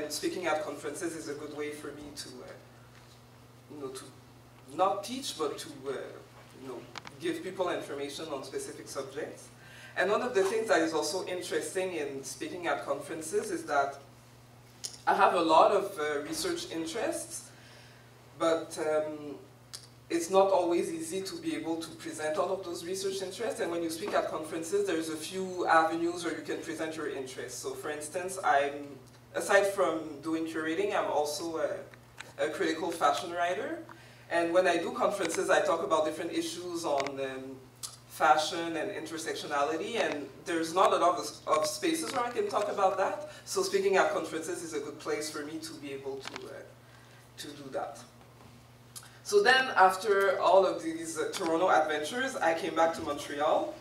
and speaking at conferences is a good way for me to, to not teach, but to, give people information on specific subjects. And one of the things that is also interesting in speaking at conferences is that I have a lot of research interests, but it's not always easy to be able to present all of those research interests. And when you speak at conferences, there's a few avenues where you can present your interests. So for instance, aside from doing curating, I'm also a critical fashion writer. And when I do conferences, I talk about different issues on fashion and intersectionality, and there's not a lot of spaces where I can talk about that. So speaking at conferences is a good place for me to be able to do that. So then, after all of these Toronto adventures, I came back to Montreal,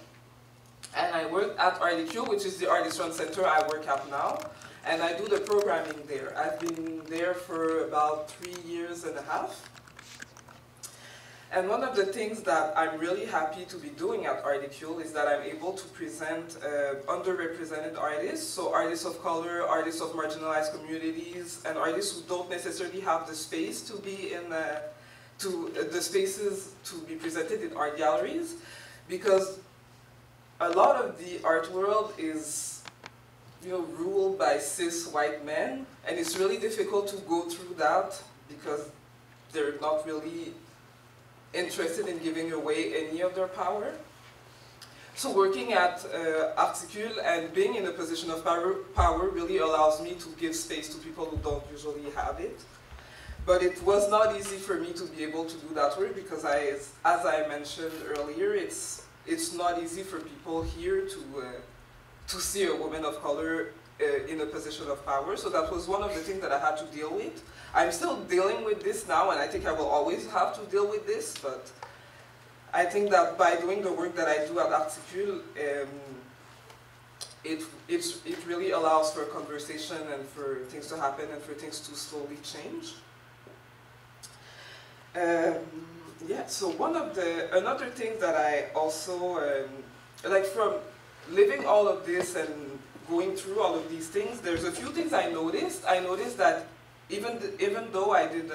and I worked at RDQ, which is the Art History Center I work at now, and I do the programming there. I've been there for about 3 years and a half. And one of the things that I'm really happy to be doing at RDQ is that I'm able to present underrepresented artists, so artists of color, artists of marginalized communities, and artists who don't necessarily have the space to be in the spaces to be presented in art galleries, because a lot of the art world is ruled by cis white men, and it's really difficult to go through that because they're not really interested in giving away any of their power. So working at Articule and being in a position of power really allows me to give space to people who don't usually have it. But it was not easy for me to be able to do that work because, as I mentioned earlier, it's not easy for people here to see a woman of color in a position of power. So that was one of the things that I had to deal with. I'm still dealing with this now, and I think I will always have to deal with this, but I think that by doing the work that I do at Articule, it really allows for a conversation and for things to happen and for things to slowly change. Yeah, so another thing that I also, like from living all of this and going through all of these things, there's a few things I noticed. I noticed that even though I did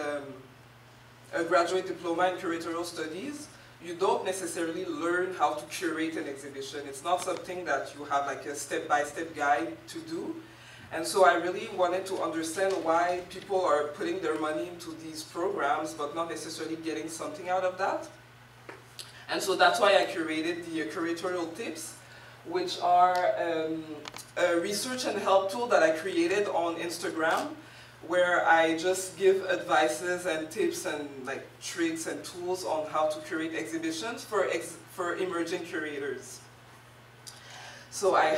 a graduate diploma in curatorial studies, you don't necessarily learn how to curate an exhibition. It's not something that you have like a step-by-step guide to do. And so I really wanted to understand why people are putting their money into these programs but not necessarily getting something out of that. And so that's why I curated the curatorial tips, which are a research and help tool that I created on Instagram, where I just give advices and tips and like tricks and tools on how to curate exhibitions for emerging curators. So I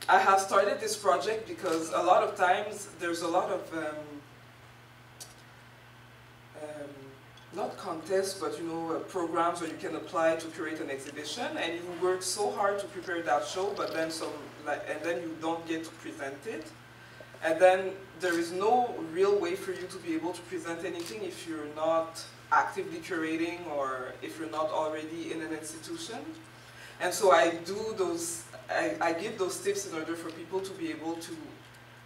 have started this project because a lot of times there's a lot of not contests, but programs where you can apply to create an exhibition, and you work so hard to prepare that show, but then and then you don't get to present it. And then there is no real way for you to be able to present anything if you're not actively curating or if you're not already in an institution. And so I give those tips in order for people to be able to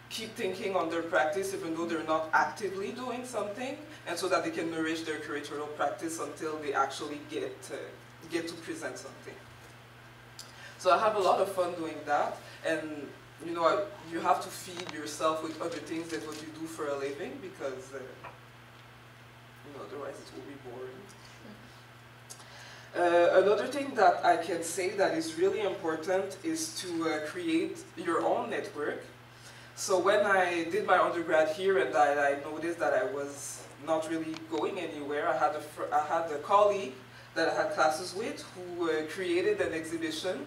keep thinking on their practice even though they're not actively doing something, and so that they can nourish their curatorial practice until they actually get to present something. So I have a lot of fun doing that, and you have to feed yourself with other things than what you do for a living, because otherwise it will be boring. Another thing that I can say that is really important is to create your own network. So when I did my undergrad here and I noticed that I was not really going anywhere, I had a colleague that I had classes with who created an exhibition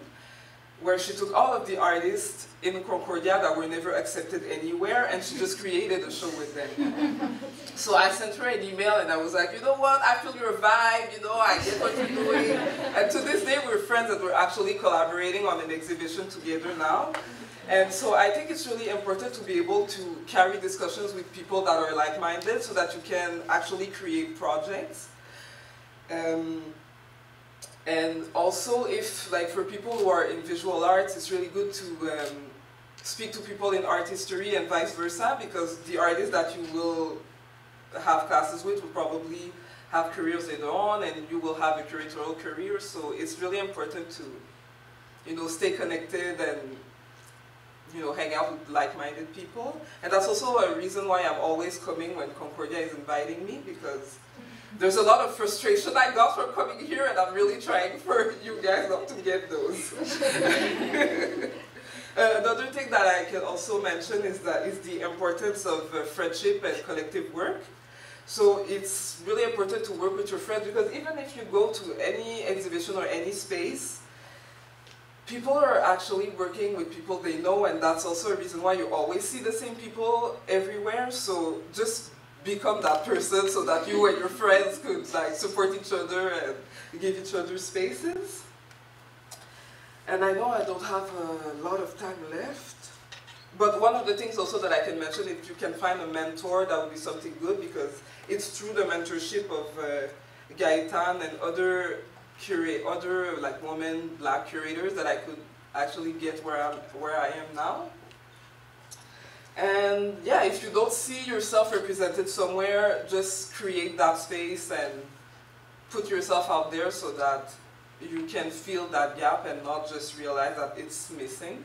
where she took all of the artists in Concordia that were never accepted anywhere, and she just created a show with them. So I sent her an email and I was like, you know what, I feel your vibe, I get what you're doing. And to this day we're friends that we're actually collaborating on an exhibition together now. And so I think it's really important to be able to carry discussions with people that are like-minded so that you can actually create projects. And also, for people who are in visual arts, it's really good speak to people in art history and vice versa, because the artists that you will have classes with will probably have careers later on, and you will have a curatorial career. So it's really important to, you know, stay connected and, you know, hang out with like-minded people. And that's also a reason why I'm always coming when Concordia is inviting me, because there's a lot of frustration I got from coming here, and I'm really trying for you guys not to get those. Another thing that I can also mention is the importance of friendship and collective work. So it's really important to work with your friends, because even if you go to any exhibition or any space, people are actually working with people they know, and that's also a reason why you always see the same people everywhere. So just become that person so that you and your friends could like support each other and give each other spaces. And I know I don't have a lot of time left, but one of the things also that I can mention, if you can find a mentor, that would be something good, because it's through the mentorship of Gaetan and other like women, black curators, that I could actually get where I am now. And yeah, if you don't see yourself represented somewhere, just create that space and put yourself out there so that you can fill that gap and not just realize that it's missing.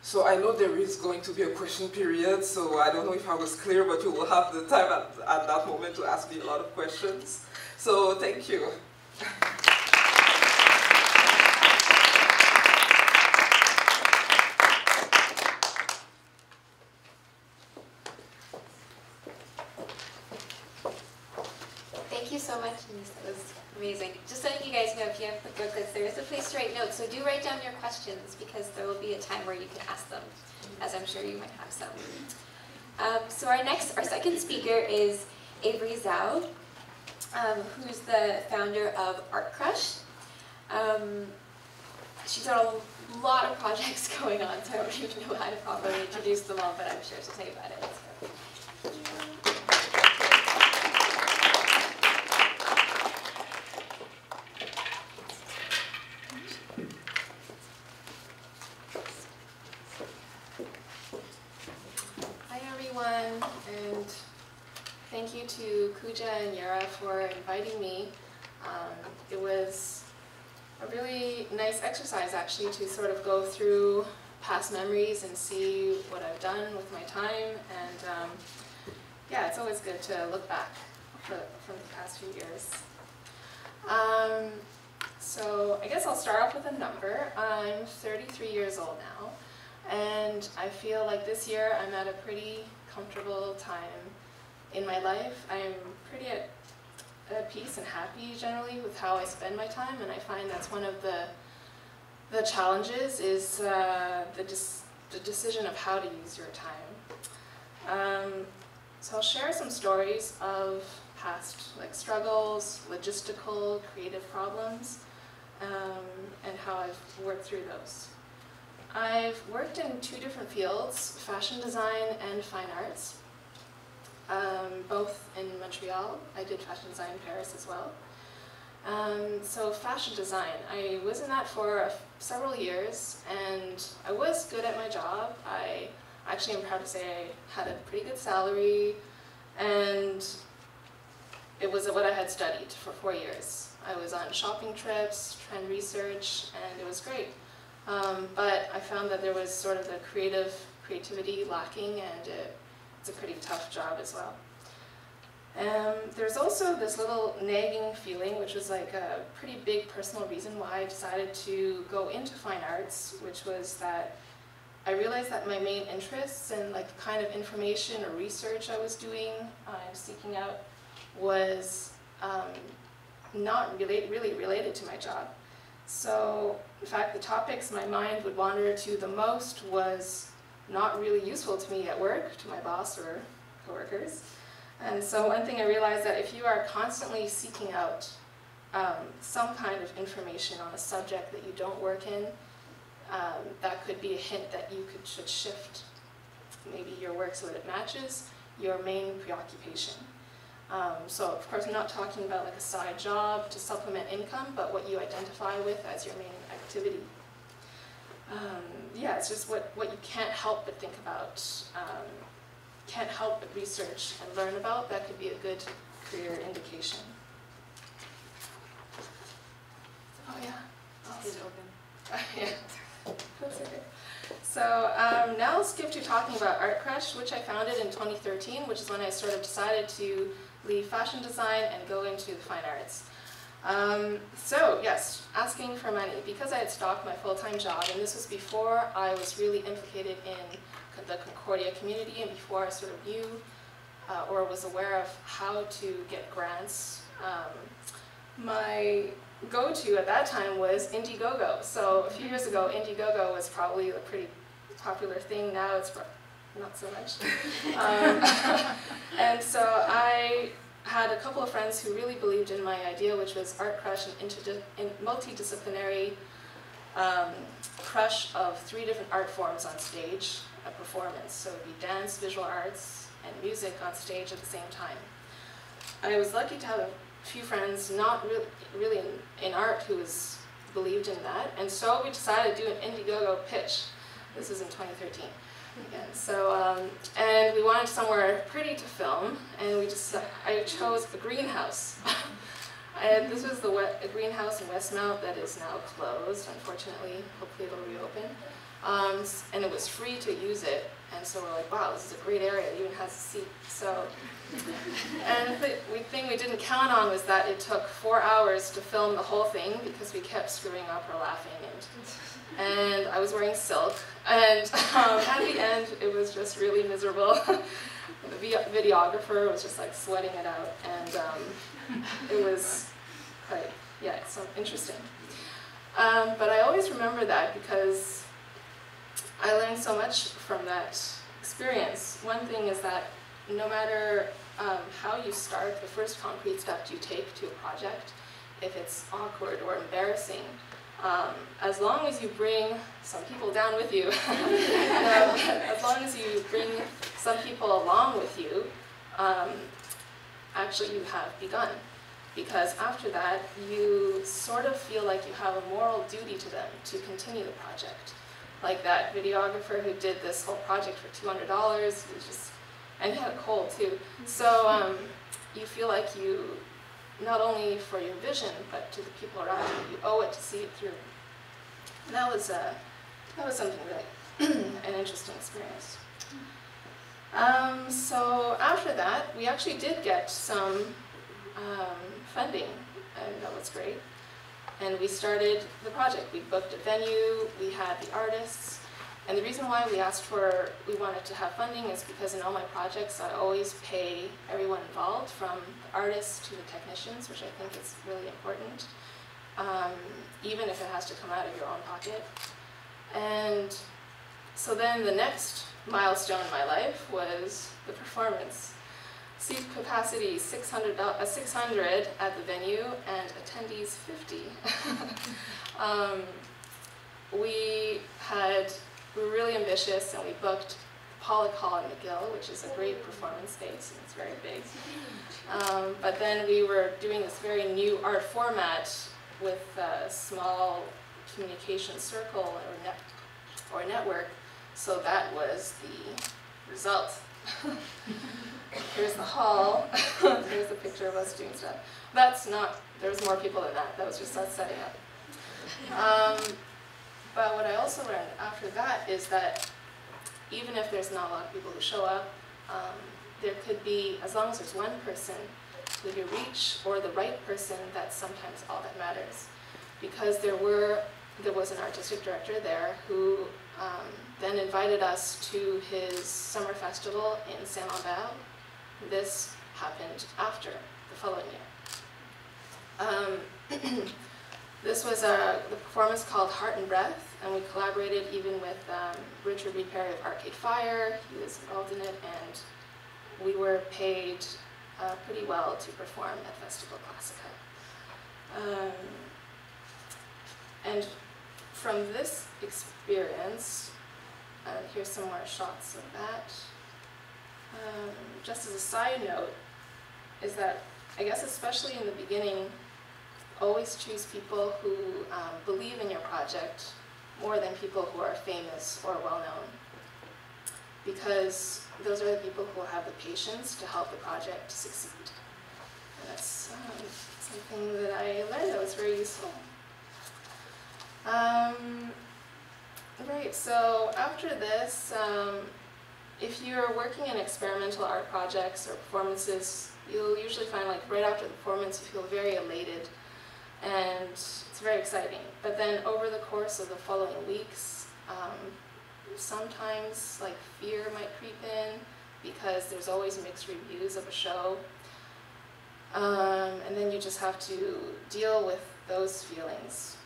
So I know there is going to be a question period, so I don't know if I was clear, but you will have the time at that moment to ask me a lot of questions. So thank you. Thank you so much, Denise. That was amazing. Just letting you guys know, if you have the booklets, there is a place to write notes. So do write down your questions, because there will be a time where you can ask them, as I'm sure you might have some. So our second speaker is Avery Zhao, who's the founder of Art Crush. She's got a lot of projects going on, so I don't even know how to properly introduce them all, but I'm sure she'll tell you about it. So. And thank you to Kuja and Yara for inviting me. It was a really nice exercise, actually, to sort of go through past memories and see what I've done with my time. And yeah, it's always good to look back from the past few years. So I guess I'll start off with a number. I'm 33 years old now, and I feel like this year I'm at a pretty comfortable time in my life. I'm pretty at peace and happy generally with how I spend my time, and I find that's one of the challenges is the decision of how to use your time. So I'll share some stories of past struggles, logistical, creative problems, and how I've worked through those. I've worked in 2 different fields, fashion design and fine arts, both in Montreal. I did fashion design in Paris as well. So fashion design, I was in that for several years, and I was good at my job. I actually am proud to say I had a pretty good salary, and it was what I had studied for 4 years. I was on shopping trips, trend research, and it was great. But I found that there was sort of the creativity lacking, and it's a pretty tough job as well. There's also this little nagging feeling, which was like a pretty big personal reason why I decided to go into fine arts, which was that I realized that my main interests and the kind of information or research I was doing, seeking out, was not really related to my job. So, in fact, the topics my mind would wander to the most was not really useful to me at work, to my boss or coworkers. And so one thing I realized that if you are constantly seeking out some kind of information on a subject that you don't work in, that could be a hint that you should shift maybe your work so that it matches your main preoccupation. So of course I'm not talking about a side job to supplement income, but what you identify with as your main activity. yeah, it's just what you can't help but think about, can't help but research and learn about. That could be a good career indication. Oh yeah. It's open. Yeah. That's okay. So now I'll skip to talking about Art Crush, which I founded in 2013, which is when I sort of decided to leave fashion design and go into the fine arts. So yes, asking for money, because I had stopped my full-time job, and this was before I was really implicated in the Concordia community, and before I sort of knew or was aware of how to get grants. My go-to at that time was Indiegogo. So a few years ago, Indiegogo was probably a pretty popular thing. Now it's not so much. And so I had a couple of friends who really believed in my idea, which was Art Crush, and multidisciplinary crush of 3 different art forms on stage, a performance. So it would be dance, visual arts, and music on stage at the same time. I was lucky to have a few friends not really in art who believed in that, and so we decided to do an Indiegogo pitch. This was in 2013. Again. So, and we wanted somewhere pretty to film, and I chose a greenhouse. And this was a greenhouse in Westmount that is now closed, unfortunately. Hopefully it'll reopen. And it was free to use it, and so we're like, wow, this is a great area. It even has a seat. So, and the thing we didn't count on was that it took 4 hours to film the whole thing because we kept screwing up or laughing, and I was wearing silk, and at the end it was just really miserable. The videographer was just like sweating it out, and it was quite, yeah, so interesting. But I always remember that because I learned so much from that experience. One thing is that no matter how you start, the first concrete step you take to a project, if it's awkward or embarrassing, as long as you bring some people down with you, as long as you bring some people along with you, actually you have begun. Because after that, you sort of feel like you have a moral duty to them to continue the project. Like that videographer who did this whole project for $200, he was just, and he had a cold too. So you feel like you, not only for your vision, but to the people around you, you owe it to see it through. And that was something really an interesting experience. So after that, we actually did get some funding, and that was great. And we started the project. We booked a venue, we had the artists, and the reason why we wanted to have funding is because in all my projects I always pay everyone involved, from the artists to the technicians, which I think is really important, even if it has to come out of your own pocket. And so then the next milestone in my life was the performance. Seat capacity 600 at the venue, and attendees 50. We were really ambitious, and we booked Pollock Hall in McGill, which is a great performance space, and it's very big. But then we were doing this very new art format with a small communication circle or network, so that was the result. Here's the hall. Here's a picture of us doing stuff. There's more people than that. That was just us setting up. But what I also learned after that is that even if there's not a lot of people who show up, there could be, as long as there's one person with your reach or the right person, that's sometimes all that matters. Because there was an artistic director there who then invited us to his summer festival in Saint-Lambert. This happened after, the following year. This was the performance called Heart and Breath, and we collaborated even with Richard Reed Perry of Arcade Fire. He was involved in it, and we were paid pretty well to perform at Festival Classica. And from this experience, here's some more shots of that. Just as a side note, is that I guess especially in the beginning, always choose people who believe in your project more than people who are famous or well-known, because those are the people who have the patience to help the project succeed. And that's something that I learned that was very useful. Right, so after this, if you're working in experimental art projects or performances, you'll usually find like right after the performance you feel very elated and it's very exciting. But then over the course of the following weeks, sometimes like fear might creep in because there's always mixed reviews of a show. And then you just have to deal with those feelings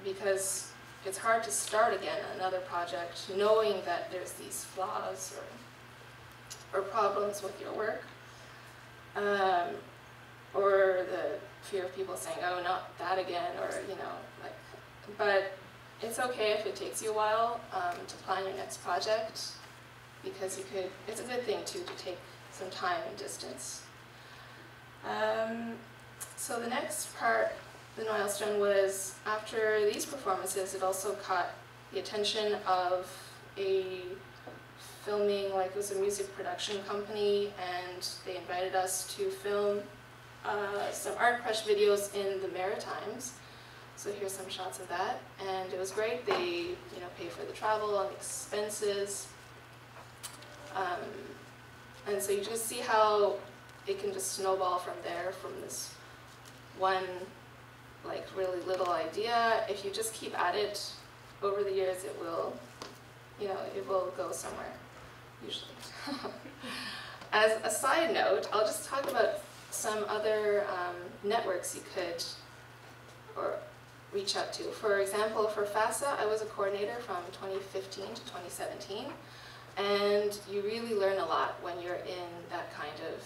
because it's hard to start again another project knowing that there's these flaws or problems with your work. Or the fear of people saying, oh, not that again, or, you know, like, but it's okay if it takes you a while to plan your next project, because you could, it's a good thing too to take some time and distance. So the next part, the milestone, was after these performances, it also caught the attention of a filming, like it was a music production company, and they invited us to film some art crush videos in the Maritimes. So here's some shots of that, and it was great. They, you know, pay for the travel and expenses, and so you just see how it can just snowball from there, from this one, like, really little idea. If you just keep at it over the years, it will, you know, it will go somewhere, usually. As a side note, I'll just talk about some other networks you could or reach out to. For example, for FASA, I was a coordinator from 2015 to 2017, and you really learn a lot when you're in that kind of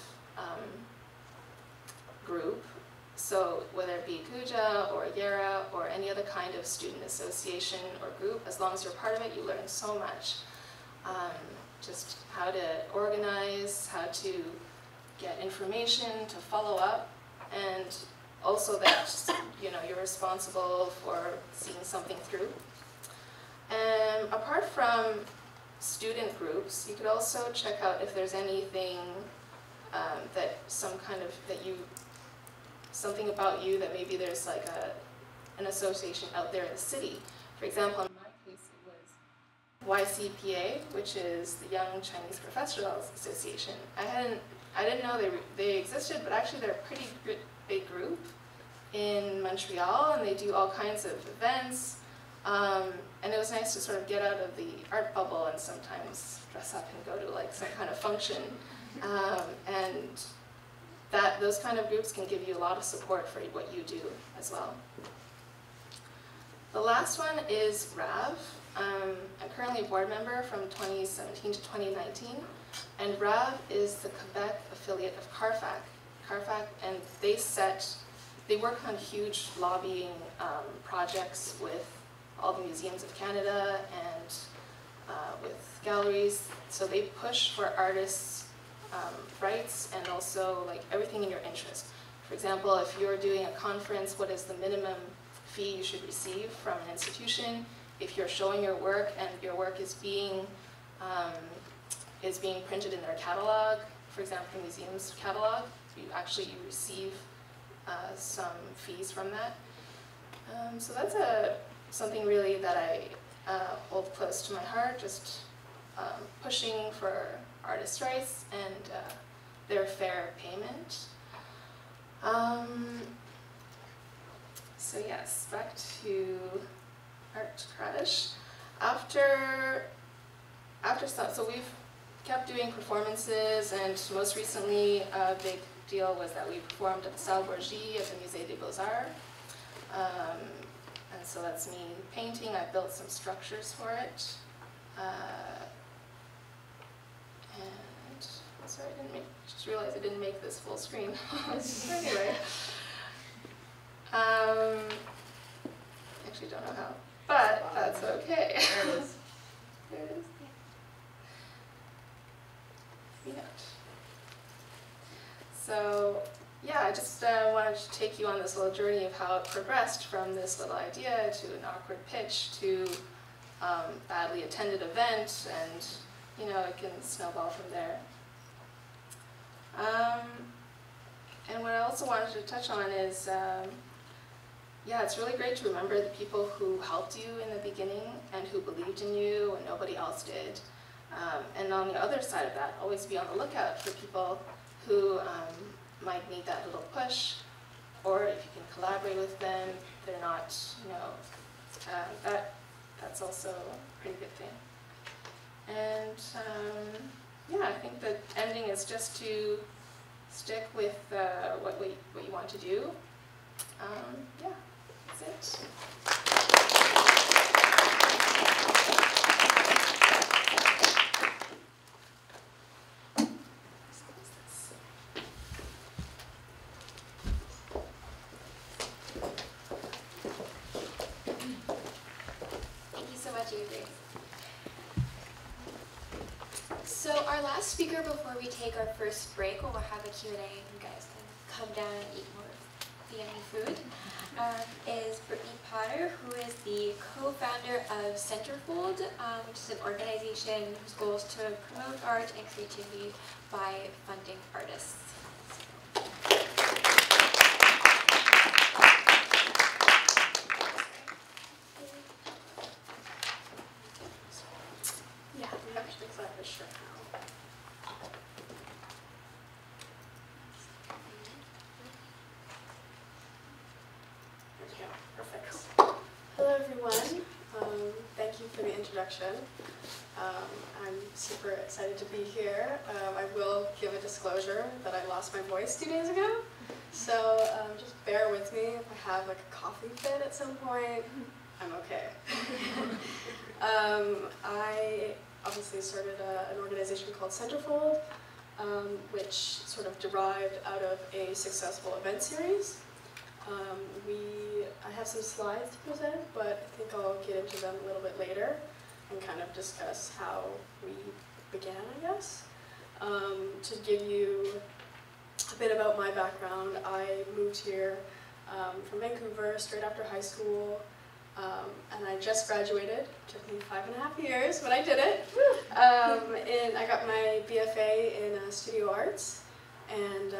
group. So whether it be GUJA or YERA or any other kind of student association or group, as long as you're part of it, you learn so much. Just how to organize, how to get information, to follow up, and also that, you know, you're responsible for seeing something through. And apart from student groups, you could also check out if there's anything that something about you that maybe there's like an association out there in the city. For example, in my case, it was YCPA, which is the Young Chinese Professionals Association. I didn't know they existed, but actually they're a pretty big group in Montreal, and they do all kinds of events. And it was nice to sort of get out of the art bubble and sometimes dress up and go to like some kind of function. And those kind of groups can give you a lot of support for what you do as well. The last one is RAV. I'm currently a board member from 2017 to 2019, and RAV is the Quebec affiliate of CARFAC, and they work on huge lobbying projects with all the museums of Canada and with galleries. So they push for artists' rights and also like everything in your interest. For example, if you're doing a conference, what is the minimum fee you should receive from an institution? If you're showing your work and your work is being printed in their catalog, for example, the museum's catalog, you receive some fees from that. So that's something really that I hold close to my heart, just pushing for artists' rights and their fair payment. So yes, back to Art Crush. So we've kept doing performances, and most recently a big deal was that we performed at the Salle Bourgie at the Musée des Beaux-Arts. And so that's me painting. I built some structures for it. And sorry, just realized I didn't make this full screen. Anyway. Actually don't know how, but that's okay. There it is. There it is. Yeah. So yeah, I just wanted to take you on this little journey of how it progressed from this little idea to an awkward pitch to badly attended event, and it can snowball from there. And what I also wanted to touch on is, yeah, it's really great to remember the people who helped you in the beginning and who believed in you when nobody else did. And on the other side of that, always be on the lookout for people who might need that little push, or if you can collaborate with them, they're not, that's also a pretty good thing. And yeah, I think the ending is just to stick with what you want to do. Yeah, that's it. So our last speaker before we take our first break, when we'll have a Q&A, you guys can come down and eat more yummy food, is Brittany Potter, who is the co-founder of Centerfold, which is an organization whose goal is to promote art and creativity by funding artists. Yeah, I'm not exactly sure how. There we go. Perfect. Hello, everyone. Thank you for the introduction. I'm super excited to be here. I will give a disclosure that I lost my voice 2 days ago, so just bear with me if I have like a coughing fit at some point. I'm okay. I obviously started an organization called Centerfold, which sort of derived out of a successful event series. I have some slides to present, but I think I'll get into them a little bit later and kind of discuss how we began, I guess. To give you a bit about my background, I moved here from Vancouver straight after high school. And I just graduated. It took me 5.5 years, but I did it. And I got my BFA in studio arts, and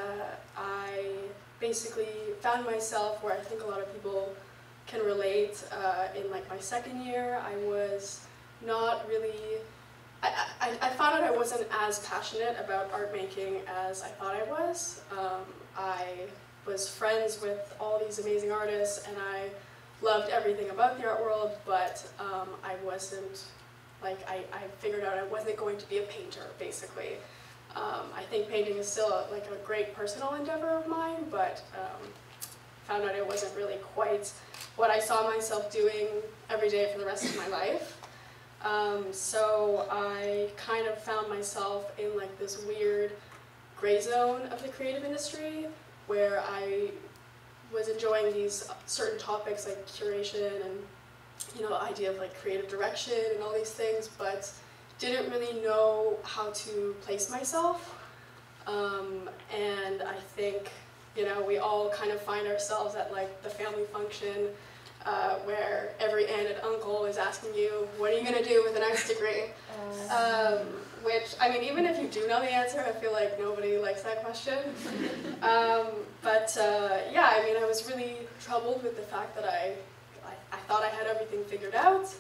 I basically found myself where I think a lot of people can relate. In like my second year, I was not really. I found out I wasn't as passionate about art making as I thought I was. I was friends with all these amazing artists, and I loved everything about the art world, but I wasn't, like, I figured out I wasn't going to be a painter, basically. I think painting is still a great personal endeavor of mine, but found out it wasn't really quite what I saw myself doing every day for the rest of my life. So I kind of found myself in like this weird gray zone of the creative industry, where I was enjoying these certain topics like curation and the idea of like creative direction and all these things, but didn't really know how to place myself. And I think we all kind of find ourselves at like the family function where every aunt and uncle is asking you, what are you going to do with the next degree? Which, I mean, even if you do know the answer, I feel like nobody likes that question. Yeah, I mean, I was really troubled with the fact that I thought I had everything figured out,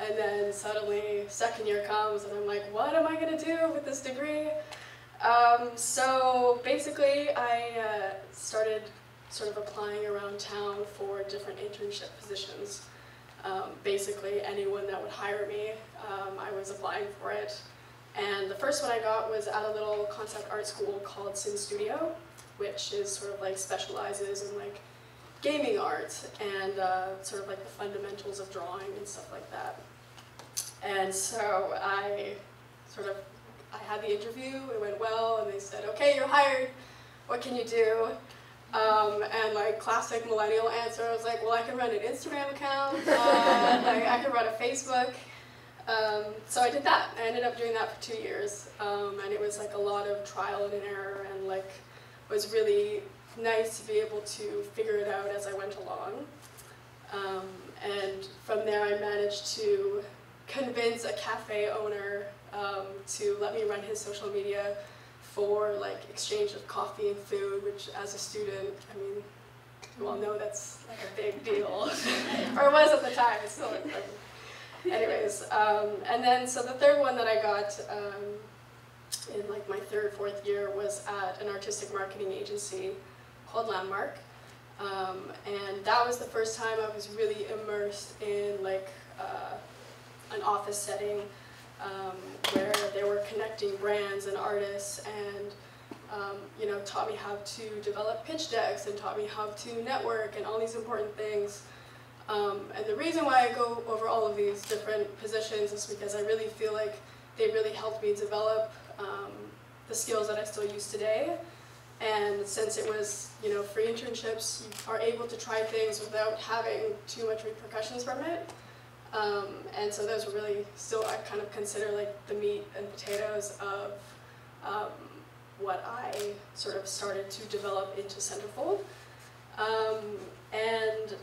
and then suddenly second year comes and I'm like, what am I going to do with this degree? So basically I started sort of applying around town for different internship positions. Basically anyone that would hire me, I was applying for it. And the first one I got was at a little concept art school called Sin Studio, which is sort of like specializes in like gaming art and sort of like the fundamentals of drawing and stuff like that. And so I had the interview, it went well, and they said, okay, you're hired, what can you do? And like classic millennial answer, I was like, well, I can run an Instagram account, I can run a Facebook. So I did that. I ended up doing that for 2 years, and it was like a lot of trial and error, and like was really nice to be able to figure it out as I went along. And from there I managed to convince a cafe owner to let me run his social media for like exchange of coffee and food, which as a student, I mean, you all know that's like a big deal, or it was at the time. It's still like, anyways. And then so the third one that I got in like my third, fourth year was at an artistic marketing agency called Landmark. And that was the first time I was really immersed in like an office setting where they were connecting brands and artists and you know, taught me how to develop pitch decks and taught me how to network and all these important things. And the reason why I go over all of these different positions is because I really feel like they really helped me develop the skills that I still use today. And since it was, you know, free internships, you are able to try things without having too much repercussions from it. And so those are really still, I kind of consider like the meat and potatoes of what I sort of started to develop into Centerfold. And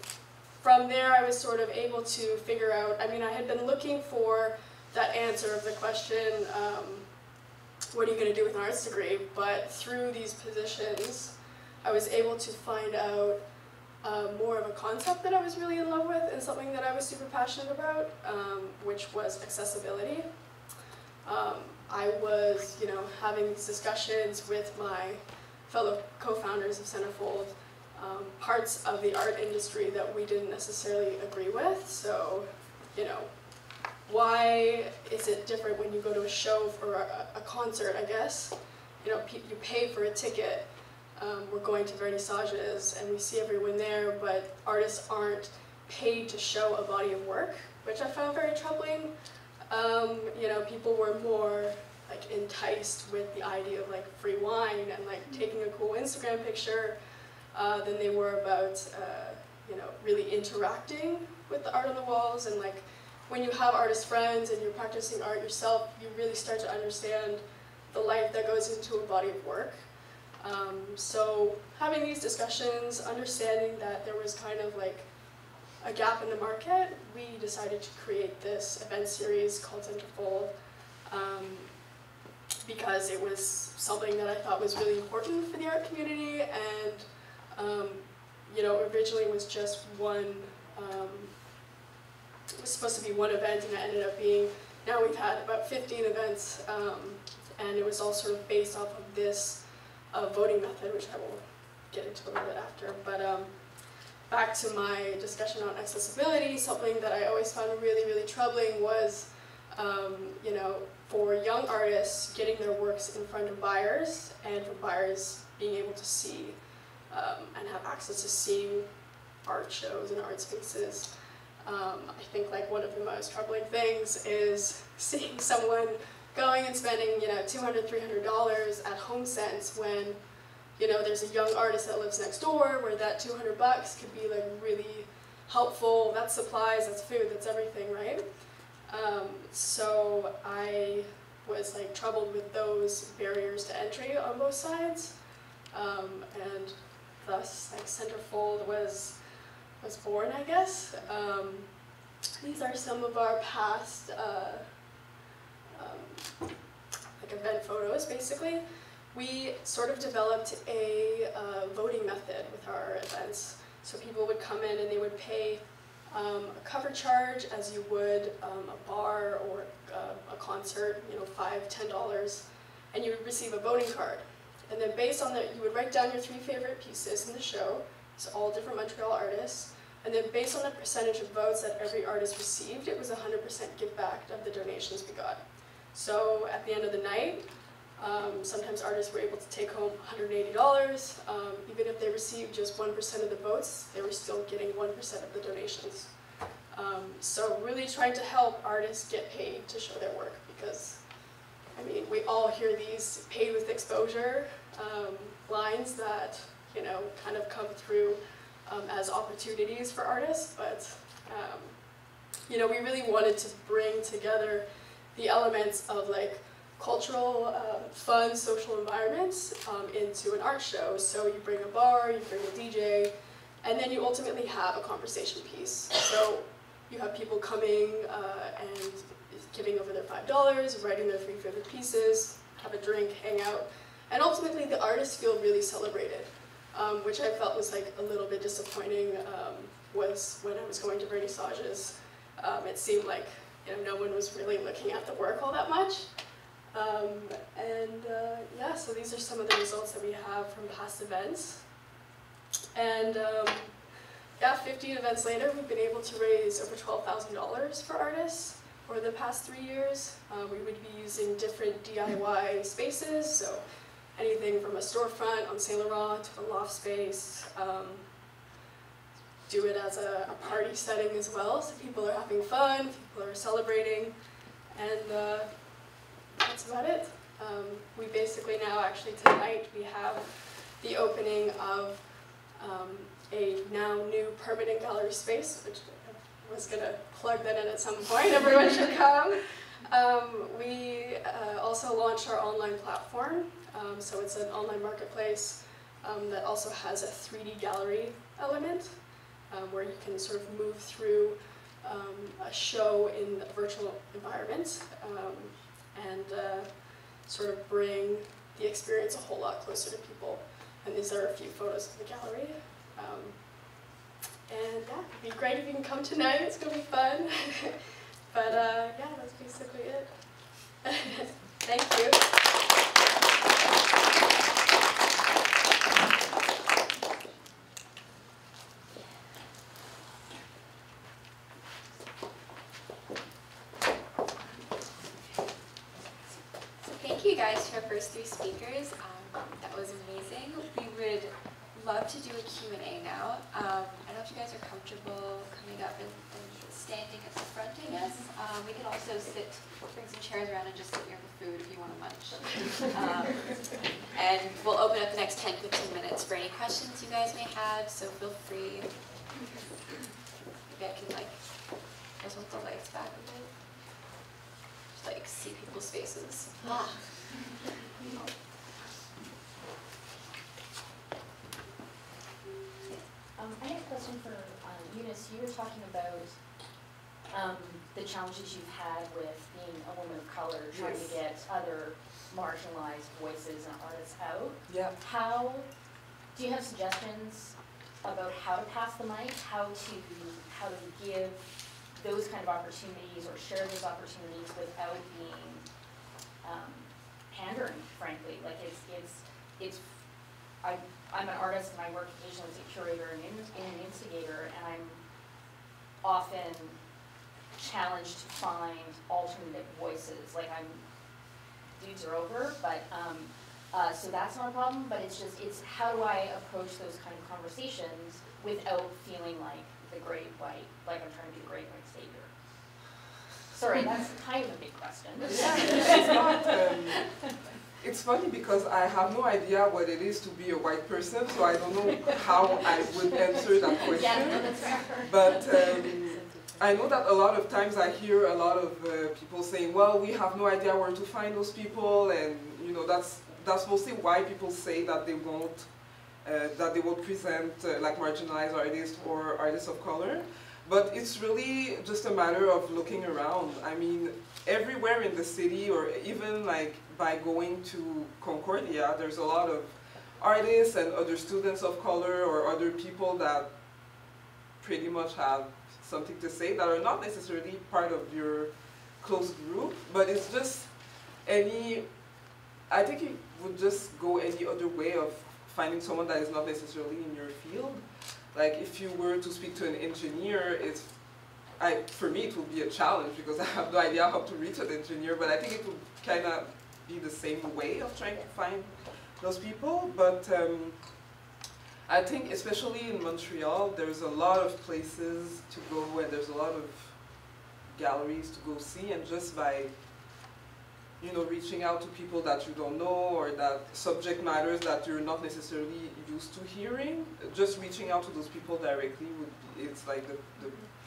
from there I was sort of able to figure out, I mean, I had been looking for that answer of the question, what are you going to do with an arts degree? But through these positions, I was able to find out more of a concept that I was really in love with and something that I was super passionate about, which was accessibility. I was, you know, having these discussions with my fellow co-founders of Centerfold, parts of the art industry that we didn't necessarily agree with. So, you know, why is it different when you go to a show or a concert, I guess? You know, you pay for a ticket. We're going to vernissages and we see everyone there, but artists aren't paid to show a body of work, which I found very troubling. You know, people were more like enticed with the idea of like free wine and like taking a cool Instagram picture than they were about, you know, really interacting with the art on the walls. And like, when you have artist friends and you're practicing art yourself, you really start to understand the life that goes into a body of work. So having these discussions, understanding that there was kind of like a gap in the market, we decided to create this event series called Centerfold because it was something that I thought was really important for the art community. And you know, originally it was just one, it was supposed to be one event, and it ended up being, now we've had about 15 events, and it was all sort of based off of this voting method, which I will get into a little bit after. But back to my discussion on accessibility, something that I always found really, really troubling was, you know, for young artists getting their works in front of buyers, and for buyers being able to see and have access to seeing art shows and art spaces. I think like one of the most troubling things is seeing someone going and spending, you know, $200, $300 at HomeSense when, you know, there's a young artist that lives next door where that $200 could be like really helpful. That's supplies, that's food, that's everything, right? So I was like troubled with those barriers to entry on both sides, and thus like Centerfold was born, I guess. These are some of our past like event photos, basically. We sort of developed a voting method with our events. So people would come in and they would pay a cover charge as you would a bar or a concert, you know, $5, $10, and you would receive a voting card. And then based on that, you would write down your 3 favorite pieces in the show. It's all different Montreal artists. And then based on the percentage of votes that every artist received, it was 100% give back of the donations we got. So at the end of the night, sometimes artists were able to take home $180. Even if they received just 1% of the votes, they were still getting 1% of the donations. So really trying to help artists get paid to show their work, because I mean, we all hear these paid with exposure lines that, you know, kind of come through as opportunities for artists, but you know, we really wanted to bring together the elements of like cultural, fun, social environments into an art show. So you bring a bar, you bring a DJ, and then you ultimately have a conversation piece. So You have people coming and giving over their $5, writing their 3 favorite pieces, have a drink, hang out, and ultimately the artists feel really celebrated, which I felt was like a little bit disappointing. Was when I was going to vernissages, it seemed like no one was really looking at the work all that much. Yeah, so these are some of the results that we have from past events. And yeah, 15 events later, we've been able to raise over $12,000 for artists for the past 3 years. We would be using different DIY spaces, so anything from a storefront on Saint Laurent to a loft space. Do it as a party setting as well, so people are having fun, people are celebrating, and that's about it. We basically now, actually tonight, we have the opening of a now new permanent gallery space, which I was going to plug that in at some point, everyone should come. We also launched our online platform, so it's an online marketplace that also has a 3D gallery element, where you can sort of move through a show in a virtual environment and sort of bring the experience a whole lot closer to people. And these are a few photos of the gallery. And yeah, it'd be great if you can come tonight, it's going to be fun. But yeah, that's basically it. Thank you. Thank you guys to our first 3 speakers. That was amazing. We would love to do a Q&A now. I don't know if you guys are comfortable coming up and standing at the front, I guess. We can also bring some chairs around and just sit near the food if you want to munch. And we'll open up the next 10-15 minutes for any questions you guys may have, so feel free. Maybe I can just want the lights back a bit. Just see people's faces. I have a question for Eunice. You were talking about the challenges you've had with being a woman of color, trying to get other marginalized voices and artists out. Yeah. Do you have suggestions about how to pass the mic, how to give those kind of opportunities or share those opportunities without being pandering, frankly? Like I'm an artist and I work occasionally as a curator and an instigator, and I'm often challenged to find alternative voices. Like dudes are over, but so that's not a problem, but it's how do I approach those kind of conversations without feeling like the great white, like I'm trying to be the great white savior. Sorry, that's kind of a big question. It's not, it's funny because I have no idea what it is to be a white person, so I don't know how I would answer that question. Yeah, no, that's fair. But I know that a lot of times I hear a lot of people saying, well, we have no idea where to find those people, and that's mostly why people say that they won't present like marginalized artists or artists of color. But it's really just a matter of looking around. I mean, everywhere in the city, or even like by going to Concordia, there's a lot of artists and other students of color or other people that pretty much have something to say that are not necessarily part of your close group, but it's just I think it would just go any other way of finding someone that is not necessarily in your field. Like if you were to speak to an engineer, for me it would be a challenge because I have no idea how to reach an engineer, but I think it would kind of be the same way of trying to find those people. But I think especially in Montreal, there's a lot of places to go and there's a lot of galleries to go see, and just by reaching out to people that you don't know or that subject matters that you're not necessarily used to hearing, just reaching out to those people directly it's like the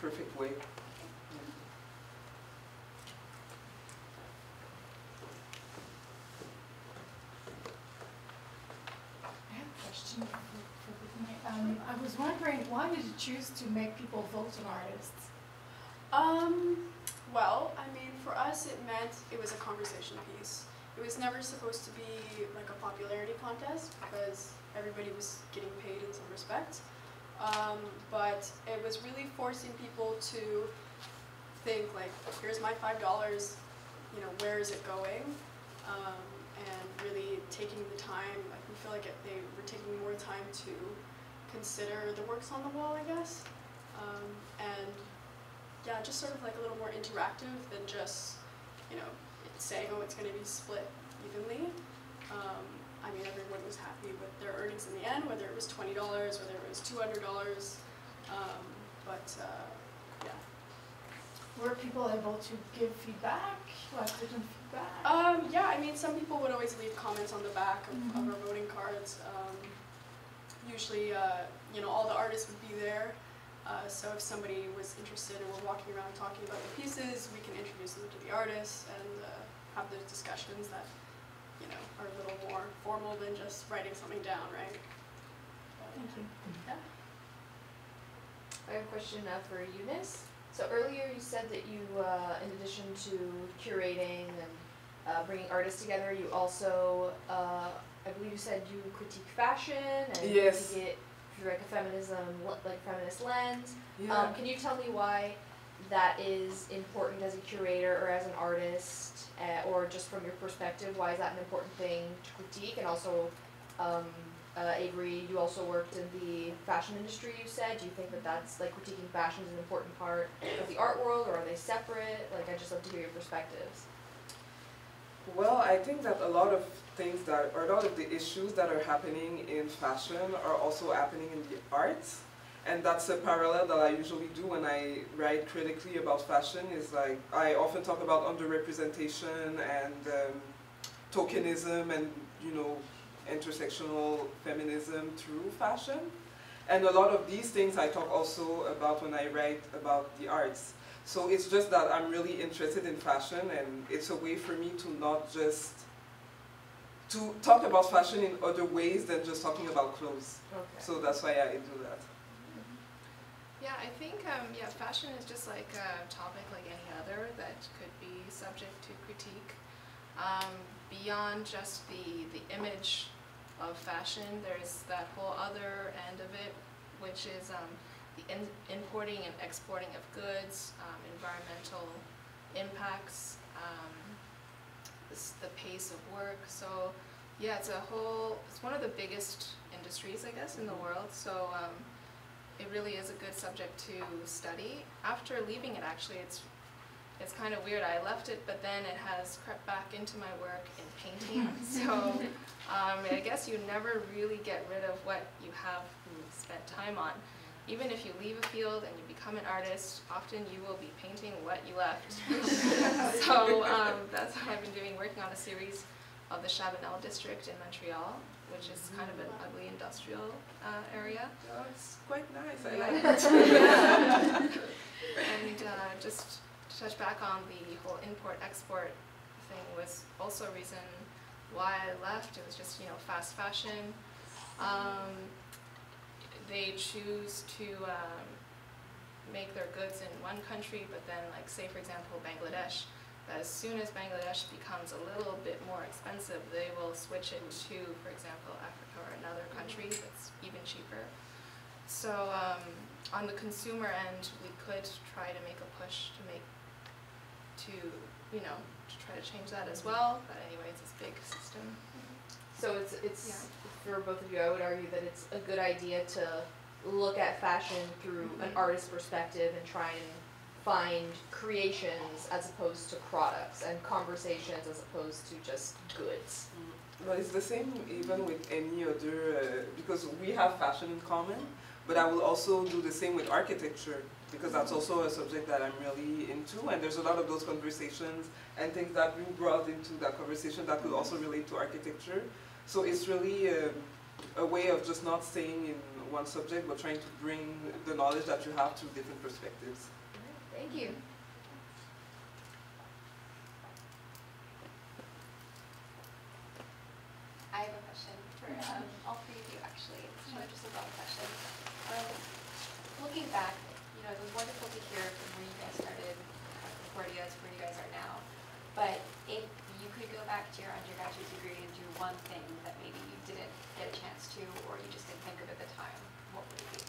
perfect way. I have a question for Brittany. I was wondering, why did you choose to make people vote on artists? Well, I mean, for us it meant it was a conversation piece. It was never supposed to be like a popularity contest because everybody was getting paid in some respect. But it was really forcing people to think like, here's my $5, you know, where is it going? And really taking the time, like we feel like they were taking more time to consider the works on the wall, I guess. And yeah, just sort of like a little more interactive than just, you know, saying, oh, it's going to be split evenly. I mean, everyone was happy with their earnings in the end, whether it was $20, whether it was $200. Yeah. Were people able to give feedback, like written feedback? Yeah, I mean, some people would always leave comments on the back of our voting cards. Usually, you know, all the artists would be there. So if somebody was interested and we're walking around talking about the pieces, we can introduce them to the artists and have those discussions that, you know, are a little more formal than just writing something down, right? Thank you. Yeah. I have a question for Eunice. So earlier you said that you, in addition to curating and bringing artists together, you also, I believe you said you critique fashion and Yes. critique it through like a feminist lens. Yeah. Can you tell me why that is important as a curator or as an artist, or just from your perspective, why is that an important thing to critique? And also, Avery, you also worked in the fashion industry, you said. Do you think that that's, like, critiquing fashion is an important part of the art world, or are they separate? Like, I'd just love to hear your perspectives. Well, I think that a lot of things that, or a lot of the issues that are happening in fashion are also happening in the arts. And that's a parallel that I usually do when I write critically about fashion, is like, I often talk about underrepresentation and tokenism and, you know, intersectional feminism through fashion. And a lot of these things I talk also about when I write about the arts. So it's just that I'm really interested in fashion, and it's a way for me to not just, to talk about fashion in other ways than just talking about clothes. Okay. So that's why I do that. Yeah, I think yeah, fashion is just like a topic like any other that could be subject to critique. Beyond just the image of fashion, there's that whole other end of it, which is the importing and exporting of goods, environmental impacts, the pace of work. So yeah, it's one of the biggest industries, I guess, in the world. So it really is a good subject to study. After leaving it, actually, it's kind of weird. I left it, but then it has crept back into my work in painting. So I guess you never really get rid of what you have spent time on. Even if you leave a field and you become an artist, often you will be painting what you left. So that's what I've been doing, working on a series of the Chabanel district in Montreal, which is kind of an ugly industrial area. Oh, it's quite nice. I like it. And just to touch back on the whole import-export thing was also a reason why I left. It was just, you know, fast fashion. They choose to make their goods in one country, but then, like, say for example Bangladesh, as soon as Bangladesh becomes a little bit more expensive, they will switch it to, for example, Africa or another country that's even cheaper. So on the consumer end, we could try to make a push to try to change that as well. But anyway, it's this big system. So it's for both of you, I would argue that it's a good idea to look at fashion through an artist's perspective and try and find creations as opposed to products, and conversations as opposed to just goods. But it's the same even with any other, because we have fashion in common, but I will also do the same with architecture, because that's also a subject that I'm really into, and there's a lot of those conversations and things that you brought into that conversation that could also relate to architecture. So it's really a way of just not staying in one subject, but trying to bring the knowledge that you have to different perspectives. Thank you. I have a question for all three of you, actually. It's kind of just a broad question. Looking back, you know, it was wonderful to hear from where you guys started Concordia, it's where you guys are now. But if you could go back to your undergraduate degree and do one thing that maybe you didn't get a chance to, or you just didn't think of at the time, what would it be?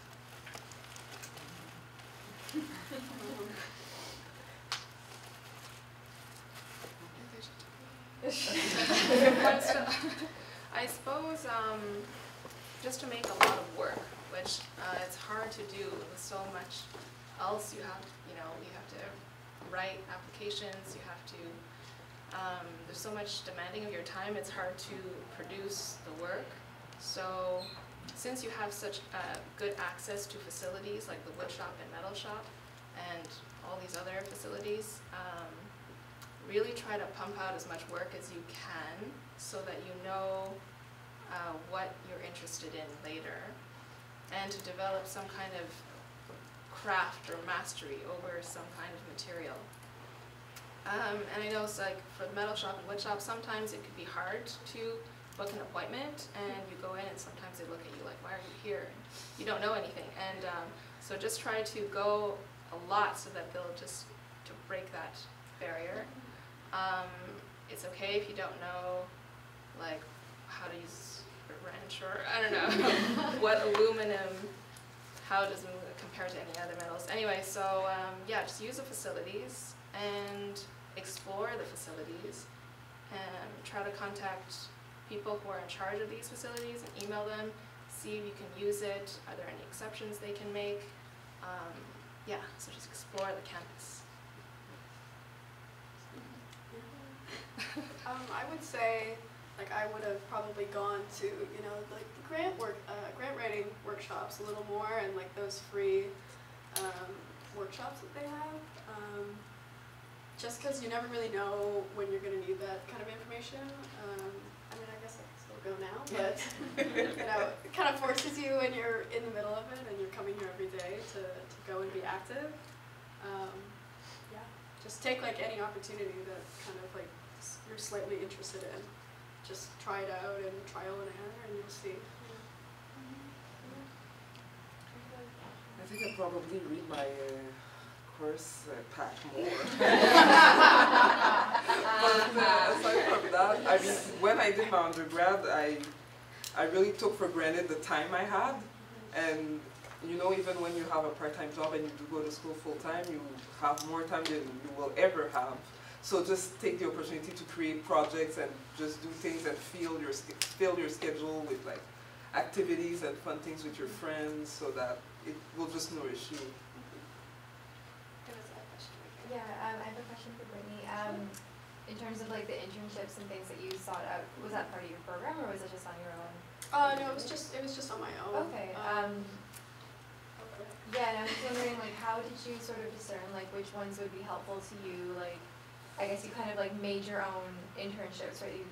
I suppose just to make a lot of work, which it's hard to do with so much else. You have to write applications. You have to. There's so much demanding of your time. It's hard to produce the work. So, since you have such good access to facilities like the wood shop and metal shop, and all these other facilities. Really try to pump out as much work as you can so that you know what you're interested in later, and to develop some kind of craft or mastery over some kind of material. And I know it's like for the metal shop and wood shop, sometimes it could be hard to book an appointment, and you go in and sometimes they look at you like, why are you here? And you don't know anything. And so just try to go a lot so that they'll just to break that barrier. It's okay if you don't know like how to use a wrench, or I don't know what aluminum, how does it compare to any other metals. Anyway, so yeah, just use the facilities and explore the facilities and try to contact people who are in charge of these facilities and email them, see if you can use it, are there any exceptions they can make. Yeah, so just explore the campus. I would say, like, I would have probably gone to, like the grant writing workshops a little more, and like those free workshops that they have. Just because you never really know when you're going to need that kind of information. I mean, I guess I can still go now, but it kind of forces you when you're in the middle of it and you're coming here every day to go and be active. Yeah, just take like any opportunity that kind of like you're slightly interested in. Just try it out and trial and error, and you'll see. I think I'd probably read my course pack more. But aside from that, I mean, when I did my undergrad, I really took for granted the time I had. And even when you have a part-time job and you do go to school full-time, you have more time than you will ever have. So just take the opportunity to create projects and just do things and fill your schedule with like activities and fun things with your friends, so that it will just nourish you. Yeah, I have a question for Brittany. In terms of like the internships and things that you sought out, was that part of your program or was it just on your own? No, it was just on my own. Okay. Yeah, and I was wondering like how did you sort of discern like which ones would be helpful to you? Like, I guess you kind of like made your own internships, right?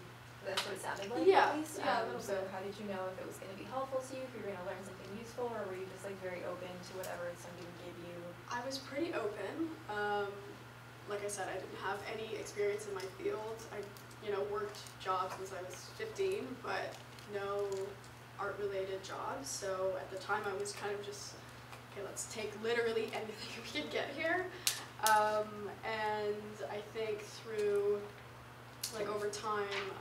That's what it sounded like. Yeah. At least. Yeah. So how did you know if it was going to be helpful to you, if you were going to learn something useful, or were you just like very open to whatever somebody would give you? I was pretty open. Like I said, I didn't have any experience in my field. I, worked jobs since I was 15, but no art-related jobs. So at the time, I was kind of just, okay, let's take literally anything we can get here. And I think through, like over time,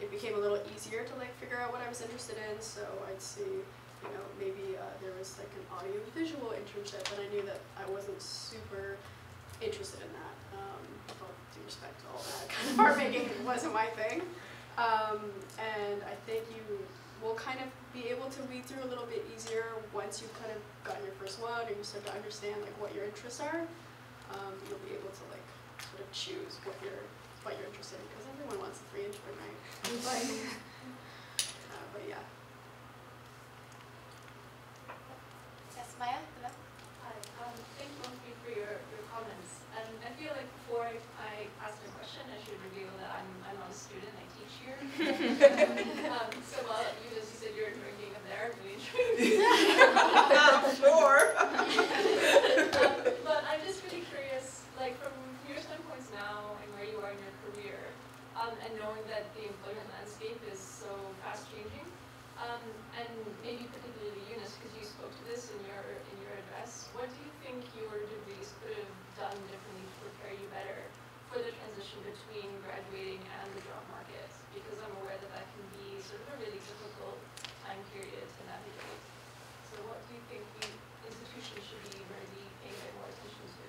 it became a little easier to like figure out what I was interested in. So I'd see, maybe there was like an audio-visual internship, and I knew that I wasn't super interested in that. With all due respect to all that, kind of art making wasn't my thing. And I think you will kind of be able to weed through a little bit easier once you've kind of gotten your first one, or you start to understand like what your interests are. You'll be able to like sort of choose what you're interested in, because everyone wants a free intern, right? But yeah. Yes, Maya? Hi, thank you both for your comments. And I feel like before I ask a question, I should reveal that I'm not a student, I teach here. So while you said you're drinking up there, I'm really drinking. I'm sure. But I'm just really curious, like from your standpoints now and where you are in your career, and knowing that the employment landscape is so fast changing, And maybe particularly Eunice, because you spoke to this in your address, what do you think your degrees could have done differently to prepare you better for the transition between graduating and the job market? Because I'm aware that that can be sort of a really difficult time period to navigate. So what do you think the institutions should be really paying a bit more attention to?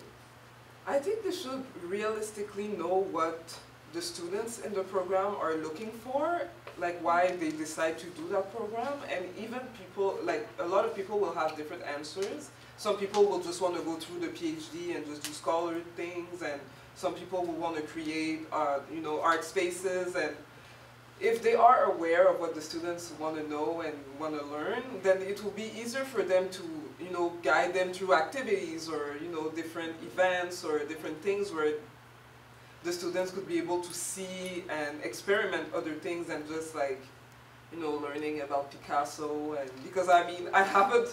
I think they should realistically know what the students in the program are looking for, like why they decide to do that program, and even people, like a lot of people will have different answers. Some people will just want to go through the PhD and just do scholarly things, and some people will want to create, you know, art spaces. And if they are aware of what the students want to know and want to learn, then it will be easier for them to, you know, guide them through activities or, you know, different events or different things where the students could be able to see and experiment other things than just like, you know, learning about Picasso. And because I mean, I haven't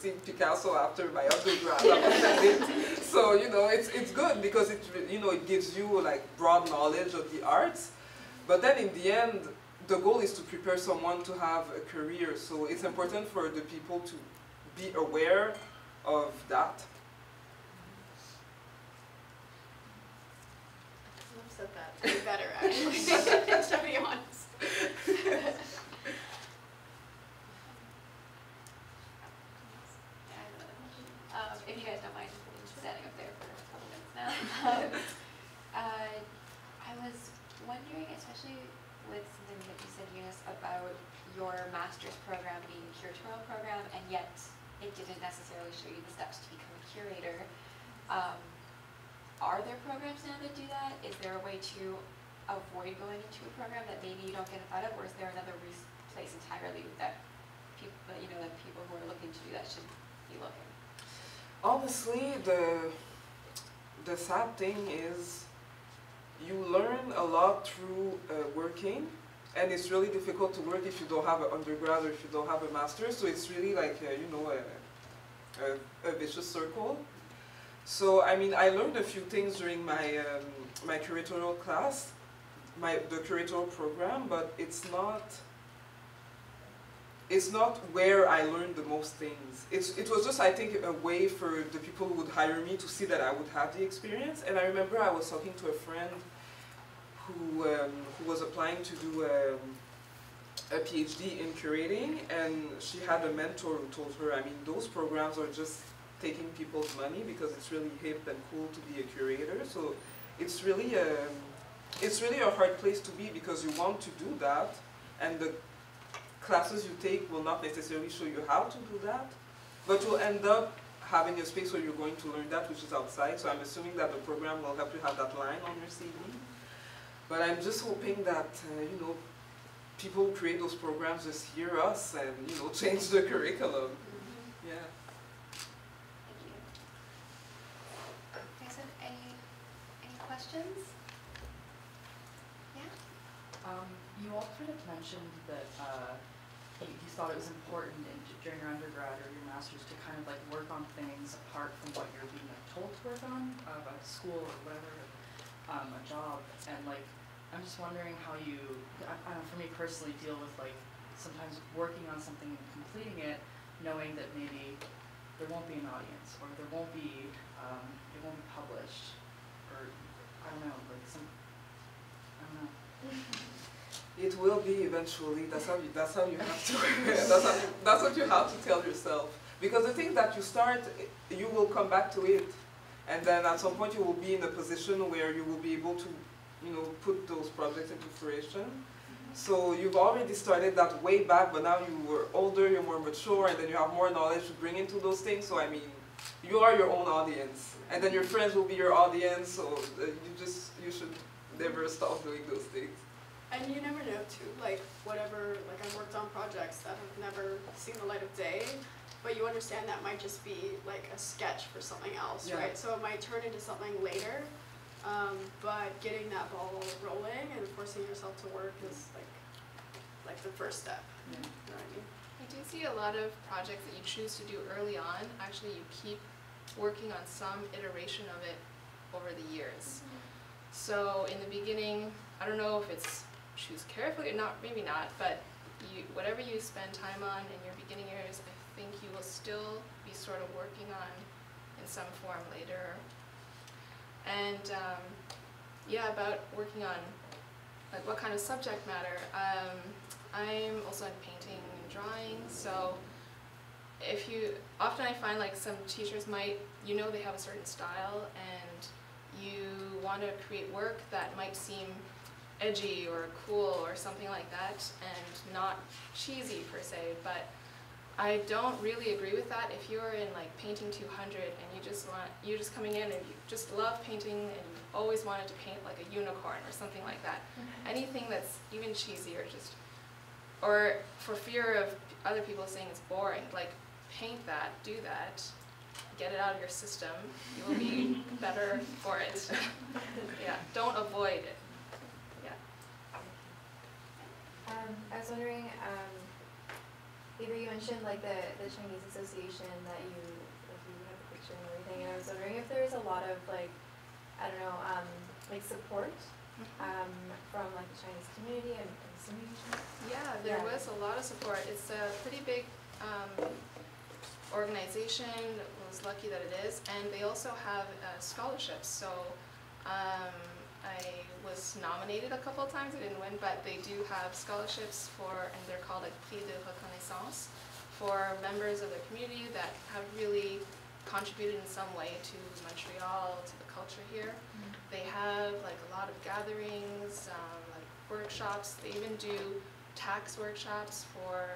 seen Picasso after my undergrad, I must admit. So you know, it's good because it, you know, it gives you like broad knowledge of the arts. But then in the end, the goal is to prepare someone to have a career. So it's important for the people to be aware of that. Said that way better, actually, to be honest. If you guys don't mind standing up there for a couple minutes now. I was wondering, especially with something that you said, Eunice, about your master's program being a curatorial program, and yet it didn't necessarily show you the steps to become a curator. Are there programs now that do that? Is there a way to avoid going into a program that maybe you don't get out of, or is there another place entirely that people, you know, that people who are looking to do that should be looking? Honestly, the sad thing is you learn a lot through working, and it's really difficult to work if you don't have an undergrad or if you don't have a master's. So it's really like you know, a vicious circle. So I mean, I learned a few things during my my curatorial class, the curatorial program, but it's not where I learned the most things. It was just, I think, a way for the people who would hire me to see that I would have the experience. And I remember I was talking to a friend who was applying to do a PhD in curating, and she had a mentor who told her, I mean, those programs are just taking people's money because it's really hip and cool to be a curator. So it's really a hard place to be because you want to do that, and the classes you take will not necessarily show you how to do that, but you'll end up having a space where you're going to learn that, which is outside. So I'm assuming that the program will help you have that line on your CV. But I'm just hoping that you know, people who create those programs just hear us and, you know, change the curriculum. Mm-hmm. Yeah. Any questions? Yeah? You all sort of mentioned that you thought it was important during your undergrad or your master's to kind of like work on things apart from what you're being like, told to work on, about school or whatever, a job. And like, I'm just wondering how you, I don't know, for me personally, deal with like sometimes working on something and completing it, knowing that maybe there won't be an audience, or there won't be, it won't be published, or I don't know, like some, I don't know. It will be eventually. That's how you have to. that's what you have to tell yourself. Because the thing that you start, you will come back to it, and then at some point you will be in a position where you will be able to, you know, put those projects into fruition. So you've already started that way back, but now you were older, you're more mature, and then you have more knowledge to bring into those things. So I mean, you are your own audience, and then your friends will be your audience. So you should never stop doing those things. And you never know too, like whatever, like I worked on projects that have never seen the light of day, but you understand that might just be like a sketch for something else, Yeah. right? So it might turn into something later, but getting that ball rolling and forcing yourself to work is like the first step. Yeah. You know what I mean? I do see a lot of projects that you choose to do early on. Actually, you keep working on some iteration of it over the years. So in the beginning, I don't know if it's choose carefully or not, maybe not, but whatever you spend time on in your beginning years, I think you will still be sort of working on in some form later. And yeah, about working on like what kind of subject matter. I'm also in painting and drawing, so often I find like some teachers might, they have a certain style and you want to create work that might seem edgy or cool or something like that and not cheesy per se, but I don't really agree with that. If you're in like painting 200 and you're just coming in and you just love painting and you always wanted to paint like a unicorn or something like that, anything that's even cheesy or for fear of other people saying it's boring, like paint that, do that, get it out of your system, you will be better for it. Yeah, don't avoid it. Yeah. I was wondering, Avery, you mentioned like the Chinese Association that you have a picture and everything, and I was wondering if there's a lot of like, I don't know, like support from like the Chinese community and Yeah, there was a lot of support. It's a pretty big organization. I was lucky that it is, and they also have scholarships. So I was nominated a couple of times. I didn't win, but they do have scholarships and they're called like prix de reconnaissance for members of the community that have really contributed in some way to Montreal, to the culture here. They have like a lot of gatherings, like workshops. They even do tax workshops for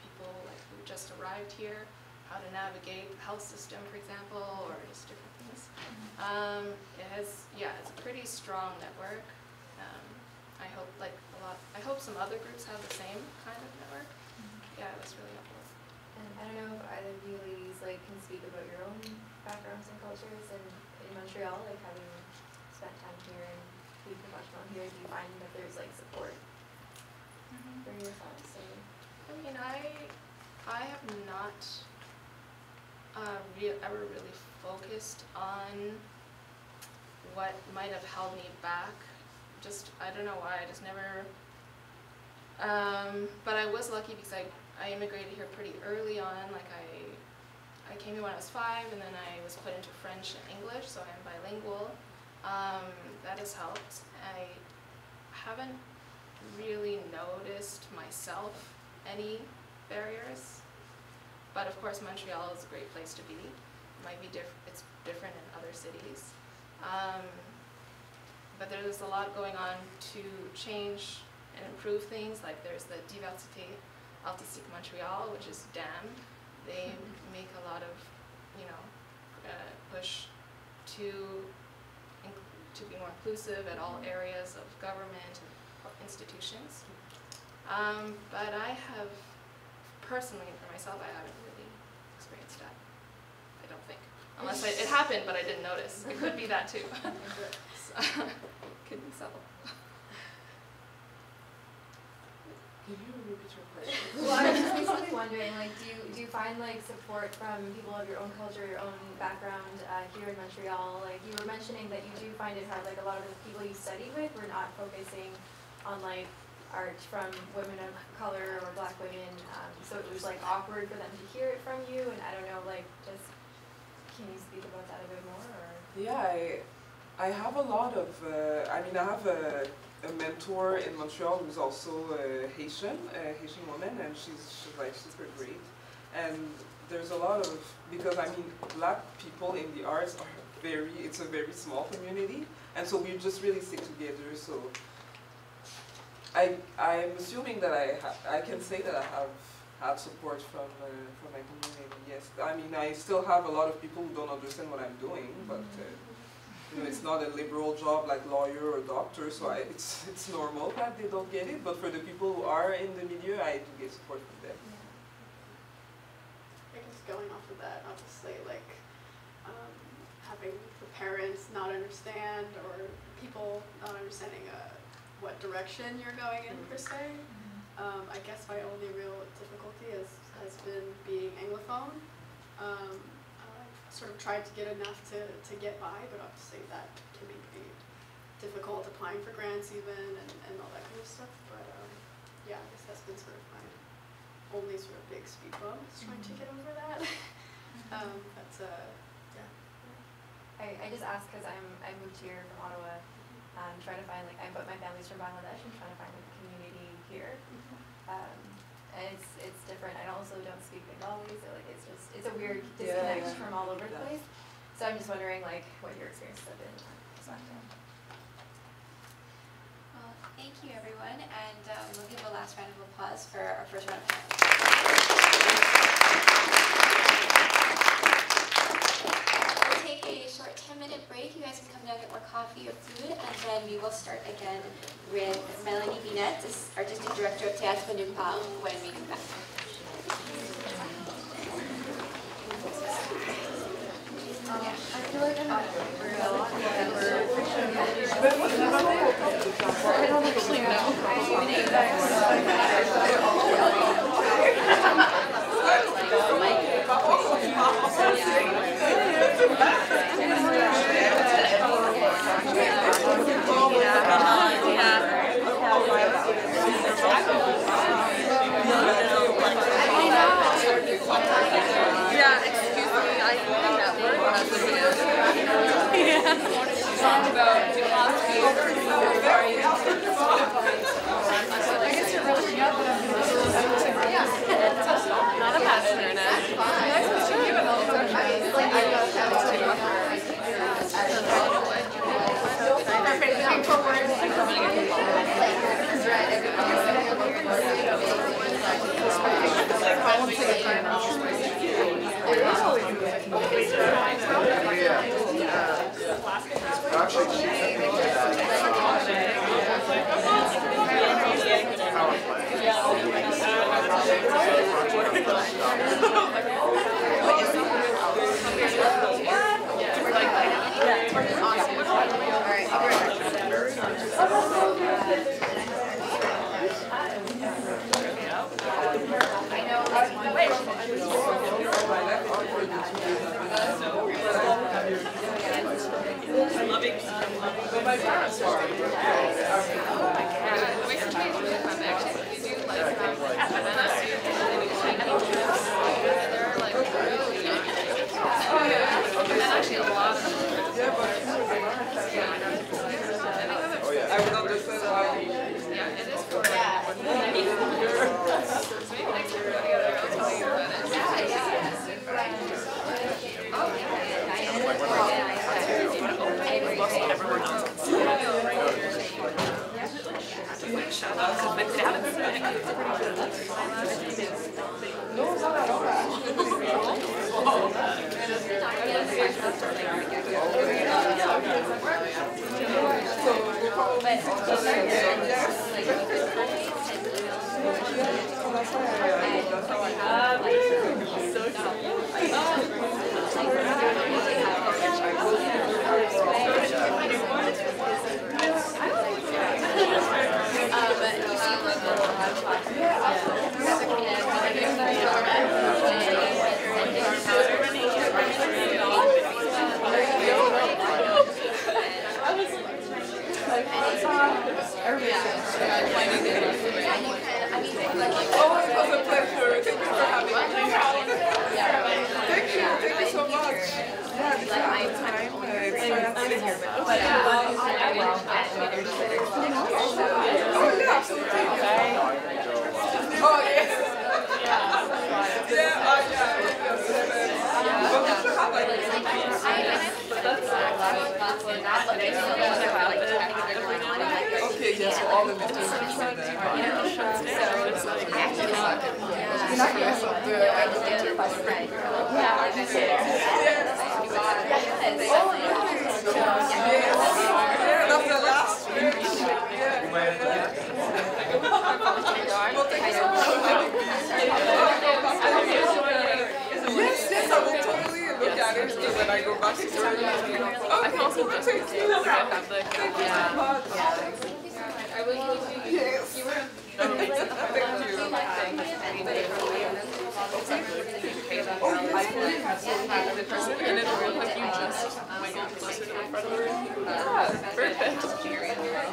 people like who just arrived here, how to navigate the health system, for example, or just different things. It's a pretty strong network. I hope some other groups have the same kind of network. Yeah, it was really helpful. And I don't know if either of you ladies like can speak about your own backgrounds and cultures in Montreal, like having spent time here and being professional here. Do you find that there's like support for yourselves? I mean, I have not ever really focused on what might have held me back. I don't know why, I just never, but I was lucky because I immigrated here pretty early on. Like I came here when I was 5, and then I was put into French and English, so I'm bilingual. That has helped. I haven't really noticed myself any barriers, but of course Montreal is a great place to be. It might be it's different in other cities. But there's a lot going on to change and improve things. Like there's the Diversité Artistique Montreal, which is DAM. They make a lot of, push to be more inclusive at all areas of government and institutions. But I have, personally for myself, I haven't really experienced that. I don't think. Unless it happened, but I didn't notice. It could be that too. Could be subtle. Can you repeat your question? Well, I was just basically wondering, like, do you find like support from people of your own culture, your own background here in Montreal? Like you were mentioning that you do find it hard, like a lot of the people you study with were not focusing on like art from women of color or Black women, so it was like awkward for them to hear it from you. And I don't know, like, just can you speak about that a bit more? Or? Yeah, I have a lot of, I have a mentor in Montreal who's also a Haitian woman, and she's like super great. And there's a lot of, because Black people in the arts it's a very small community, and so we just really stick together. So I'm assuming that I can say that I have had support from my community. Yes, I still have a lot of people who don't understand what I'm doing, but it's not a liberal job like lawyer or doctor, so it's normal that they don't get it. But for the people who are in the milieu, I do get support from them. I guess going off of that, obviously, like having the parents not understand or people not understanding what direction you're going in per se. I guess my only real difficulty has been being Anglophone. Sort of tried to get enough to get by, but obviously that can be difficult, applying for grants even and all that kind of stuff. But yeah, I guess that's been sort of my only sort of big speed bump, is trying to get over that. But yeah. I just asked because I moved here from Ottawa, trying to find but my family's from Bangladesh and trying to find a community here. And it's different. I also don't speak Bengali, so it's a weird disconnect from all over the place. So I'm just wondering what your experiences have been in that perspective. Well, thank you everyone, and we'll give a last round of applause for our first round of panelists. We'll take a short 10-minute break. You guys can come down, get more coffee or food, and then we will start again with Melanie Binet, Artistic Director of Théâtre Nupal, when we come back. I feel like I'm I don't actually Yeah, excuse me, I think that word has talk about philosophy. I guess you're really young, but I'm not a pastor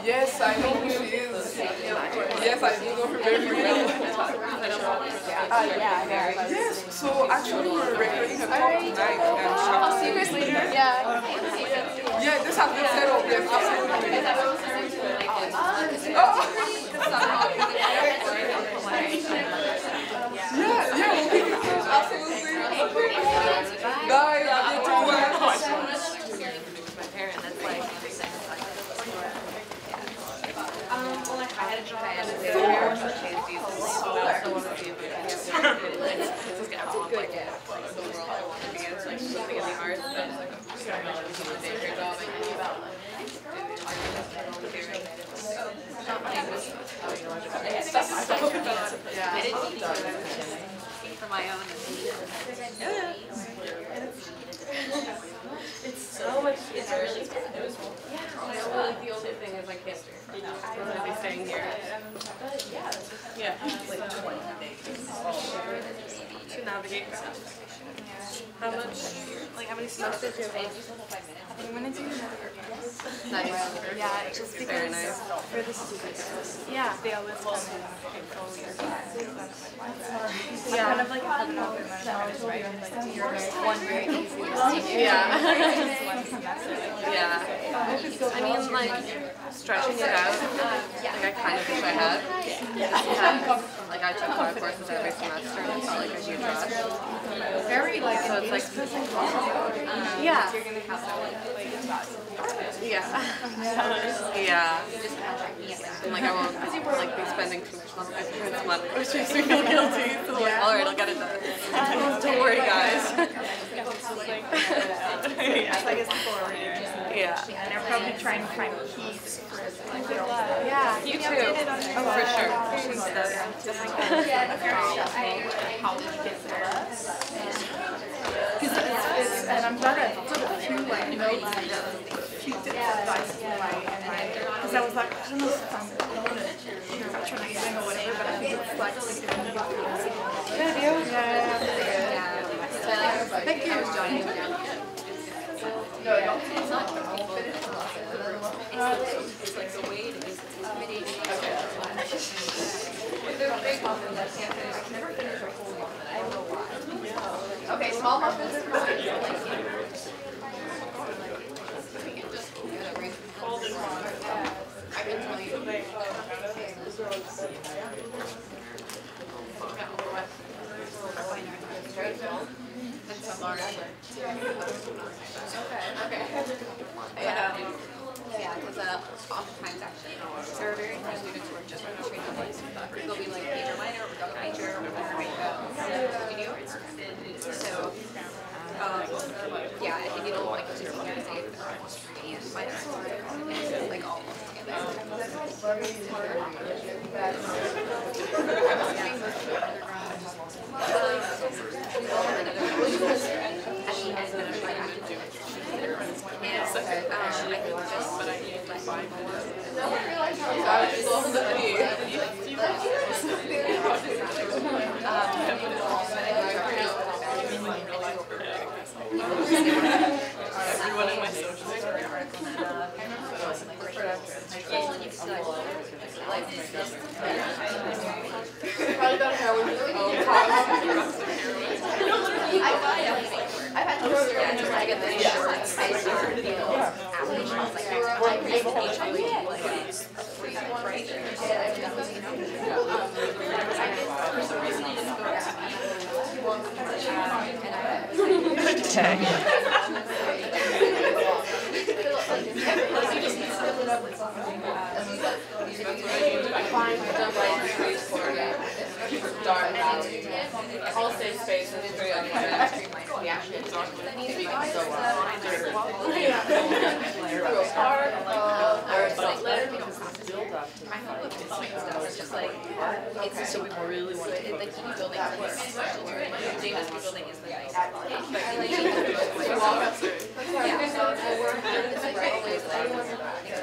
Yes, I know who she is. Yes, Yes, I do know her very well. Yes, so actually we're recording a talk tonight. I'll see you guys later. Yeah. Yeah, this has been set up, yes, absolutely. Yeah, absolutely. Guys, you too. My parent, that's like, well, like, I had a job as a parent, so I also want to be able to this is gonna have like, the world I want to be in, so like, something in the arts, but it's like, I'm just going to do a daycare job, and I didn't need to speak for my own. It's so much, it's really fun. Yeah, like the only thing is I can't be staying here. Yeah, like 20 days to navigate that. How much, like how many semesters do you have? I'm gonna do another Nice. Yeah, just because Very nice. for the students, they always come in full year classes. Yeah. Kind of like have an open knowledge, right? Like you're one very easy. Yeah. One semester. Yeah. I mean, like, stretching it out, like, I kind of wish I had. Like, I took 5 courses every semester, and it's not like a huge rush. Very like So it's like, yeah. yeah. Yeah. And like, I won't, like, be spending too much on my parents' money, which makes me feel guilty. So like, alright, I'll get it done. Don't worry, guys. Yeah. And they're probably trying to find keys for Yeah, you too. For sure. And I'm glad I took a few like notes, a few tips of advice because I was like, I don't know if I'm patronizing or whatever, but I think it's like Thank you. No, it's not it's like the way it is intimidating. They're big muffins, I can't finish. I can never finish a whole muffin. I don't know why. Okay, small muffins are fine. I can tell you. Okay. Yeah, because oftentimes actually, there are very few students who are just trained on like, they'll be like major minor, or double major, or video. So, yeah, I think it'll like just be nice if history and minor and like all together. Everyone in my social media probably don't know when I've had to go through and try to get this shorts. I started the applications like all safe space and it's very reaction. So it's just like it's so we really want to like keep building Davis building is the nice but yeah, so we're always like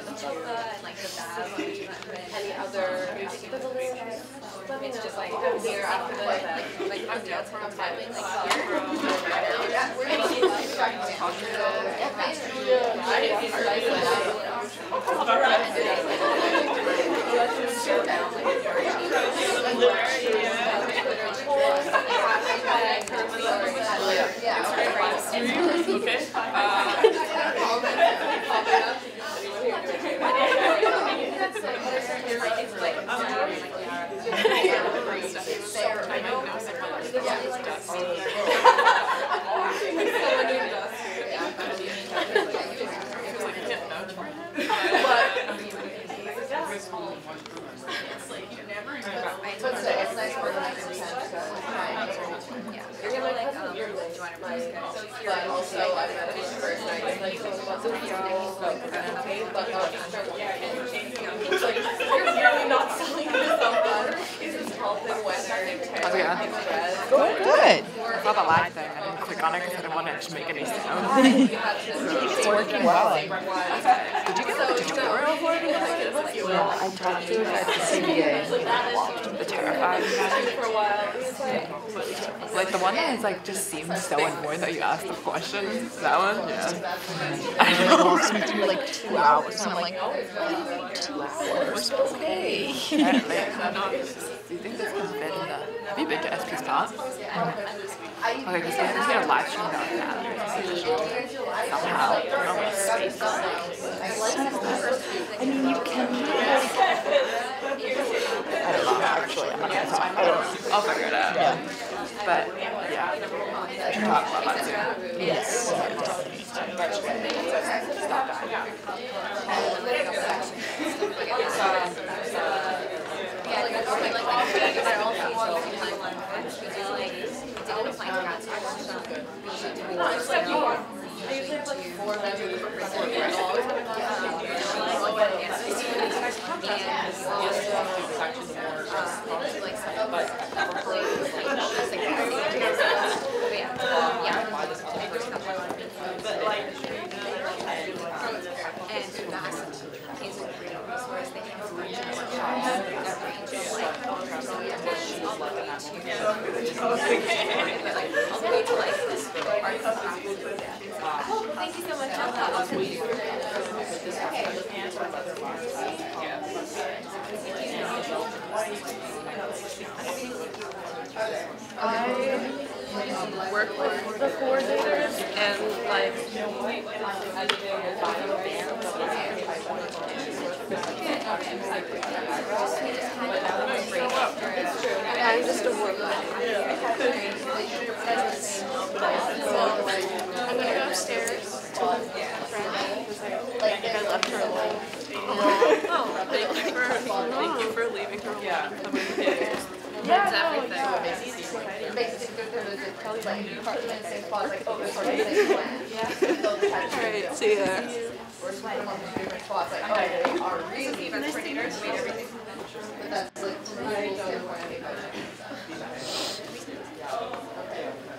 the chocolate and like the bag and the other it's just like here after the like my dad's from Thailand like here Good. I saw the lag thing. I didn't click on it because I didn't want it to make any sound. It's working well. Did you get the tutorial for it? Yeah, I talked to it at the CBA. The Terrified. Like the one that is like just seemed so annoyed that you asked the questions. That one? Yeah. I know. It lost me through like 2 hours. And I'm like, oh, 2 hours. Okay. Do you think this can fit in the... Have you been to SP's talk? Okay, because they had a live stream about that. Somehow. I don't know what space. I mean, you can... I don't know, actually. I'm not going to talk. I don't know. I'll figure it out. Yeah. But, yeah. I should talk about that too. Yes. Thank you so much. I work with the coordinators and like I'm just a worker. I'm gonna go upstairs to a friend because I think I left her alone. Oh, thank you for leaving her alone. That's everything. Basically, there's probably like part of the same spot, like, oh, there's sort of the same plan. Alright, see ya. Or just put them on the different spots, like, oh, they are really event coordinators, made everything. But that's like, really standpoint, I think,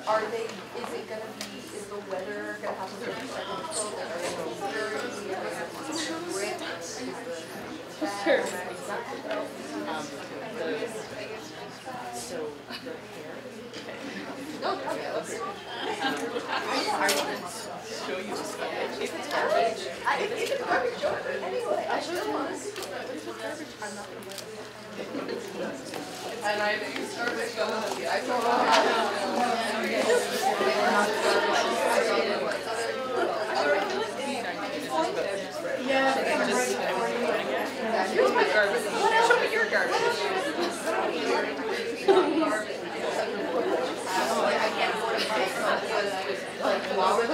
are they, is it gonna be, is the weather gonna have some sort of technical, like, are they gonna be dirty, are they gonna be ripped, is the... Sure. So the hair. No, okay, let's see. Show you just If it's garbage, I think it's garbage short. Anyway, I still want to see garbage. I'm not going to and I think it's garbage. I told here's my garbage. Show me your garbage. I can't afford to pay like law with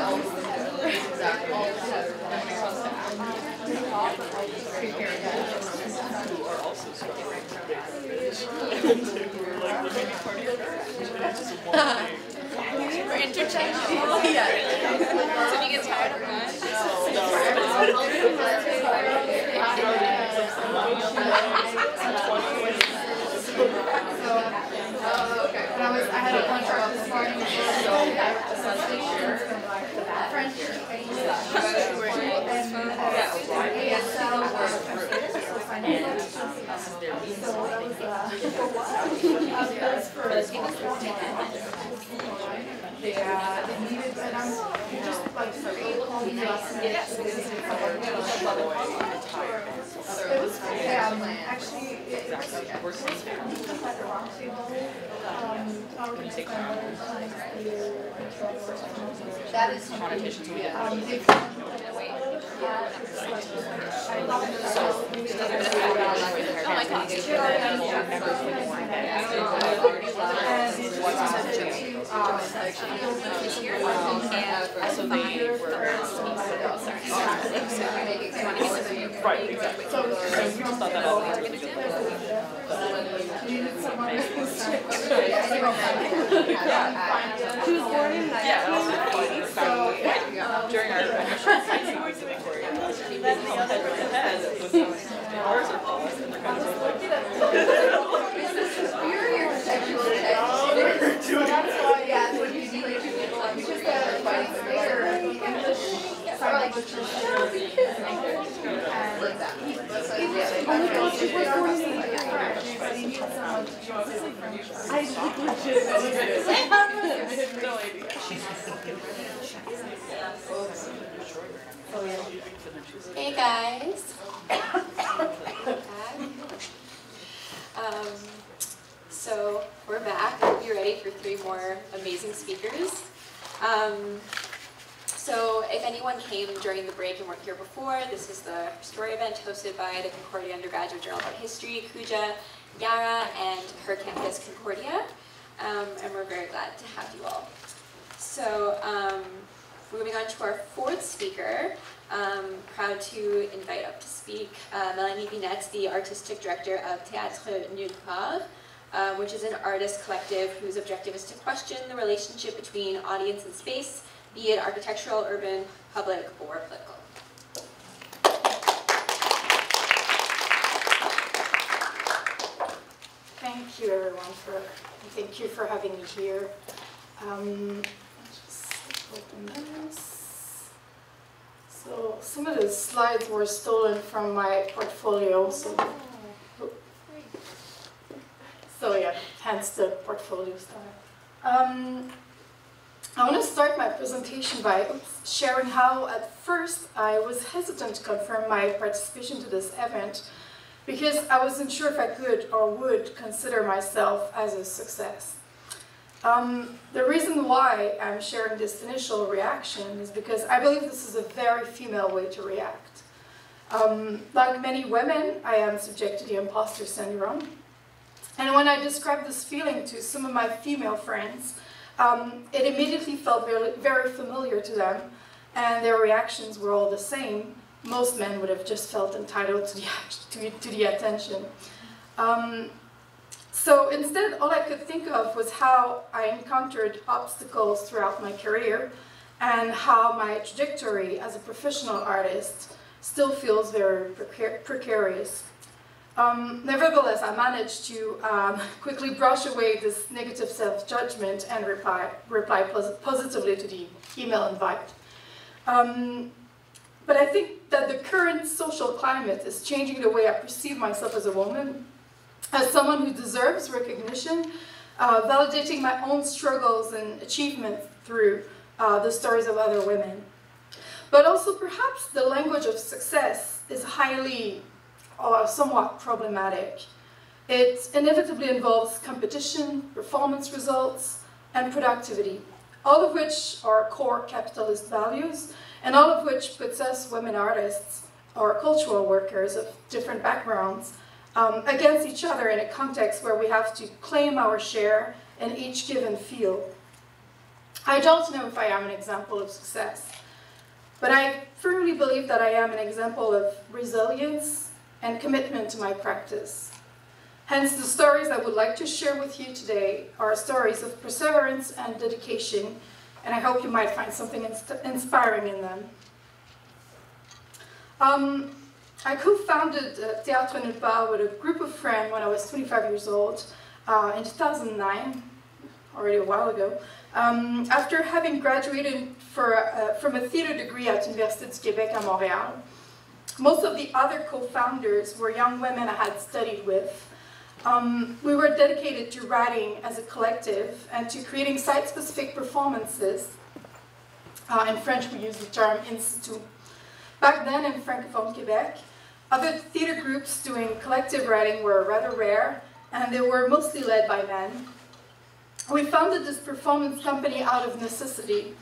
We're interchangeable. Yeah. So you get tired of that? I had a contract this morning, they needed, and I'm just like That is Right, exactly. So we just thought that out. Who's born in 1980, so During our initial sightseeing to Victoria, then we had head was ours are false, and they're kind of like, Hey guys. So we're back. I hope you're ready for 3 more amazing speakers. So if anyone came during the break and weren't here before, this is the story event hosted by the Concordia Undergraduate Journal of History, Kuja, Yara, and her campus Concordia. And we're very glad to have you all. So moving on to our 4th speaker, proud to invite up to speak Melanie Binette, the artistic director of Théâtre Nulle Part, which is an artist collective whose objective is to question the relationship between audience and space, be it architectural, urban, public, or political. Thank you, everyone, thank you for having me here. Just open this. So some of the slides were stolen from my portfolio, so yeah, hence the portfolio style. I want to start my presentation by sharing how at first I was hesitant to confirm my participation to this event because I wasn't sure if I could or would consider myself as a success. The reason why I'm sharing this initial reaction is because I believe this is a very female way to react. Like many women, I am subject to the imposter syndrome. And when I described this feeling to some of my female friends, it immediately felt very, very familiar to them, and their reactions were all the same. Most men would have just felt entitled to the attention. So instead, all I could think of was how I encountered obstacles throughout my career and how my trajectory as a professional artist still feels very precarious. Nevertheless, I managed to quickly brush away this negative self-judgment and reply positively to the email invite. But I think that the current social climate is changing the way I perceive myself as a woman, as someone who deserves recognition, validating my own struggles and achievements through the stories of other women. But also perhaps the language of success is highly or somewhat problematic. It inevitably involves competition, performance results, and productivity, all of which are core capitalist values, and all of which puts us women artists or cultural workers of different backgrounds against each other in a context where we have to claim our share in each given field. I don't know if I am an example of success, but I firmly believe that I am an example of resilience and commitment to my practice. Hence, the stories I would like to share with you today are stories of perseverance and dedication, and I hope you might find something inspiring in them. I co-founded Théâtre Nulle Part with a group of friends when I was 25 years old in 2009, already a while ago, after having graduated from a theatre degree at Université du Québec à Montréal. Most of the other co-founders were young women I had studied with. We were dedicated to writing as a collective and to creating site-specific performances In French, we use the term institut. Back then in Francophone Quebec, other theater groups doing collective writing were rather rare, and they were mostly led by men. We founded this performance company out of necessity.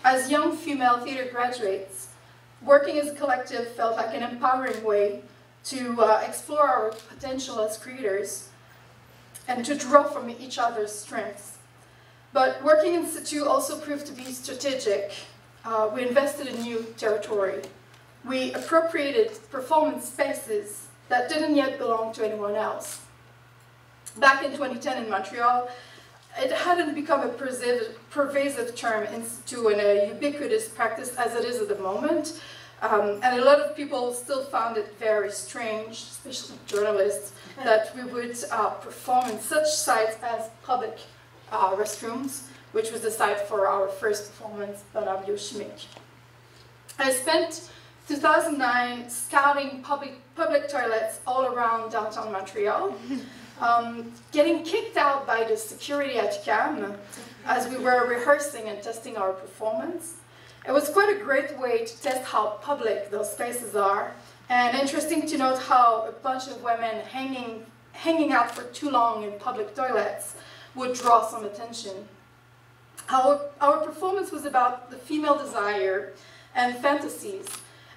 As young female theater graduates, working as a collective felt like an empowering way to explore our potential as creators and to draw from each other's strengths. But working in situ also proved to be strategic. We invested in new territory. We appropriated performance spaces that didn't yet belong to anyone else. Back in 2010 in Montreal, it hadn't become a pervasive term institute and a ubiquitous practice as it is at the moment. And a lot of people still found it very strange, especially journalists, that we would perform in such sites as public restrooms, which was the site for our first performance, Bonheur Biochimique. I spent 2009 scouting public toilets all around downtown Montreal, getting kicked out by the security at UQAM as we were rehearsing and testing our performance. It was quite a great way to test how public those spaces are, and interesting to note how a bunch of women hanging out for too long in public toilets would draw some attention. Our performance was about the female desire and fantasies,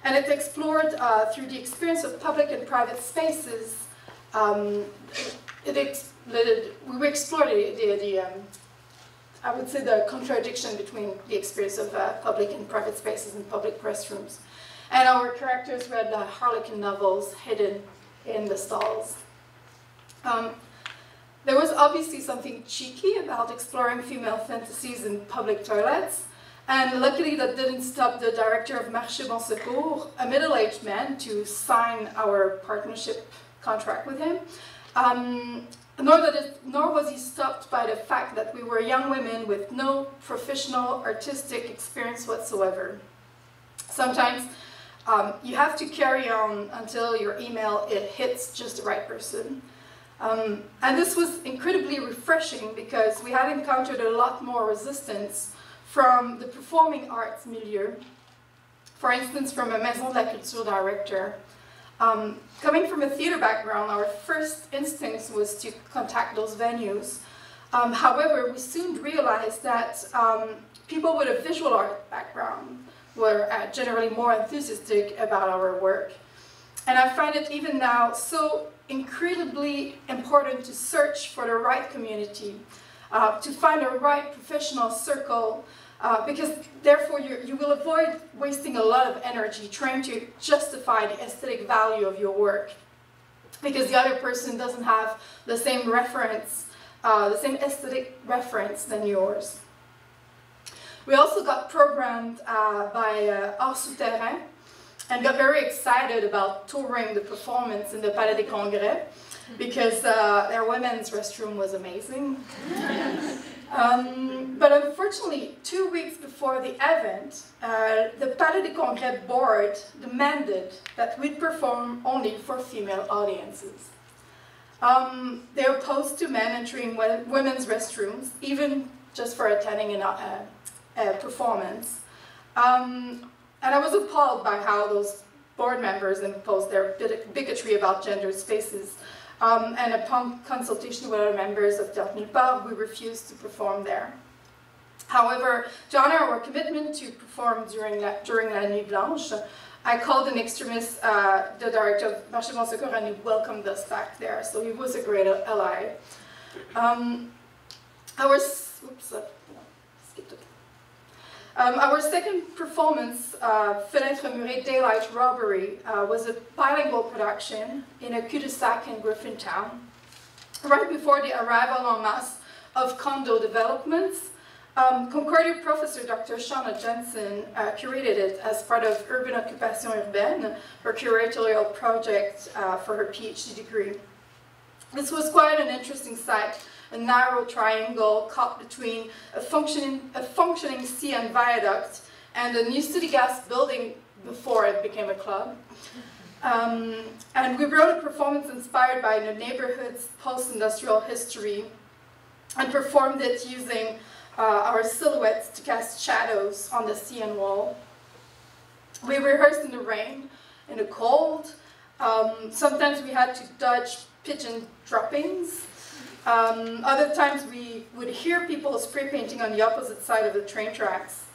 and it explored through the experience of public and private spaces. We explored I would say the contradiction between the experience of public and private spaces and public restrooms. And our characters read Harlequin novels hidden in the stalls. There was obviously something cheeky about exploring female fantasies in public toilets, and luckily that didn't stop the director of Marché Bon Secours, a middle-aged man, to sign our partnership contract with him. Nor was he stopped by the fact that we were young women with no professional artistic experience whatsoever. Sometimes you have to carry on until your email hits just the right person. And this was incredibly refreshing because we had encountered a lot more resistance from the performing arts milieu. For instance, from a Maison de la Culture director. Coming from a theater background, our first instinct was to contact those venues. However, we soon realized that people with a visual art background were generally more enthusiastic about our work. And I find it even now so incredibly important to search for the right community, to find the right professional circle, because therefore you will avoid wasting a lot of energy trying to justify the aesthetic value of your work, because the other person doesn't have the same reference, the same aesthetic reference than yours. We also got programmed by Art Souterrain and got very excited about touring the performance in the Palais des Congrès because their women's restroom was amazing. But unfortunately, 2 weeks before the event, the Palais des Congrès board demanded that we perform only for female audiences. They opposed to men entering women's restrooms, even just for attending a performance. And I was appalled by how those board members imposed their bigotry about gender spaces. And upon consultation with other members of Théâtre Nulle Part, we refused to perform there. However, to honor our commitment to perform during La Nuit Blanche, I called in extremis the director of Marché Bon Secours, and he welcomed us back there, so he was a great ally. Our second performance, Fenêtre Murée Daylight Robbery, was a bilingual production in a cul-de-sac in Griffintown, right before the arrival en masse of condo developments. Concordia professor Dr. Shauna Jensen curated it as part of Urban Occupation Urbaine, her curatorial project for her PhD degree. This was quite an interesting site, a narrow triangle caught between a functioning CN viaduct and a new city gas building before it became a club. And we wrote a performance inspired by the neighborhood's post-industrial history and performed it using our silhouettes to cast shadows on the sea and wall. We rehearsed in the rain, in the cold. Sometimes we had to dodge pigeon droppings. Other times we would hear people spray painting on the opposite side of the train tracks.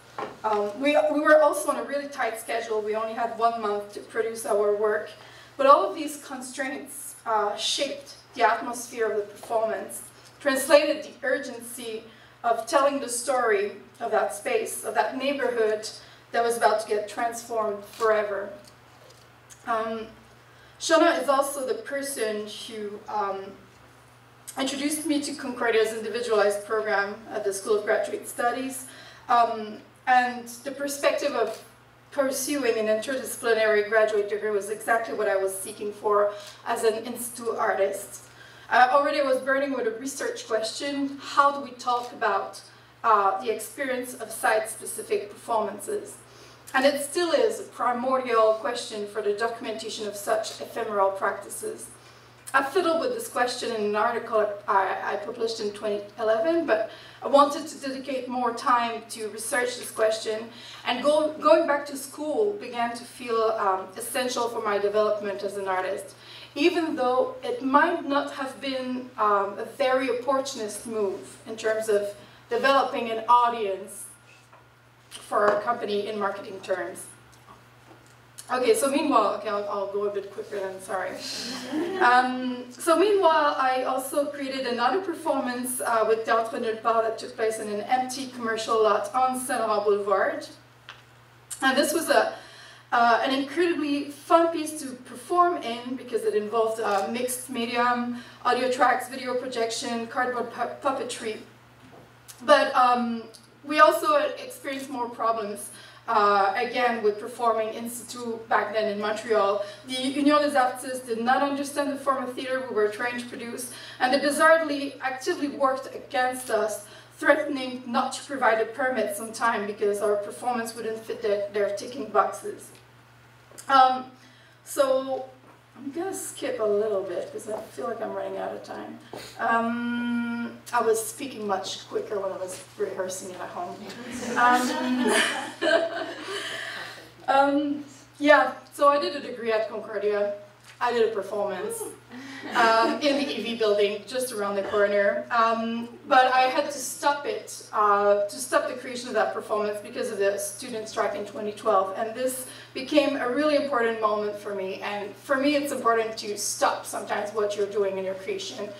We were also on a really tight schedule. We only had 1 month to produce our work. But all of these constraints shaped the atmosphere of the performance, translated the urgency of telling the story of that space, of that neighborhood that was about to get transformed forever. Shona is also the person who introduced me to Concordia's individualized program at the School of Graduate Studies, and the perspective of pursuing an interdisciplinary graduate degree was exactly what I was seeking for as an institute artist. Already I was burning with a research question: how do we talk about the experience of site-specific performances? And it still is a primordial question for the documentation of such ephemeral practices. I fiddled with this question in an article I published in 2011, but I wanted to dedicate more time to research this question, and going back to school began to feel essential for my development as an artist, even though it might not have been a very opportunist move in terms of developing an audience for our company in marketing terms. Okay, so meanwhile, okay, I'll go a bit quicker then, sorry. So meanwhile, I also created another performance with Théâtre Nulle Part that took place in an empty commercial lot on Saint-Laurent Boulevard. And this was an incredibly fun piece to perform in because it involved mixed medium, audio tracks, video projection, cardboard puppetry. But we also experienced more problems. Again, with performing in situ back then in Montreal. The Union des Artistes did not understand the form of theater we were trying to produce, and they bizarrely actively worked against us, threatening not to provide a permit sometime because our performance wouldn't fit their ticking boxes. So I'm gonna skip a little bit because I feel like I'm running out of time. I was speaking much quicker when I was rehearsing it at home. Yeah, so I did a degree at Concordia. I did a performance in the EV building just around the corner. But I had to stop it, to stop the creation of that performance because of the student strike in 2012. And this became a really important moment for me. And for me, it's important to stop sometimes what you're doing in your creation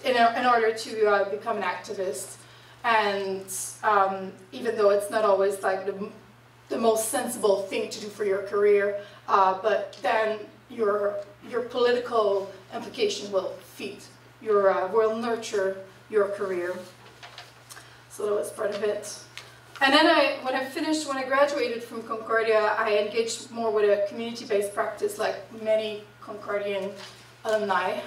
in order to become an activist. And even though it's not always like the most sensible thing to do for your career, but then your political implication will feed will nurture your career. So that was part of it. And then when I graduated from Concordia, I engaged more with a community-based practice like many Concordian alumni.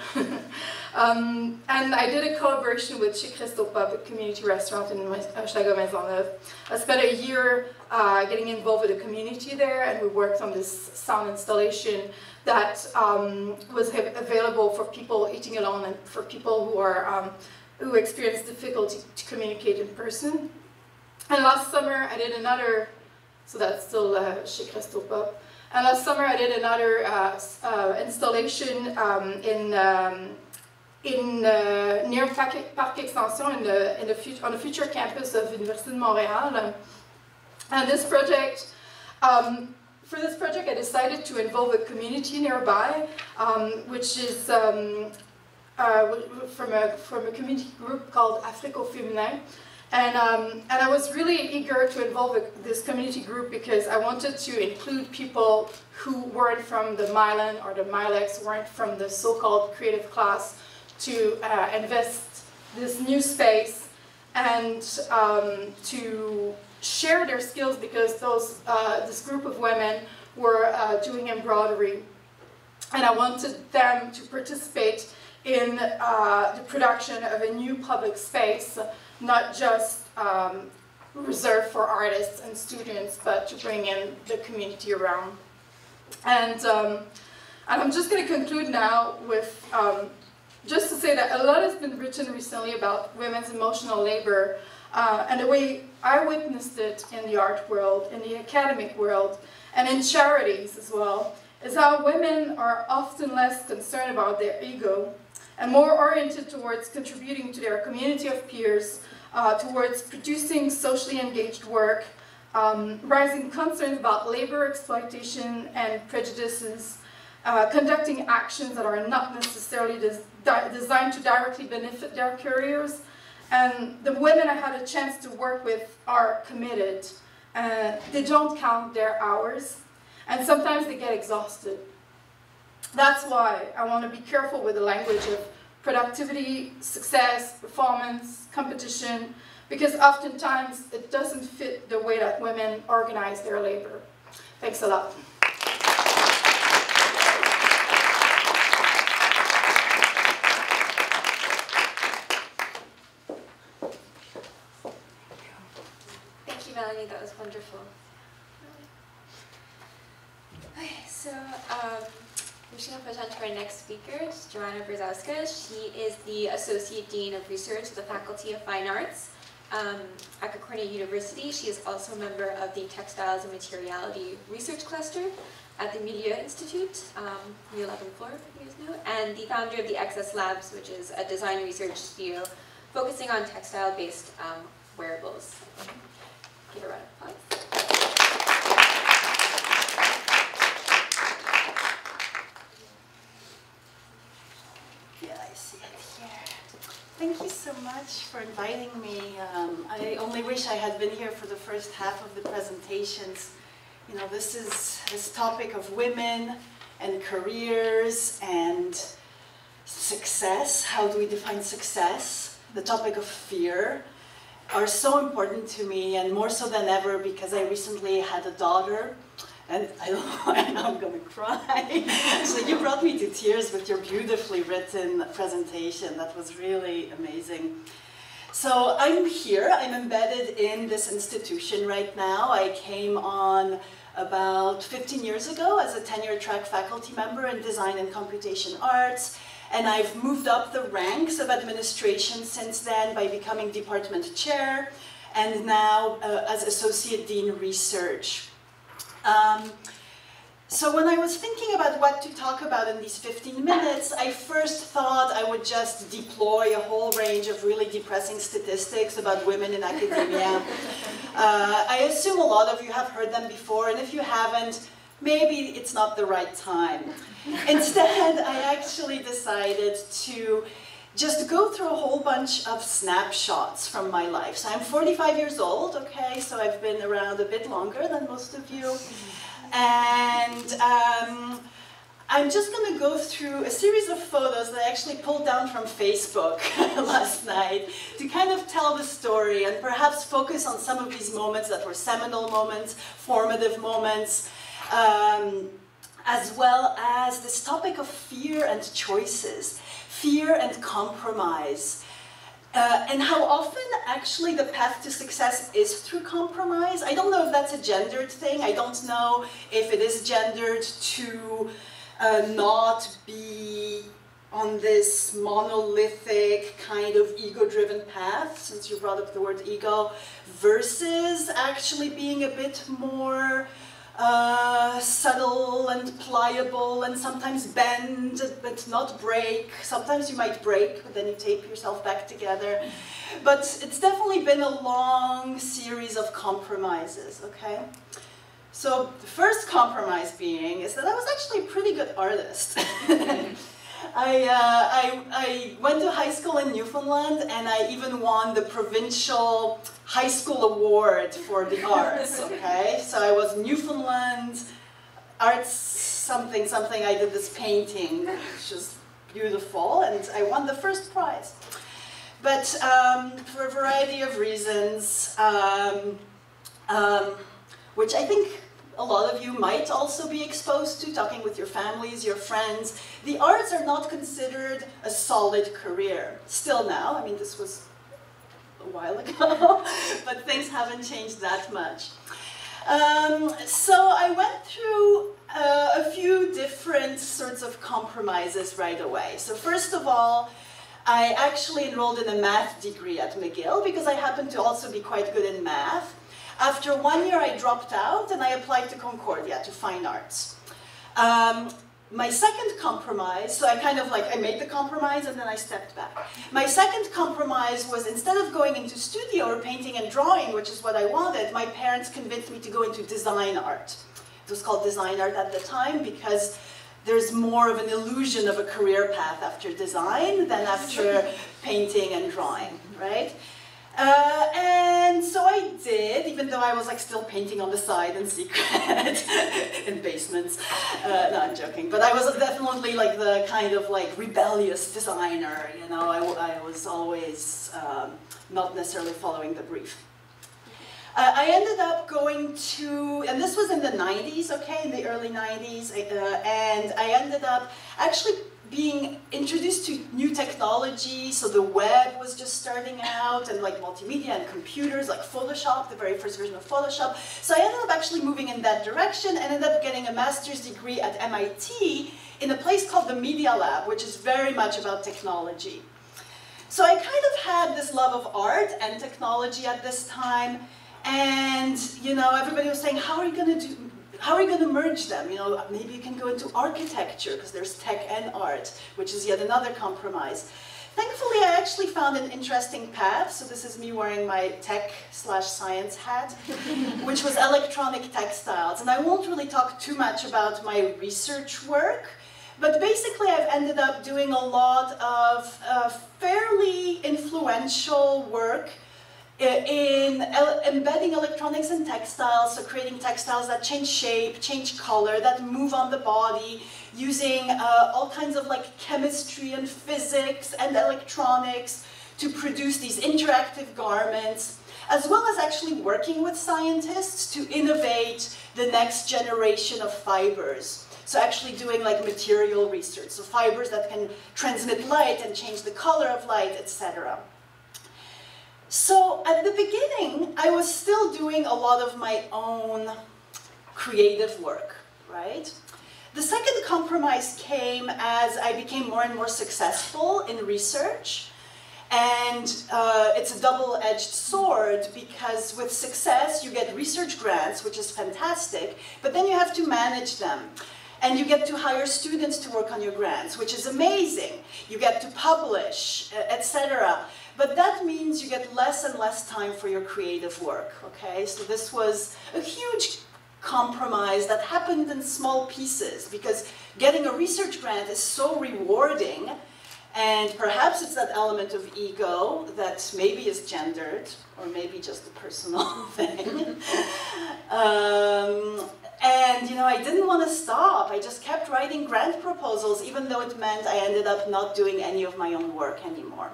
And I did a collaboration with Chez Christo Pub, a community restaurant in Hochelaga Maisonneuve. I spent a year getting involved with the community there, and we worked on this sound installation that was available for people eating alone and for people who experience difficulty to communicate in person. And last summer I did another, so that's still Chez Christo Pub. And last summer I did another installation near Parc Extension on the future campus of Université de Montréal. And this project, for this project I decided to involve a community nearby, which is from a community group called Africo Féminin. And I was really eager to involve this community group because I wanted to include people who weren't from the Milan or the Milex, weren't from the so-called creative class, to invest this new space and to share their skills because this group of women were doing embroidery. And I wanted them to participate in the production of a new public space, not just reserved for artists and students, but to bring in the community around. And I'm just going to conclude now with just to say that a lot has been written recently about women's emotional labor, and the way I witnessed it in the art world, in the academic world, and in charities as well, is how women are often less concerned about their ego and more oriented towards contributing to their community of peers, towards producing socially engaged work, raising concerns about labor exploitation and prejudices, conducting actions that are not necessarily designed to directly benefit their careers. And the women I had a chance to work with are committed. They don't count their hours, and sometimes they get exhausted. That's why I want to be careful with the language of productivity, success, performance, competition, because oftentimes it doesn't fit the way that women organize their labor. Thanks a lot. Thank you, Melanie. That was wonderful. Okay, so I'm just going to present to our next speaker, Joanna Brzezowska. She is the Associate Dean of Research at the Faculty of Fine Arts at Concordia University. She is also a member of the Textiles and Materiality Research Cluster at the Milieu Institute, the 11th floor, you guys know, and the founder of the XS Labs, which is a design research studio focusing on textile-based wearables. Give a round of applause. Thank you so much for inviting me. I only wish I had been here for the first half of the presentations. You know, this topic of women and careers and success, how do we define success, the topic of fear, are so important to me, and more so than ever because I recently had a daughter. And I know I'm going to cry. So you brought me to tears with your beautifully written presentation. That was really amazing. So I'm here. I'm embedded in this institution right now. I came on about 15 years ago as a tenure-track faculty member in design and computation arts. And I've moved up the ranks of administration since then by becoming department chair and now as associate dean research. So when I was thinking about what to talk about in these 15 minutes, I first thought I would just deploy a whole range of really depressing statistics about women in academia. I assume a lot of you have heard them before, and if you haven't, maybe it's not the right time. Instead, I actually decided to just go through a whole bunch of snapshots from my life. So I'm 45 years old, okay, so I've been around a bit longer than most of you. And I'm just going to go through a series of photos that I actually pulled down from Facebook last night to kind of tell the story and perhaps focus on some of these moments that were seminal moments, formative moments, as well as this topic of fear and choices. Fear and compromise, and how often actually the path to success is through compromise. I don't know if that's a gendered thing. I don't know if it is gendered to not be on this monolithic kind of ego-driven path, since you brought up the word ego, versus actually being a bit more subtle and pliable and sometimes bend but not break. Sometimes you might break, but then you tape yourself back together. But it's definitely been a long series of compromises, okay? So the first compromise being is that I was actually a pretty good artist. I went to high school in Newfoundland, and I even won the provincial high school award for the arts, okay? So I was Newfoundland arts something. I did this painting, which was beautiful, and I won the first prize. But for a variety of reasons, which I think a lot of you might also be exposed to, talking with your families, your friends, the arts are not considered a solid career. Still now, I mean, this was a while ago, but things haven't changed that much. So I went through a few different sorts of compromises right away. So first of all, I actually enrolled in a math degree at McGill because I happened to also be quite good in math. After 1 year, I dropped out and I applied to Concordia, to fine arts. My second compromise, so I made the compromise and then I stepped back. My second compromise was, instead of going into studio or painting and drawing, which is what I wanted, my parents convinced me to go into design art. It was called design art at the time because there's more of an illusion of a career path after design than after painting and drawing, right? And so I did, even though I was still painting on the side in secret in basements. No, I'm joking. But I was definitely the kind of rebellious designer, you know. I was always not necessarily following the brief. I ended up going to, and this was in the 90s, okay, in the early 90s, and I ended up actually being introduced to new technology. So the web was just starting out, and multimedia and computers, like Photoshop, the very first version of Photoshop. So I ended up actually moving in that direction and ended up getting a master's degree at MIT in a place called the Media Lab, which is very much about technology. So I kind of had this love of art and technology at this time. And, you know, everybody was saying, how are you going to merge them? You know, maybe you can go into architecture, because there's tech and art, which is yet another compromise. Thankfully, I actually found an interesting path. So this is me wearing my tech/science hat, which was electronic textiles. And I won't really talk too much about my research work, but basically I've ended up doing a lot of fairly influential work in embedding electronics in textiles, so creating textiles that change shape, change color, that move on the body, using all kinds of chemistry and physics and electronics to produce these interactive garments, as well as actually working with scientists to innovate the next generation of fibers. So actually doing material research, so fibers that can transmit light and change the color of light, etc. So at the beginning, I was still doing a lot of my own creative work, right? The second compromise came as I became more and more successful in research. And it's a double-edged sword, because with success, you get research grants, which is fantastic, but then you have to manage them. And you get to hire students to work on your grants, which is amazing. You get to publish, etc. But that means you get less and less time for your creative work, okay? So this was a huge compromise that happened in small pieces, because getting a research grant is so rewarding, and perhaps it's that element of ego that maybe is gendered, or maybe just a personal thing. And, you know, I didn't want to stop. I just kept writing grant proposals, even though it meant I ended up not doing any of my own work anymore.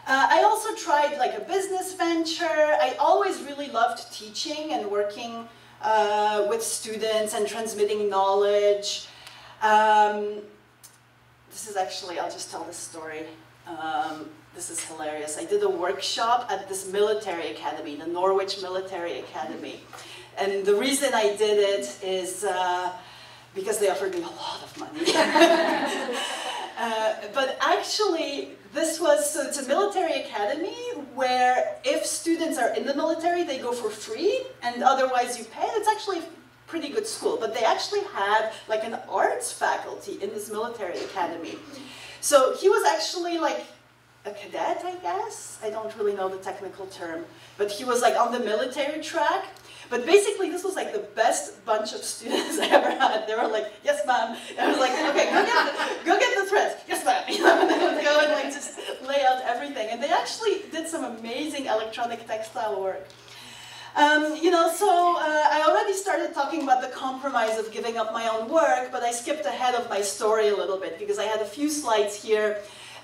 I also tried a business venture. I always really loved teaching and working with students and transmitting knowledge. This is actually, I'll just tell this story. This is hilarious. I did a workshop at this military academy, the Norwich Military Academy. And the reason I did it is because they offered me a lot of money. But actually, so it's a military academy where if students are in the military, they go for free, and otherwise you pay. It's actually a pretty good school, but they actually had an arts faculty in this military academy. So he was actually a cadet, I guess. I don't really know the technical term, but he was on the military track. But basically, this was the best bunch of students I ever had. They were like, yes, ma'am. I was like, okay, go get the threads. Yes, ma'am. You know, and they would go and just lay out everything. And they actually did some amazing electronic textile work. You know, so I already started talking about the compromise of giving up my own work, but I skipped ahead of my story a little bit, because I had a few slides here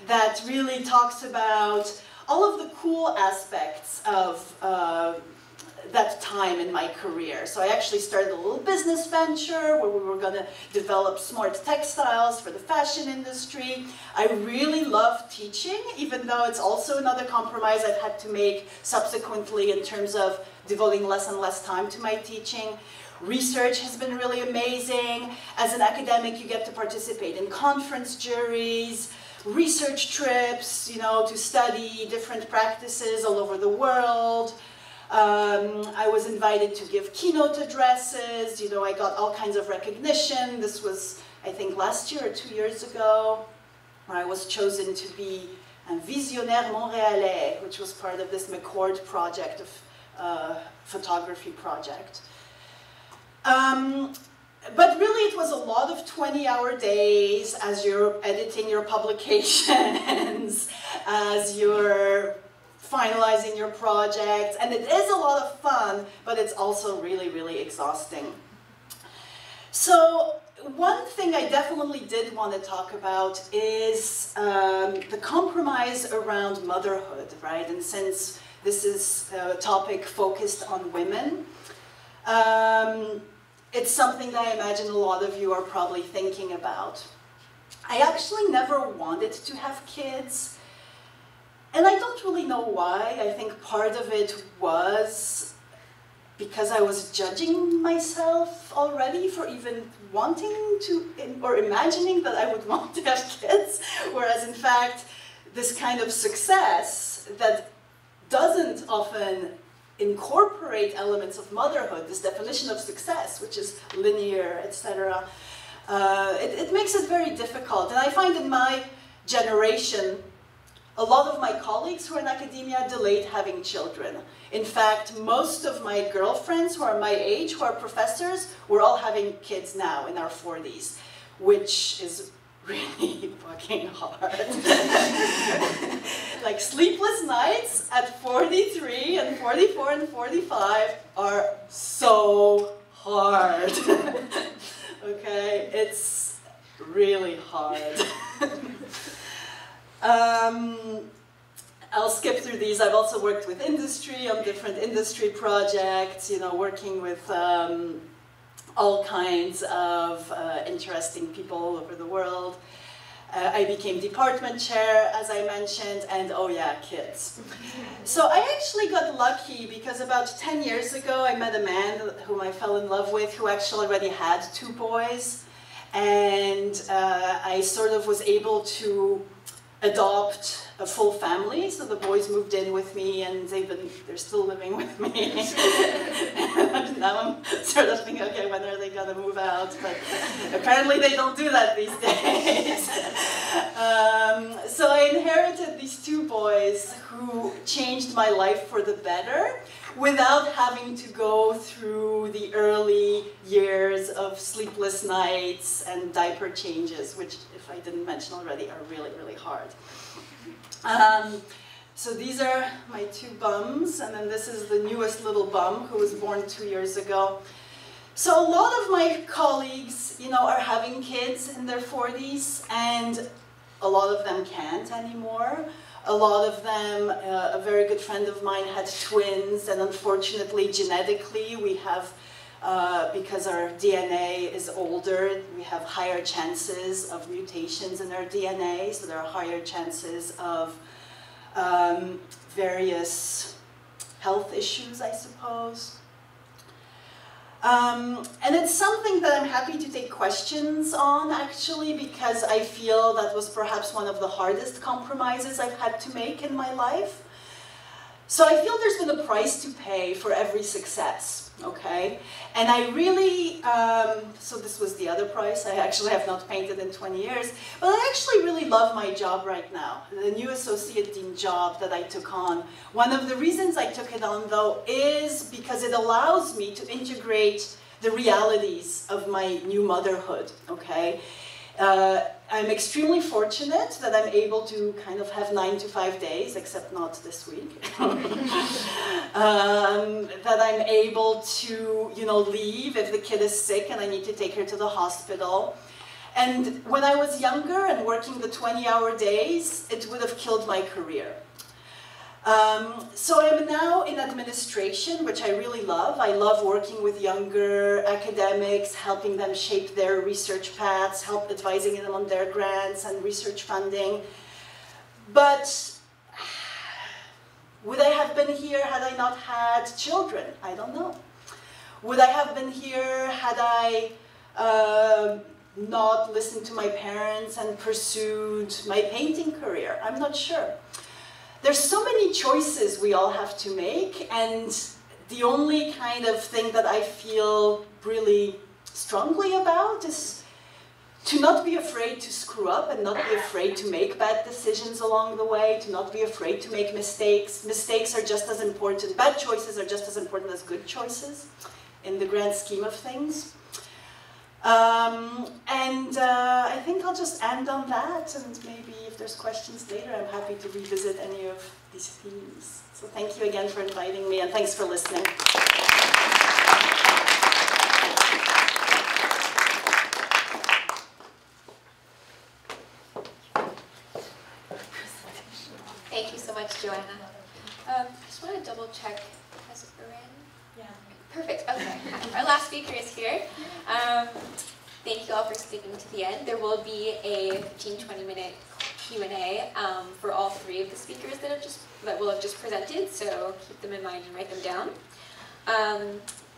that really talks about all of the cool aspects of that time in my career. So I actually started a little business venture where we were going to develop smart textiles for the fashion industry. I really love teaching, even though it's also another compromise I've had to make subsequently in terms of devoting less and less time to my teaching. Research has been really amazing. As an academic, you get to participate in conference juries. research trips, you know, to study different practices all over the world. I was invited to give keynote addresses, you know, I got all kinds of recognition. This was, I think, last year or 2 years ago, where I was chosen to be a visionnaire montréalais, which was part of this McCord project, of photography project. But really it was a lot of 20-hour days as you're editing your publications, as you're finalizing your projects, and it is a lot of fun, but it's also really, really exhausting. So one thing I definitely did want to talk about is the compromise around motherhood, right? And since this is a topic focused on women, it's something that I imagine a lot of you are probably thinking about. I actually never wanted to have kids, and I don't really know why. I think part of it was because I was judging myself already for even wanting to, or imagining that I would want to have kids, whereas in fact, this kind of success that doesn't often incorporate elements of motherhood, this definition of success, which is linear, etc., it makes it very difficult. And I find in my generation, a lot of my colleagues who are in academia delayed having children. In fact, most of my girlfriends who are my age, who are professors, we're all having kids now in our 40s, which is really fucking hard. Like sleepless nights at 43 and 44 and 45 are so hard. Okay, it's really hard. I'll skip through these. I've also worked with industry on different industry projects, you know, working with all kinds of interesting people all over the world. I became department chair, as I mentioned, and oh yeah, kids. So I actually got lucky because about 10 years ago I met a man whom I fell in love with who actually already had 2 boys, and I sort of was able to adopt a full family, so the boys moved in with me and they're still living with me. Now I'm sort of thinking, okay, when are they gonna move out? But apparently they don't do that these days. So I inherited these 2 boys who changed my life for the better without having to go through the early years of sleepless nights and diaper changes, which, if I didn't mention already, are really, really hard. So these are my 2 bums, and then this is the newest little bum who was born 2 years ago. So a lot of my colleagues, you know, are having kids in their 40s, and a lot of them can't anymore. A lot of them, a very good friend of mine had twins, and unfortunately, genetically, we have, because our DNA is older, we have higher chances of mutations in our DNA, so there are higher chances of various health issues, I suppose. And it's something that I'm happy to take questions on, actually, because I feel that was perhaps one of the hardest compromises I've had to make in my life. So I feel there's been a price to pay for every success, okay? And I really, so this was the other price. I actually have not painted in 20 years, but I actually really love my job right now, the new associate dean job that I took on. One of the reasons I took it on, though, is because it allows me to integrate the realities of my new motherhood, okay? I'm extremely fortunate that I'm able to kind of have 9 to 5 days, except not this week. That I'm able to, you know, leave if the kid is sick and I need to take her to the hospital. And when I was younger and working the 20-hour days, it would have killed my career. So I'm now in administration, which I really love. I love working with younger academics, helping them shape their research paths, advising them on their grants and research funding. But would I have been here had I not had children? I don't know. Would I have been here had I not listened to my parents and pursued my painting career? I'm not sure. There's so many choices we all have to make, and the only kind of thing that I feel really strongly about is to not be afraid to screw up and not be afraid to make bad decisions along the way, to not be afraid to make mistakes. Mistakes are just as important, bad choices are just as important as good choices in the grand scheme of things. I think I'll just end on that, and maybe if there's questions later, I'm happy to revisit any of these themes. So thank you again for inviting me, and thanks for listening. Thank you so much, Joanna. I just want to double check. Has it been? Yeah. Perfect. Okay. Our last speaker is here. Thank you all for sticking to the end. There will be a 15-20 minute Q&A for all three of the speakers that will have just presented. So keep them in mind and write them down.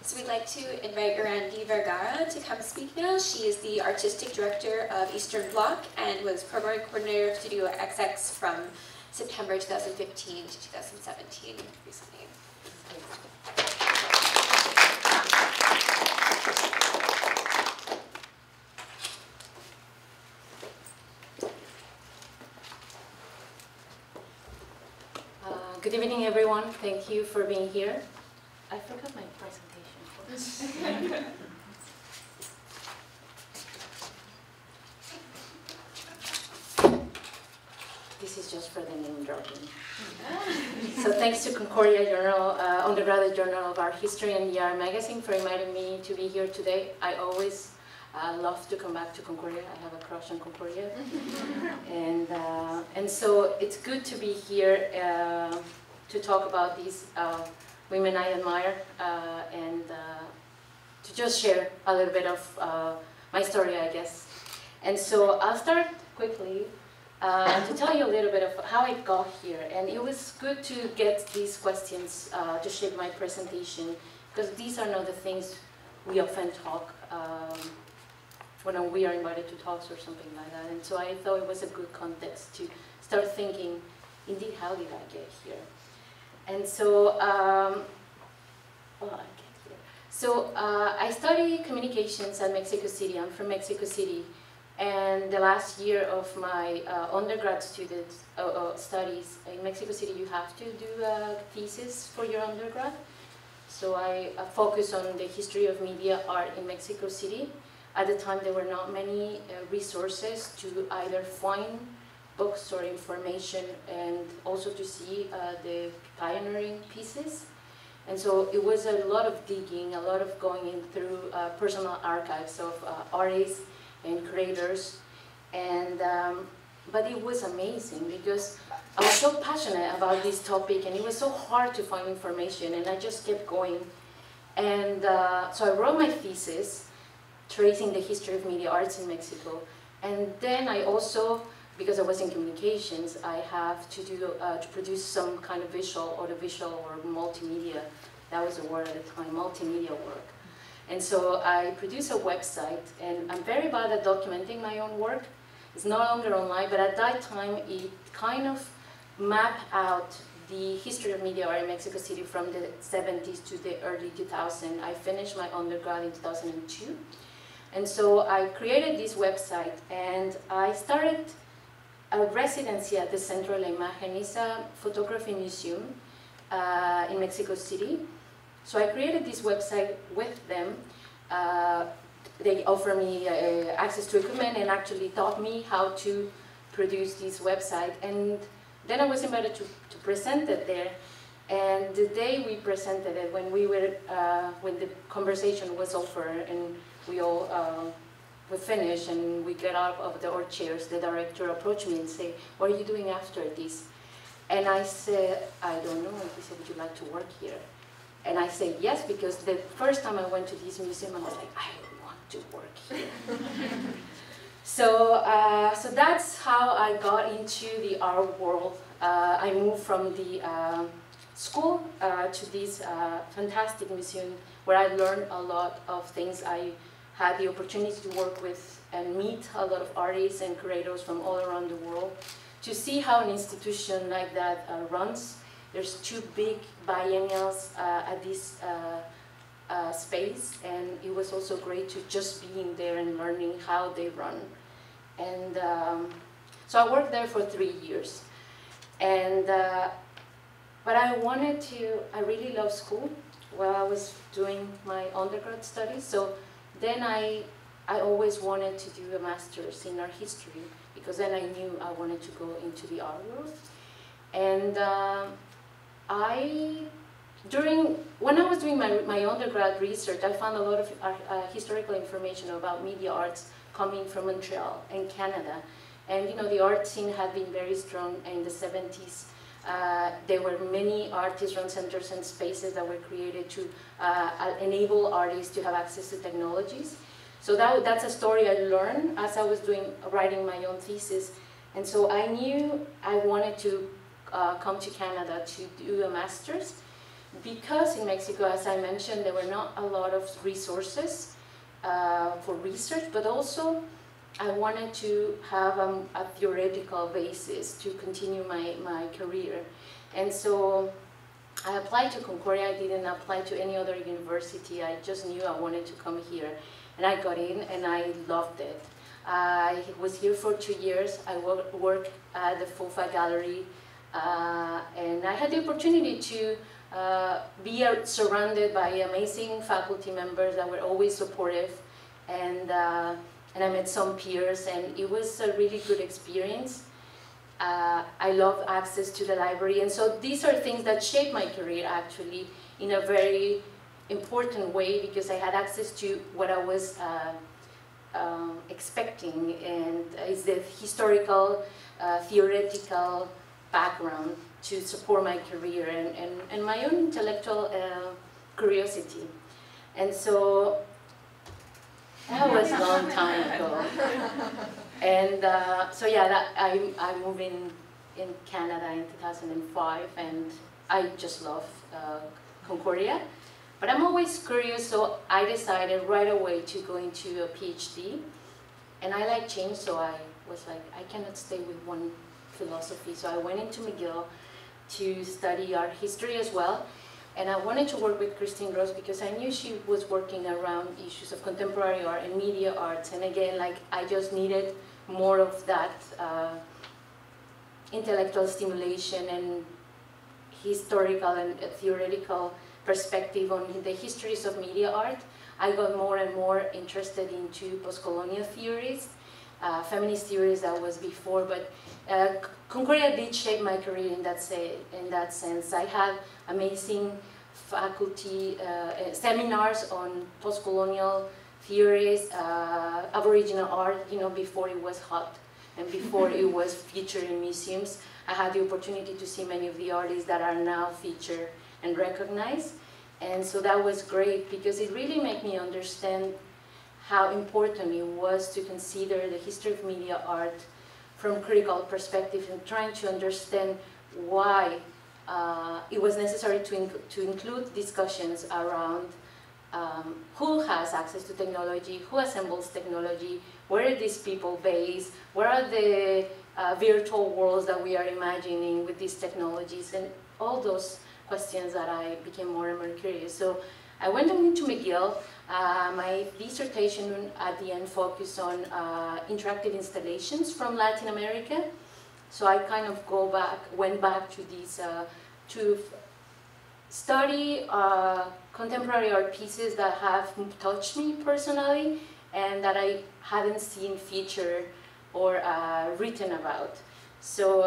So we'd like to invite Irandi Vergara to come speak now. She is the artistic director of Eastern Bloc and was program coordinator of Studio XX from September 2015 to 2017 recently. Good evening, everyone. Thank you for being here. I forgot my presentation. This is just for the name dropping. So thanks to Concordia Journal, Undergraduate Journal of Art History and ER Magazine for inviting me to be here today. I always love to come back to Concordia. I have a crush on Concordia. And so it's good to be here to talk about these women I admire and to just share a little bit of my story, I guess. And so I'll start quickly to tell you a little bit of how I got here. And it was good to get these questions to shape my presentation, because these are not the things we often talk when we are invited to talks or something like that. And so I thought it was a good context to start thinking, indeed, how did I get here? And so, I studied communications at Mexico City. I'm from Mexico City. And the last year of my undergrad studies in Mexico City, you have to do a thesis for your undergrad. So I focused on the history of media art in Mexico City. At the time, there were not many resources to either find books or information, and also to see the pioneering pieces. And so it was a lot of digging, a lot of going in through personal archives of artists and creators, and but it was amazing because I was so passionate about this topic, and it was so hard to find information, and I just kept going. And so I wrote my thesis, tracing the history of media arts in Mexico, and then I also, because I was in communications, I have to do to produce some kind of visual, audiovisual, or multimedia. That was the word at the time, multimedia work. And so I produced a website, and I'm very bad at documenting my own work. It's no longer online, but at that time it kind of mapped out the history of media art in Mexico City from the 70s to the early 2000s. I finished my undergrad in 2002. And so I created this website, and I started a residency at the Centro de la Imagen. It's a photography museum in Mexico City. So I created this website with them. They offered me access to equipment and actually taught me how to produce this website. And then I was invited to present it there. And the day we presented it, when the conversation was over and we all we finished and we get out of our chairs, the director approached me and said, "What are you doing after this?" And I said, "I don't know." And he said, "Would you like to work here?" And I said yes, because the first time I went to this museum, I was like, I want to work here. So that's how I got into the art world. I moved from the school to this fantastic museum where I learned a lot of things. I had the opportunity to work with and meet a lot of artists and curators from all around the world to see how an institution like that runs. There's 2 big biennials at this space, and it was also great to just being there and learning how they run. And so I worked there for 3 years. And but I really loved school while I was doing my undergrad studies. So then I always wanted to do a master's in art history, because then I knew I wanted to go into the art world. And when I was doing my undergrad research, I found a lot of historical information about media arts coming from Montreal and Canada. And you know, the art scene had been very strong in the 70s. There were many artist-run centers and spaces that were created to enable artists to have access to technologies. So that's a story I learned as I was writing my own thesis. And so I knew I wanted to come to Canada to do a master's, because in Mexico, as I mentioned, there were not a lot of resources for research, but also I wanted to have a theoretical basis to continue my career. And so I applied to Concordia. I didn't apply to any other university. I just knew I wanted to come here. And I got in, and I loved it. I was here for 2 years. I worked at the FOFA Gallery, and I had the opportunity to be surrounded by amazing faculty members that were always supportive, and I met some peers, and it was a really good experience. I love access to the library, and so these are things that shaped my career actually in a very important way, because I had access to what I was expecting, and it's the historical, theoretical background to support my career and my own intellectual curiosity. And so that was a long time ago. And so yeah, I moved in Canada in 2005, and I just love Concordia. But I'm always curious, so I decided right away to go into a PhD. And I like change, so I was like, I cannot stay with one philosophy. So I went into McGill to study art history as well. And I wanted to work with Christine Gross because I knew she was working around issues of contemporary art and media arts. And again, like, I just needed more of that intellectual stimulation and historical and theoretical perspective on the histories of media art. I got more and more interested into post-colonial theories, feminist theories that was before, but Concordia did shape my career in that sense. I had amazing faculty seminars on post-colonial theories, Aboriginal art, you know, before it was hot and before it was featured in museums. I had the opportunity to see many of the artists that are now featured and recognized. And so that was great because it really made me understand how important it was to consider the history of media art from critical perspective and trying to understand why it was necessary to include discussions around who has access to technology, who assembles technology, where are these people based, where are the virtual worlds that we are imagining with these technologies, and all those questions that I became more and more curious. So I went into McGill. My dissertation at the end focused on interactive installations from Latin America. So I kind of went back to these, to study contemporary art pieces that have touched me personally and that I hadn't seen featured or written about. So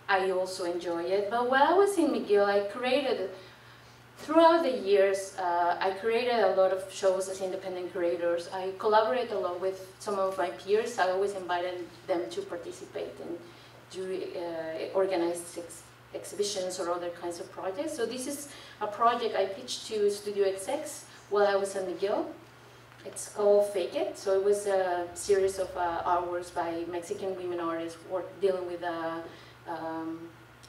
I also enjoy it. But while I was in McGill, I created, throughout the years, I created a lot of shows as independent curators. I collaborate a lot with some of my peers. I always invited them to participate and do organize exhibitions or other kinds of projects. So this is a project I pitched to Studio XX while I was at McGill. It's called Fake It. So it was a series of artworks by Mexican women artists dealing with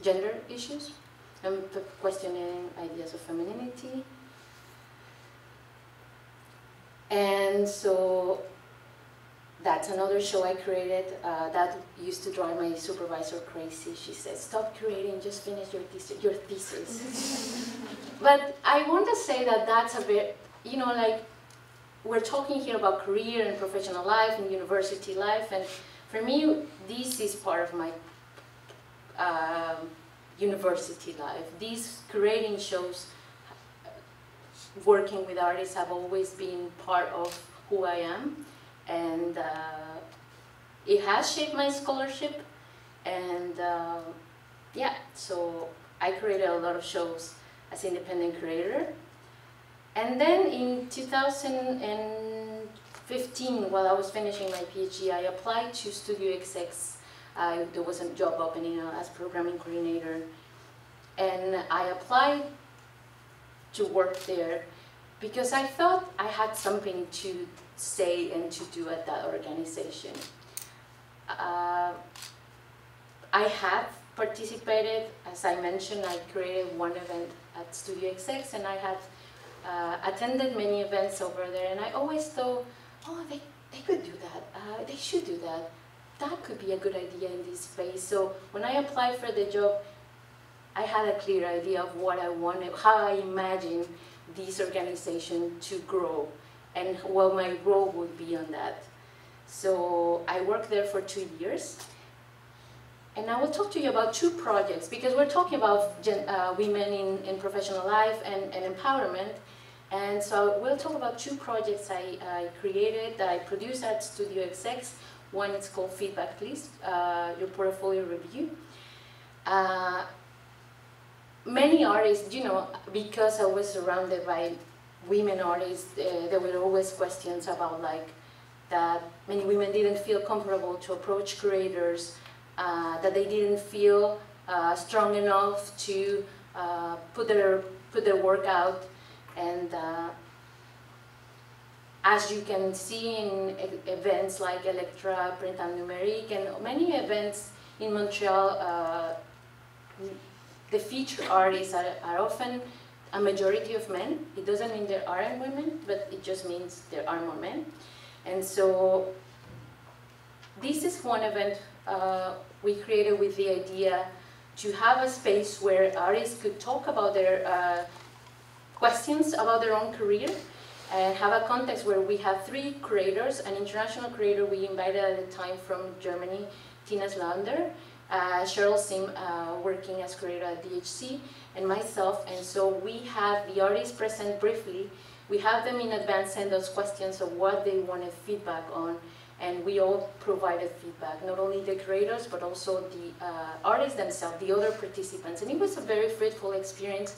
gender issues and questioning ideas of femininity. And so That's another show I created that used to drive my supervisor crazy. She said, "Stop creating, just finish your thesis." But I want to say that that's a bit, you know, like, we're talking here about career and professional life and university life, and for me, this is part of my university life. These creating shows, working with artists, have always been part of who I am, and it has shaped my scholarship, and yeah, so I created a lot of shows as independent creator. And then in 2015, while I was finishing my PhD, I applied to Studio XX. There was a job opening as programming coordinator, and I applied to work there because I thought I had something to say and to do at that organization. I have participated, as I mentioned, I created one event at Studio XX, and I had attended many events over there, and I always thought, oh, they could do that, they should do that. That could be a good idea in this space. So when I applied for the job, I had a clear idea of what I wanted, how I imagined this organization to grow, and what my role would be on that. So I worked there for 2 years. And I will talk to you about 2 projects, because we're talking about women in professional life and empowerment. And so we'll talk about 2 projects I created, that I produced at Studio XX. One is called Feedback Please, your portfolio review. Many artists, you know, because I was surrounded by women artists, there were always questions about like that many women didn't feel comfortable to approach creators, that they didn't feel strong enough to put their work out, and as you can see in events like Electra, Print and Numérique, and many events in Montreal, the featured artists are often a majority of men. It doesn't mean there aren't women, but it just means there are more men. And so this is one event we created with the idea to have a space where artists could talk about their questions about their own career, and have a context where we have 3 creators, an international creator we invited at the time from Germany, Tina Slander, Cheryl Sim, working as creator at DHC, and myself. And so we have the artists present briefly. We have them in advance send us questions of what they wanted feedback on, and we all provided feedback, not only the creators, but also the artists themselves, the other participants. And it was a very fruitful experience,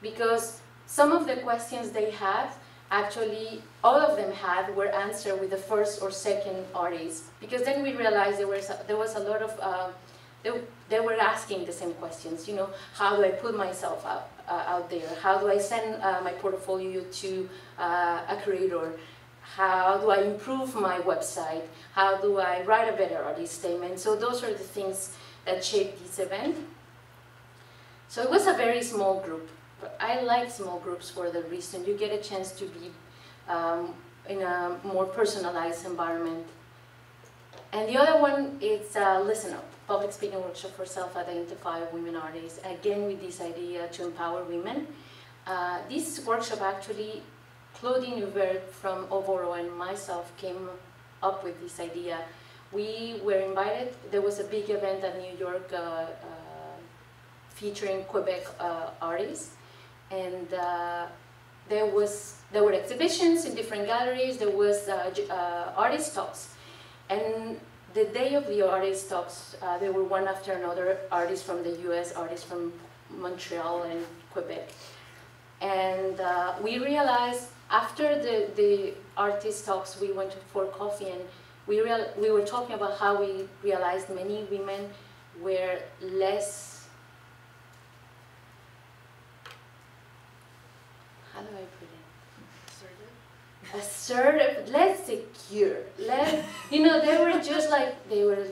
because some of the questions they had, actually, all of them were answered with the first or second artist, because then we realized there was a lot of, they were asking the same questions, you know, how do I put myself out there? How do I send my portfolio to a creator? How do I improve my website? How do I write a better artist statement? So those are the things that shaped this event. So it was a very small group. I like small groups for the reason you get a chance to be in a more personalized environment. And the other one is Listen Up, public speaking workshop for self-identified women artists, again with this idea to empower women. This workshop actually, Claudine Hubert from Ovoro and myself came up with this idea. We were invited, there was a big event at New York featuring Quebec artists, and there were exhibitions in different galleries, there was artist talks. And the day of the artist talks, there were one after another, artists from the US, artists from Montreal and Quebec. And we realized after the artist talks, we went for coffee, and we were talking about how we realized many women were less, how do I put it? Assertive, less secure, less, you know, they were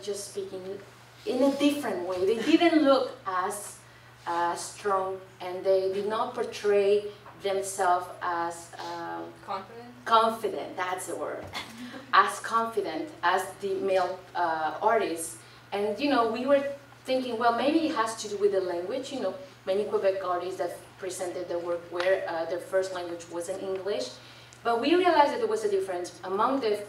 just speaking in a different way. They didn't look as strong, and they did not portray themselves as confident, that's the word, as confident as the male artists. And you know, we were thinking, well, maybe it has to do with the language. You know, many Quebec artists that presented their work where their first language wasn't English. But we realized that there was a difference among the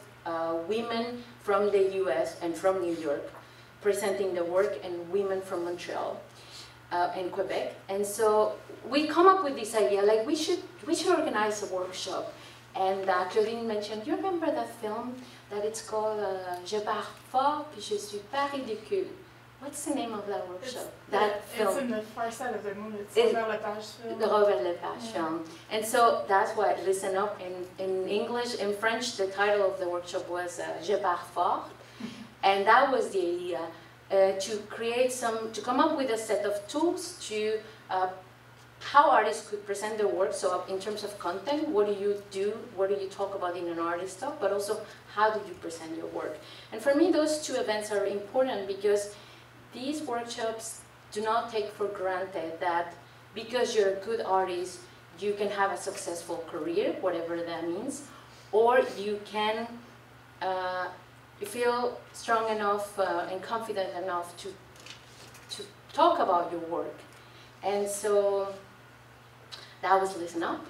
women from the US and from New York presenting the work, and women from Montreal and Quebec. And so we come up with this idea, like we should organize a workshop. And Claudine mentioned, you remember that film that it's called Je pars fort, puis je suis pas ridicule. What's the name of that workshop? It's in the far side of the moon. It's Robert Lepage film. The Robert Lepage film. And so that's why, listen up, in English, in French, the title of the workshop was Je pars fort. And that was the idea, to come up with a set of tools to how artists could present their work. So in terms of content, what do you do? What do you talk about in an artist talk? But also, how do you present your work? And for me, those two events are important because these workshops do not take for granted that because you're a good artist, you can have a successful career, whatever that means, or you can feel strong enough and confident enough to talk about your work. And so that was Listen Up.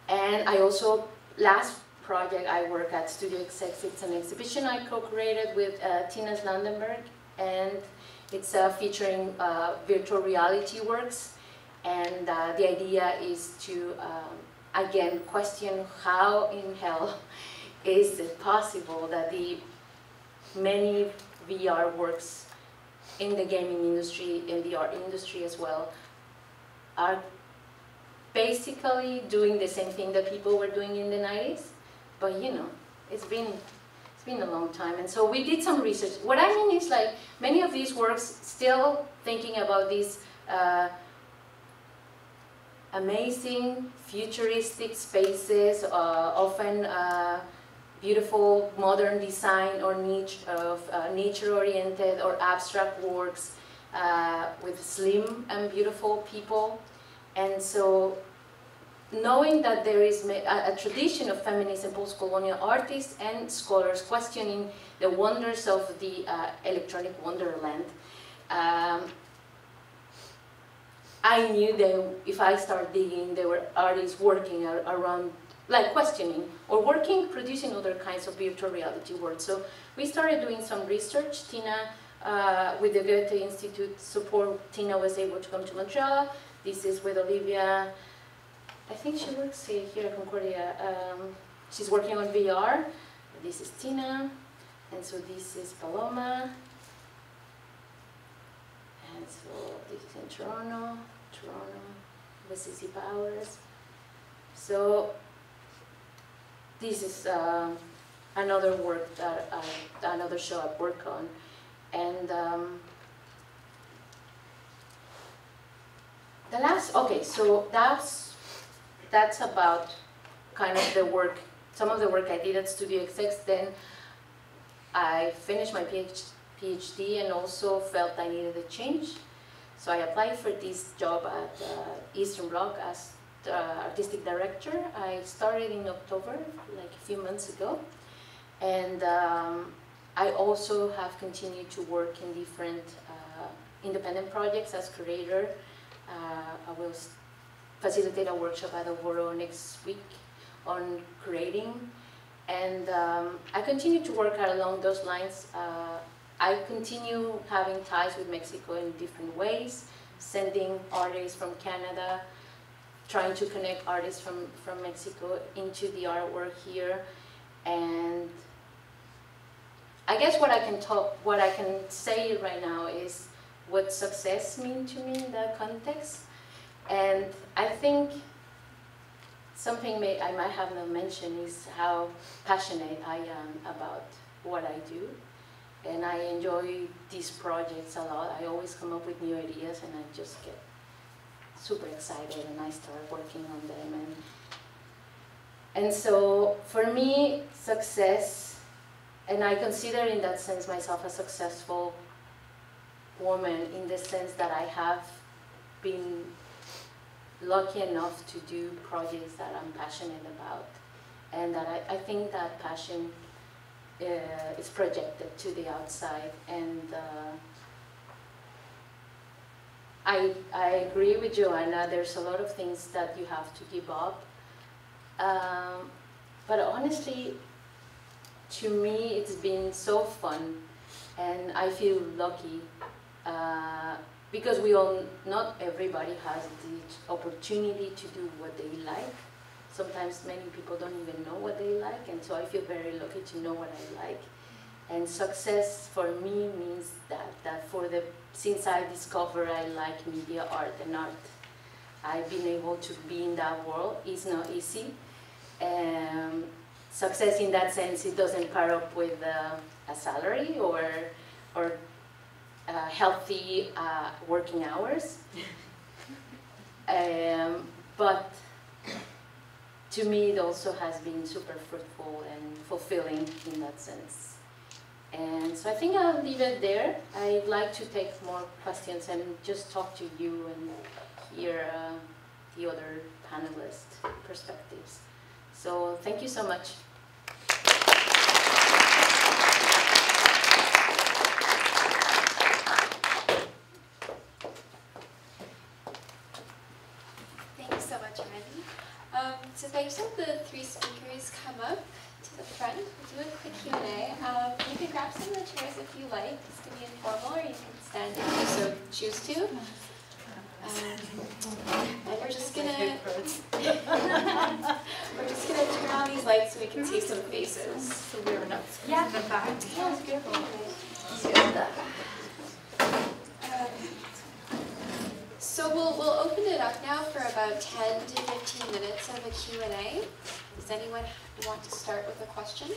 And I also, last project I work at Studio XX, it's an exhibition I co-created with Tina Landenberg, and it's featuring virtual reality works. And the idea is to, again, question how in hell is it possible that the many VR works in the gaming industry, in the art industry as well, are basically doing the same thing that people were doing in the 90s. But you know, it's been a long time. And so we did some research. What I mean is, like, many of these works still thinking about these amazing futuristic spaces, often beautiful modern design or niche of nature-oriented or abstract works with slim and beautiful people. And so knowing that there is a tradition of feminist and post-colonial artists and scholars questioning the wonders of the electronic wonderland, I knew that if I start digging, there were artists working around, like questioning, or working, producing other kinds of virtual reality work. So we started doing some research. Tina, with the Goethe Institute support, Tina was able to come to Montreal. This is with Olivia. I think she works here at Concordia. She's working on VR. This is Tina. And so this is Paloma. And so this is in Toronto, with Cici Powers. So this is another work that another show I work on. And the last, okay, so that's about kind of the work, some of the work I did at Studio XX. Then I finished my PhD and also felt I needed a change. So I applied for this job at Eastern Bloc as artistic director. I started in October, like a few months ago. And I also have continued to work in different independent projects as curator. I will facilitate a workshop at Ovoro next week on creating. And I continue to work along those lines. I continue having ties with Mexico in different ways, sending artists from Canada, trying to connect artists from Mexico into the artwork here. And I guess what I can say right now is what success means to me in that context. And I think something I might have not mentioned is how passionate I am about what I do. And I enjoy these projects a lot. I always come up with new ideas and I just get super excited and I start working on them. And so for me, success, and I consider in that sense myself a successful woman in the sense that I have been lucky enough to do projects that I'm passionate about, and that I think that passion is projected to the outside. And I agree with Joanna, there's a lot of things that you have to give up. But honestly, to me, it's been so fun, and I feel lucky because not everybody has the opportunity to do what they like. Sometimes many people don't even know what they like, and so I feel very lucky to know what I like. And success for me means that since I discovered I like media, art, and art, I've been able to be in that world. It's not easy. Success in that sense, it doesn't pair up with a salary or healthy working hours. But to me, it also has been super fruitful and fulfilling in that sense. And so I think I'll leave it there. I'd like to take more questions and just talk to you and hear the other panelists' perspectives. So thank you so much. Thanks so much, Randy. So if I just have the three speakers come up to the front, we'll do a quick Q&A. You can grab some of the chairs if you like. It's going to be informal, or you can stand if you so choose to. And we're just gonna turn on these lights so we can see some faces. So we're not in the back. Yeah, it's good. So we'll open it up now for about 10 to 15 minutes of a Q&A. Does anyone want to start with a question?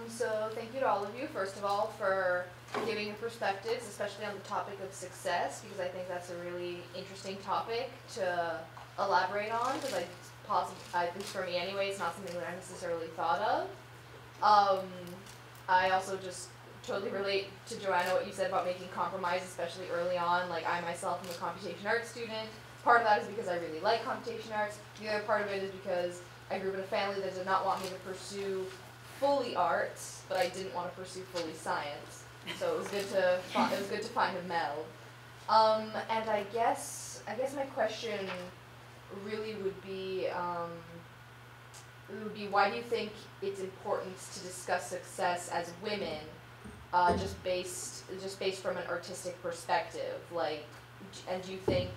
So thank you to all of you, first of all, for giving your perspectives, especially on the topic of success, because I think that's a really interesting topic to elaborate on, because at least for me anyway, it's not something that I necessarily thought of. I also just totally relate to Joanna, what you said about making compromise, especially early on. Like, I myself am a computation arts student. Part of that is because I really like computation arts. The other part of it is because I grew up in a family that did not want me to pursue fully arts, but I didn't want to pursue fully science. So it was good to find a meld. And I guess my question really would be why do you think it's important to discuss success as women, just based from an artistic perspective? Like, and do you think?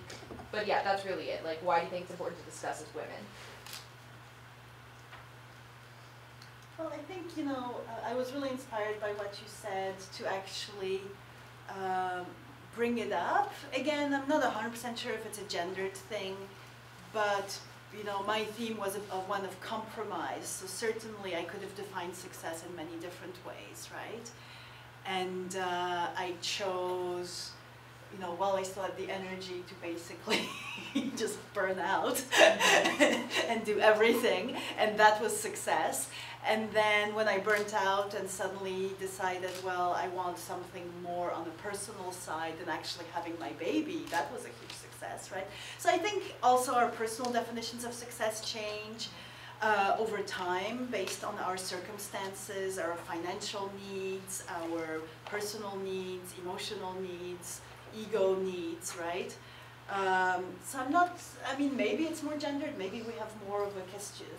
But yeah, that's really it. Like, why do you think it's important to discuss as women? Well, I think, I was really inspired by what you said to actually bring it up. Again, I'm not 100% sure if it's a gendered thing, but, my theme was one of compromise. So certainly I could have defined success in many different ways, right? And I chose, while I still had the energy to basically just burn out and do everything, and that was success. And then when I burnt out and suddenly decided, well, I want something more on the personal side than actually having my baby, that was a huge success, right? So I think also our personal definitions of success change over time based on our circumstances, our financial needs, our personal needs, emotional needs, ego needs, right? So maybe it's more gendered, maybe we have more of a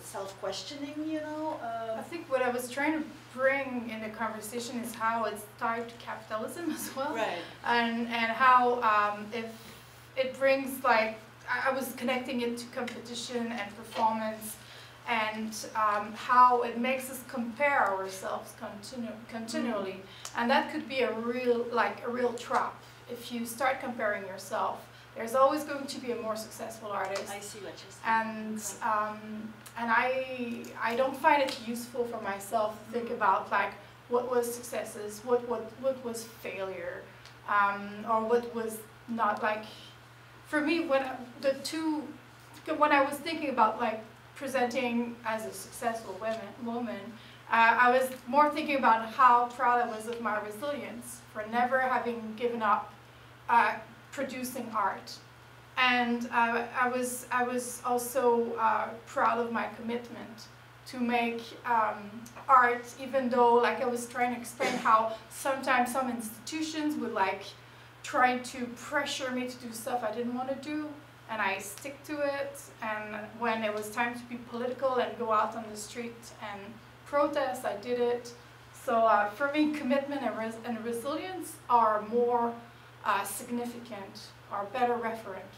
self-questioning, I think what I was trying to bring in the conversation is how it's tied to capitalism as well. Right. And how if it brings, like, I was connecting it to competition and performance, and how it makes us compare ourselves continually. And that could be a real trap. If you start comparing yourself, there's always going to be a more successful artist. I see what you're saying. And I don't find it useful for myself to think about, like, what was successes, what was failure, or what was not. Like, for me, when the two when I was thinking about like presenting as a successful woman, I was more thinking about how proud I was of my resilience for never having given up producing art. And I was also proud of my commitment to make art, even though like I was trying to explain how sometimes some institutions would like try to pressure me to do stuff I didn't want to do, and I stick to it. And when it was time to be political and go out on the street and protest, I did it. So for me, commitment and resilience are more significant, are better referent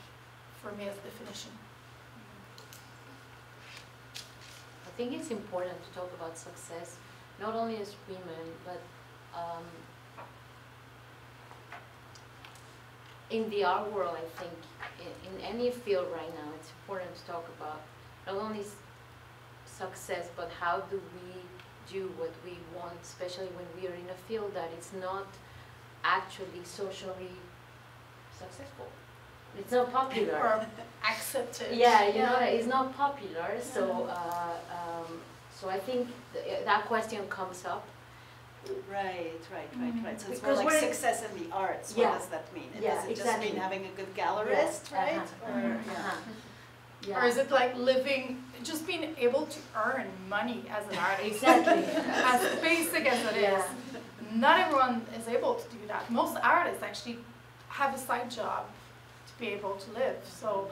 for me as a definition. I think it's important to talk about success, not only as women, but in the art world. I think in any field right now, it's important to talk about not only success, but how do we do what we want, especially when we are in a field that is not actually socially successful. It's not popular. Or accepted. Yeah, you know, it's not popular. So, so I think that question comes up. Right. So it's more Because like success in the arts. What does that mean? Does it just mean having a good gallerist, right? Or is it like living, just being able to earn money as an artist? Exactly. As basic as it is. Not everyone is able to do that. Most artists actually have a side job to be able to live. So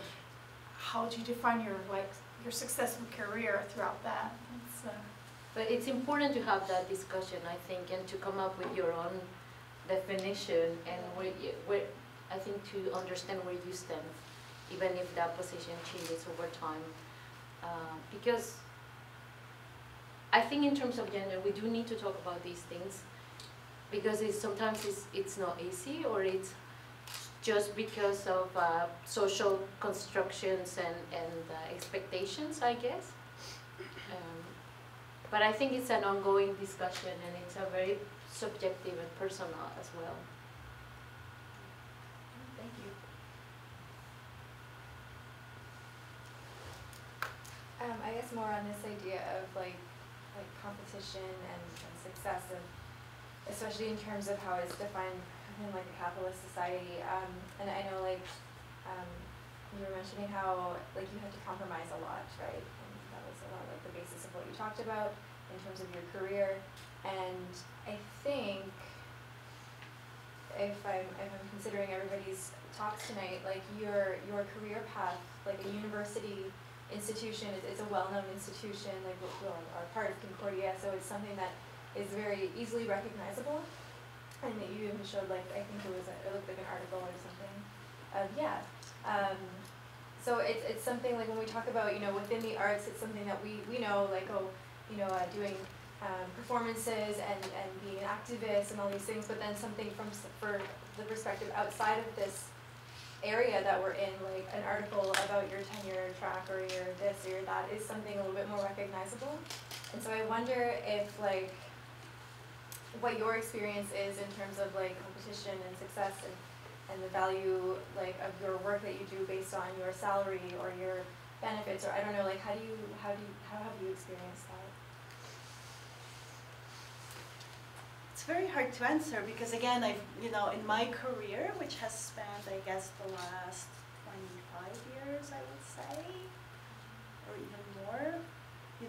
how do you define your successful career throughout that? But it's important to have that discussion, I think, and to come up with your own definition, and I think to understand where you stand, even if that position changes over time. Because I think in terms of gender, we do need to talk about these things, because sometimes it's not easy, or it's just because of social constructions and expectations, I guess. But I think it's an ongoing discussion, and it's a very subjective and personal as well. Thank you. I guess more on this idea of like competition and success, and especially in terms of how it's defined in like a capitalist society. And I know you were mentioning how like you had to compromise a lot, right? And that was a lot like the basis of what you talked about in terms of your career. And I think if I'm considering everybody's talks tonight, like your career path, like a university institution is a well-known institution, like we are part of Concordia, so it's something that is very easily recognizable. And that you even showed, like, I think it looked like an article or something. So it's something like when we talk about, within the arts, it's something that we know, like, doing performances and being an activist and all these things, but then something for the perspective outside of this area that we're in, like an article about your tenure track or your this or your that is something a little bit more recognizable. And so I wonder if, like, what your experience is in terms of like competition and success and the value like of your work that you do based on your salary or your benefits, or I don't know, like how have you experienced that? It's very hard to answer because again, I've in my career, which has spanned I guess the last 25 years, I would say, or even more.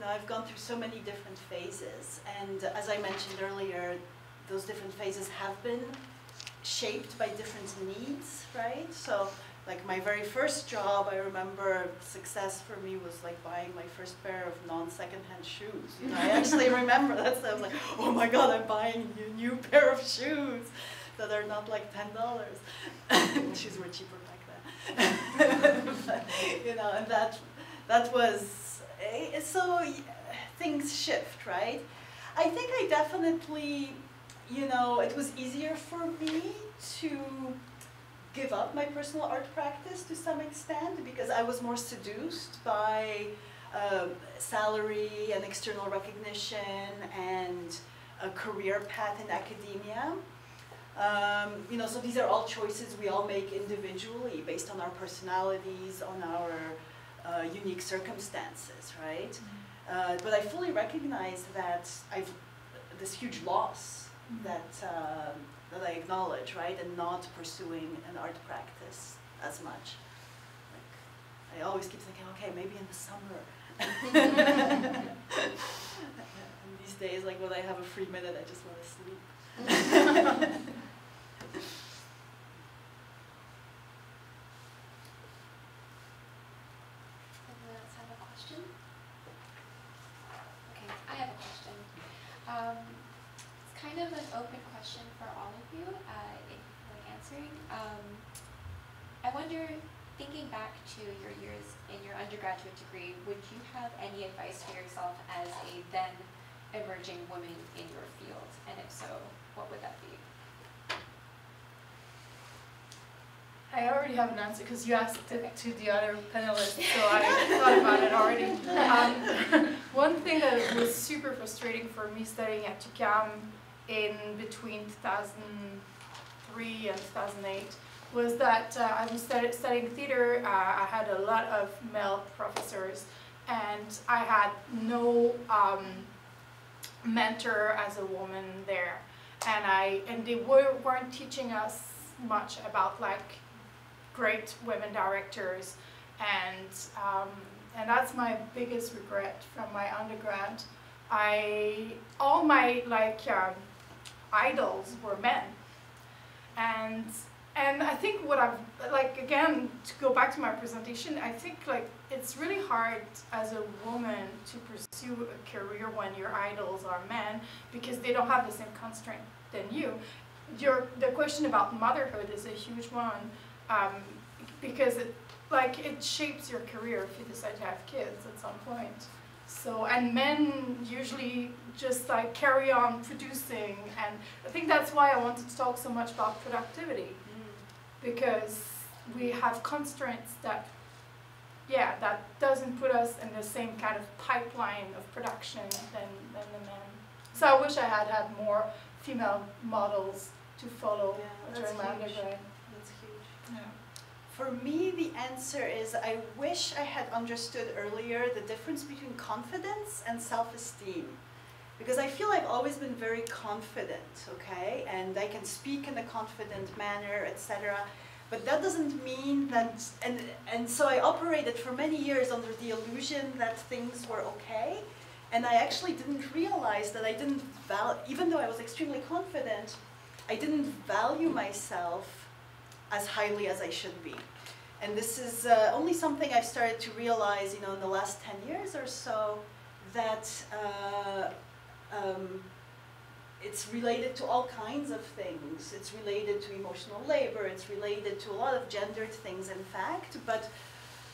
I've gone through so many different phases, and as I mentioned earlier, those different phases have been shaped by different needs, right? So, like my very first job, I remember success for me was like buying my first pair of non-secondhand shoes. I actually remember that. So I was like, oh my God, I'm buying a new pair of shoes that are not like $10. Shoes were cheaper back then. But, and that was. So things shift, right? I think I definitely, it was easier for me to give up my personal art practice to some extent because I was more seduced by salary and external recognition and a career path in academia. So these are all choices we all make individually based on our personalities, on our unique circumstances, right? But I fully recognize that this huge loss that that I acknowledge, right, and not pursuing an art practice as much. Like, I always keep thinking, okay, maybe in the summer. And these days, like when I have a free minute, I just want to sleep. Anyone else have a question? Okay, I have a question. It's kind of an open question for all of you, if you feel like answering. I wonder, thinking back to your years in your undergraduate degree, would you have any advice for yourself as a then emerging woman in your field? And if so, what would that be? I already have an answer because you asked it to the other panelists, so I thought about it already. One thing that was super frustrating for me studying at UQAM in between 2003 and 2008 was that I was studying theater. I had a lot of male professors, and I had no mentor as a woman there, and they weren't teaching us much about like great women directors, and that's my biggest regret from my undergrad. All my idols were men, and I think what I've, like, again, to go back to my presentation, I think like it's really hard as a woman to pursue a career when your idols are men because they don't have the same constraint than you. The question about motherhood is a huge one, because it shapes your career if you decide to have kids at some point. So, and men usually just like carry on producing, and I think that's why I wanted to talk so much about productivity, because we have constraints that, that doesn't put us in the same kind of pipeline of production than the men. So I wish I had had more female models to follow during my undergrad. That's huge. Yeah. For me, the answer is I wish I had understood earlier the difference between confidence and self-esteem. Because I feel I've always been very confident, okay? And I can speak in a confident manner, etc. But that doesn't mean that, and so I operated for many years under the illusion that things were okay. And I actually didn't realize that I didn't even though I was extremely confident, I didn't value myself as highly as I should be. And this is only something I've started to realize, in the last 10 years or so, that it's related to all kinds of things. It's related to emotional labor, it's related to a lot of gendered things, in fact, but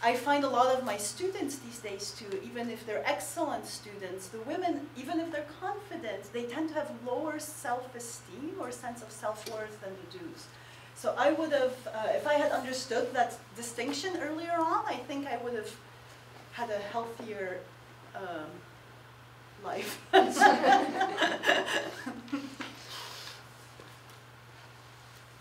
I find a lot of my students these days too, even if they're excellent students, the women, even if they're confident, they tend to have lower self-esteem or sense of self-worth than the dudes. So I would have, if I had understood that distinction earlier on, I think I would have had a healthier life.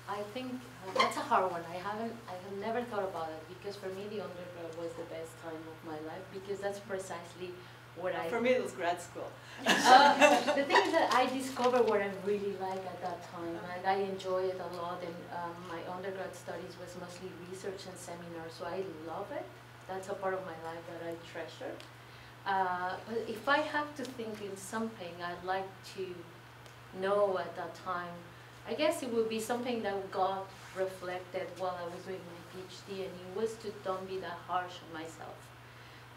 I think that's a hard one. I have never thought about it, because for me the undergrad was the best time of my life, because that's precisely what For me it was grad school. The thing is that I discovered what I really like at that time, and I enjoy it a lot, and my undergrad studies was mostly research and seminars, so I love it. That's a part of my life that I treasure. But if I have to think in something I'd like to know at that time, I guess it would be something that got reflected while I was doing my PhD, and it was to don't be that harsh on myself.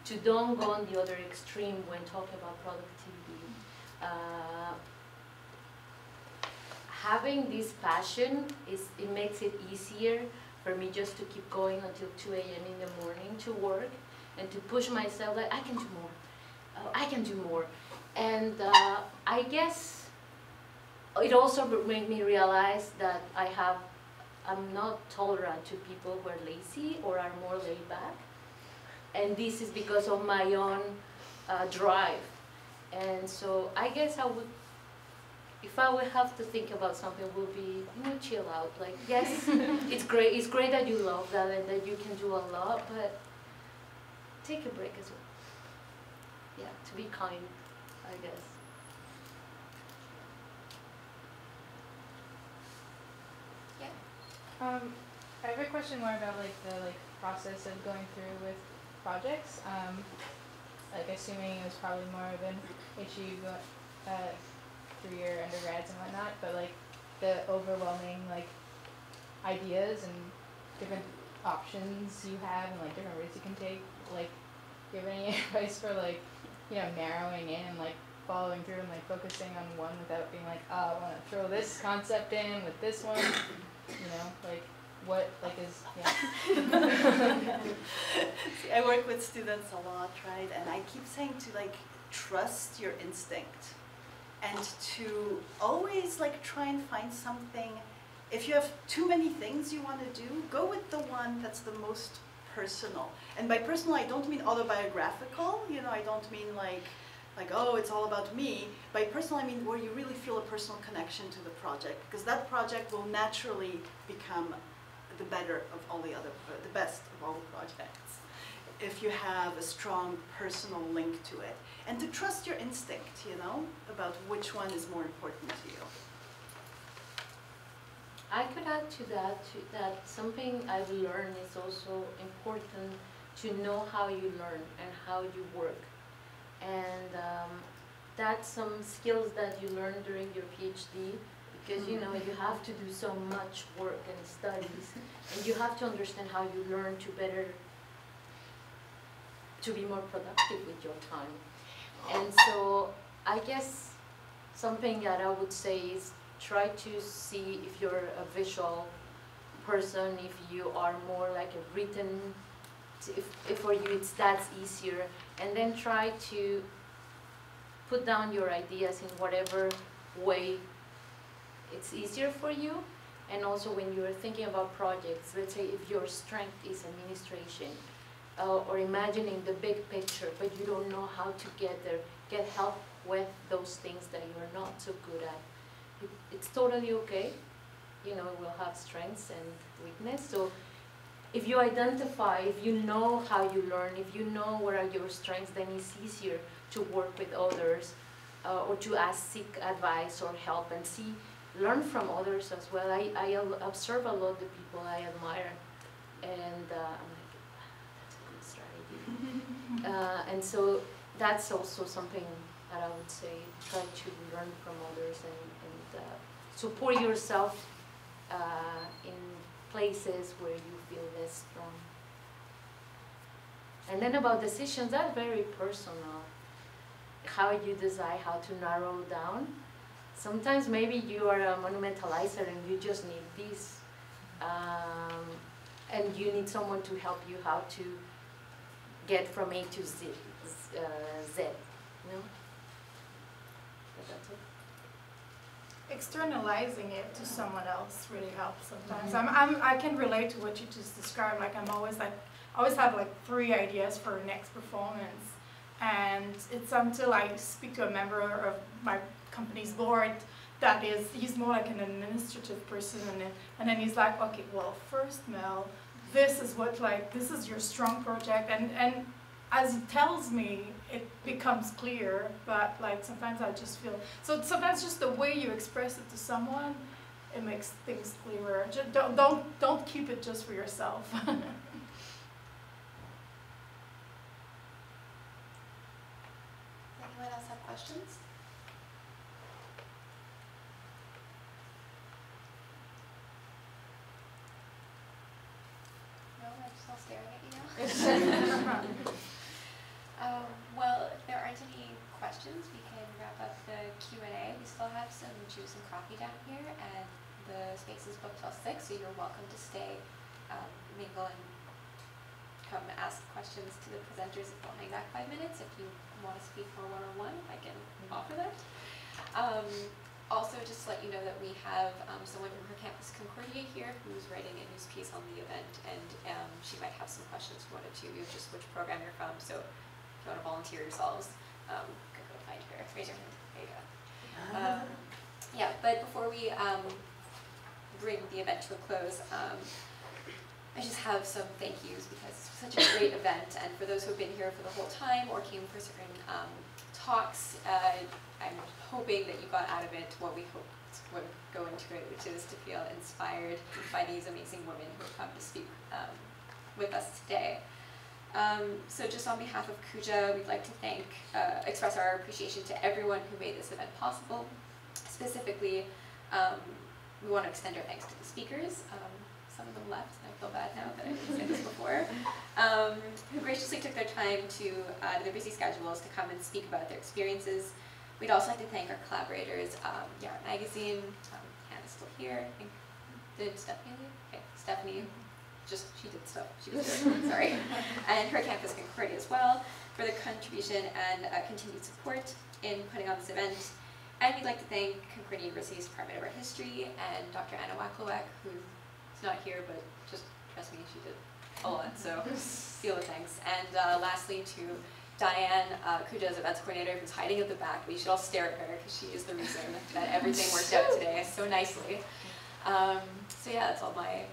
To don't go on the other extreme when talking about productivity. Having this passion, it makes it easier for me just to keep going until 2 a.m. in the morning to work, and to push myself like, I can do more, I can do more. And I guess it also made me realize that I'm not tolerant to people who are lazy or are more laid back. And this is because of my own drive. And so I guess I would, if I would have to think about something, it would be, chill out. Like, yes, it's great that you love that and that you can do a lot, but take a break as well. Yeah, to be kind, I guess. I have a question more about like the process of going through with projects. Like assuming it was probably more of an issue through your undergrads and whatnot, but like the overwhelming like ideas and different options you have and like different routes you can take. Like, do you have any advice for like, you know, narrowing in and like following through and like focusing on one without being like, oh, I want to throw this concept in with this one, you know, like what like is, yeah. See, I work with students a lot, right? And I keep saying to like trust your instinct and to always like try and find something. If you have too many things you want to do, go with the one that's the most personal. And by personal, I don't mean autobiographical, you know, I don't mean like, oh, it's all about me. By personal, I mean where you really feel a personal connection to the project, because that project will naturally become the better of all the other, the best of all the projects, if you have a strong personal link to it. And to trust your instinct, you know, about which one is more important to you. I could add to that something I've learned is also important to know how you learn and how you work. And that's some skills that you learn during your PhD, because you know you have to do so much work and studies, and you have to understand how you learn to be more productive with your time. And so I guess something that I would say is try to see if you're a visual person, if you are more like a written, if for you that's easier, and then try to put down your ideas in whatever way it's easier for you. And also when you're thinking about projects, let's say if your strength is administration, or imagining the big picture, but you don't know how to get there, get help with those things that you're not so good at. It's totally okay. You know, we'll have strengths and weakness. So if you identify, if you know how you learn, if you know what are your strengths, then it's easier to work with others, or to seek advice or help and learn from others as well. I observe a lot the people I admire, and I'm like, that's a good strategy. And so that's also something that I would say, try to learn from others and support yourself in places where you feel less strong. And then about decisions, that's very personal. How you decide how to narrow down. Sometimes maybe you are a monumentalizer and you just need this. And you need someone to help you how to get from A to Z, you know? But that's it. Externalizing it to someone else really helps sometimes. I can relate to what you just described. Like I always have like 3 ideas for next performance, and it's until I speak to a member of my company's board that he's more like an administrative person, and then he's like, okay, well, first Mel, this is your strong project, and as he tells me, it becomes clear, but like sometimes I just feel, so sometimes just the way you express it to someone, it makes things clearer. Just don't keep it just for yourself. Anyone else have questions? No, I'm just all staring at you now. Well, if there aren't any questions, we can wrap up the Q&A. We still have some juice and coffee down here, and the space is booked till 6, so you're welcome to stay, mingle, and come ask questions to the presenters if they'll hang back 5 minutes. If you want to speak for one-on-one, I can offer that. Also, just to let you know that we have someone from her campus Concordia here who's writing a news piece on the event, and she might have some questions for one or two of you, just which program you're from. So if you want to volunteer yourselves, go find her. Raise your hand. There you go. Yeah, but before we bring the event to a close, I just have some thank yous because it's such a great event, and for those who have been here for the whole time or came for certain talks, I'm hoping that you got out of it what we hoped would go into it, which is to feel inspired by these amazing women who have come to speak with us today. So just on behalf of Kuja, we'd like to express our appreciation to everyone who made this event possible. Specifically, we want to extend our thanks to the speakers. Some of them left, and I feel bad now that I didn't say this before, who graciously took their time to their busy schedules to come and speak about their experiences. We'd also like to thank our collaborators, Yara Magazine, Hannah's still here, I think, did Stephanie leave? Okay, Stephanie, she did stuff, she was here, sorry. And her campus Concordia as well, for their contribution and continued support in putting on this event. And we'd like to thank Concordia University's Department of Art History and Dr. Anna Waklowek, who's not here, but just trust me, she did a lot, so feel the thanks. And lastly to Diane, Kuja's events coordinator, who's hiding at the back. We should all stare at her because she is the reason that everything worked out today so nicely. So yeah, that's all my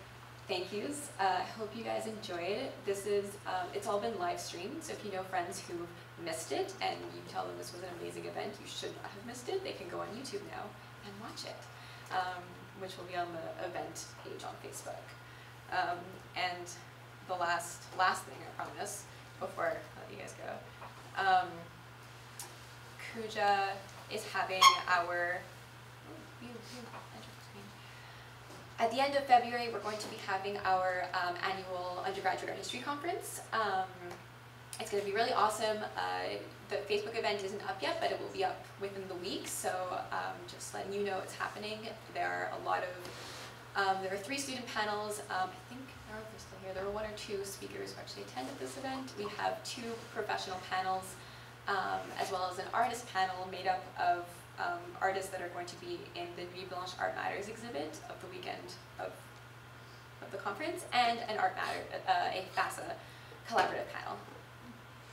thank yous. I hope you guys enjoyed. It's all been live streamed, so if you know friends who missed it and you tell them this was an amazing event, you should not have missed it. They can go on YouTube now and watch it, which will be on the event page on Facebook. And the last thing I promise before I let you guys go. Kuja is having our, at the end of February, we're going to be having our annual undergraduate art history conference. It's going to be really awesome. The Facebook event isn't up yet, but it will be up within the week, so just letting you know it's happening. There are 3 student panels. I think, I don't know if they're still here, there were 1 or 2 speakers who actually attended this event. We have 2 professional panels, as well as an artist panel made up of artists that are going to be in the Nuit Blanche Art Matters exhibit of the weekend of the conference, and an a FASA collaborative panel.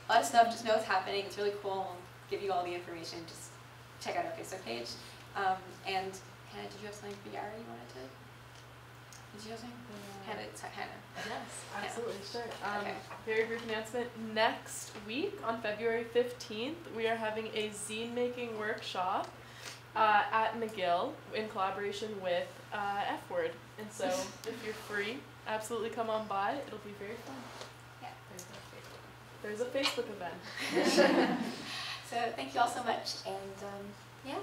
A lot of stuff, just know it's happening, it's really cool, we'll give you all the information, just check out our Facebook page. And Hannah, did you have something for Yara you wanted to? Did you have something? Hannah, it's Hannah. Yes, absolutely, Hannah. sure. Okay. Very brief announcement. Next week, on February 15th, we are having a zine making workshop at McGill in collaboration with F-Word. And so, if you're free, absolutely come on by. It'll be very fun. Yeah. There's a Facebook event. So thank you all so much, and yeah.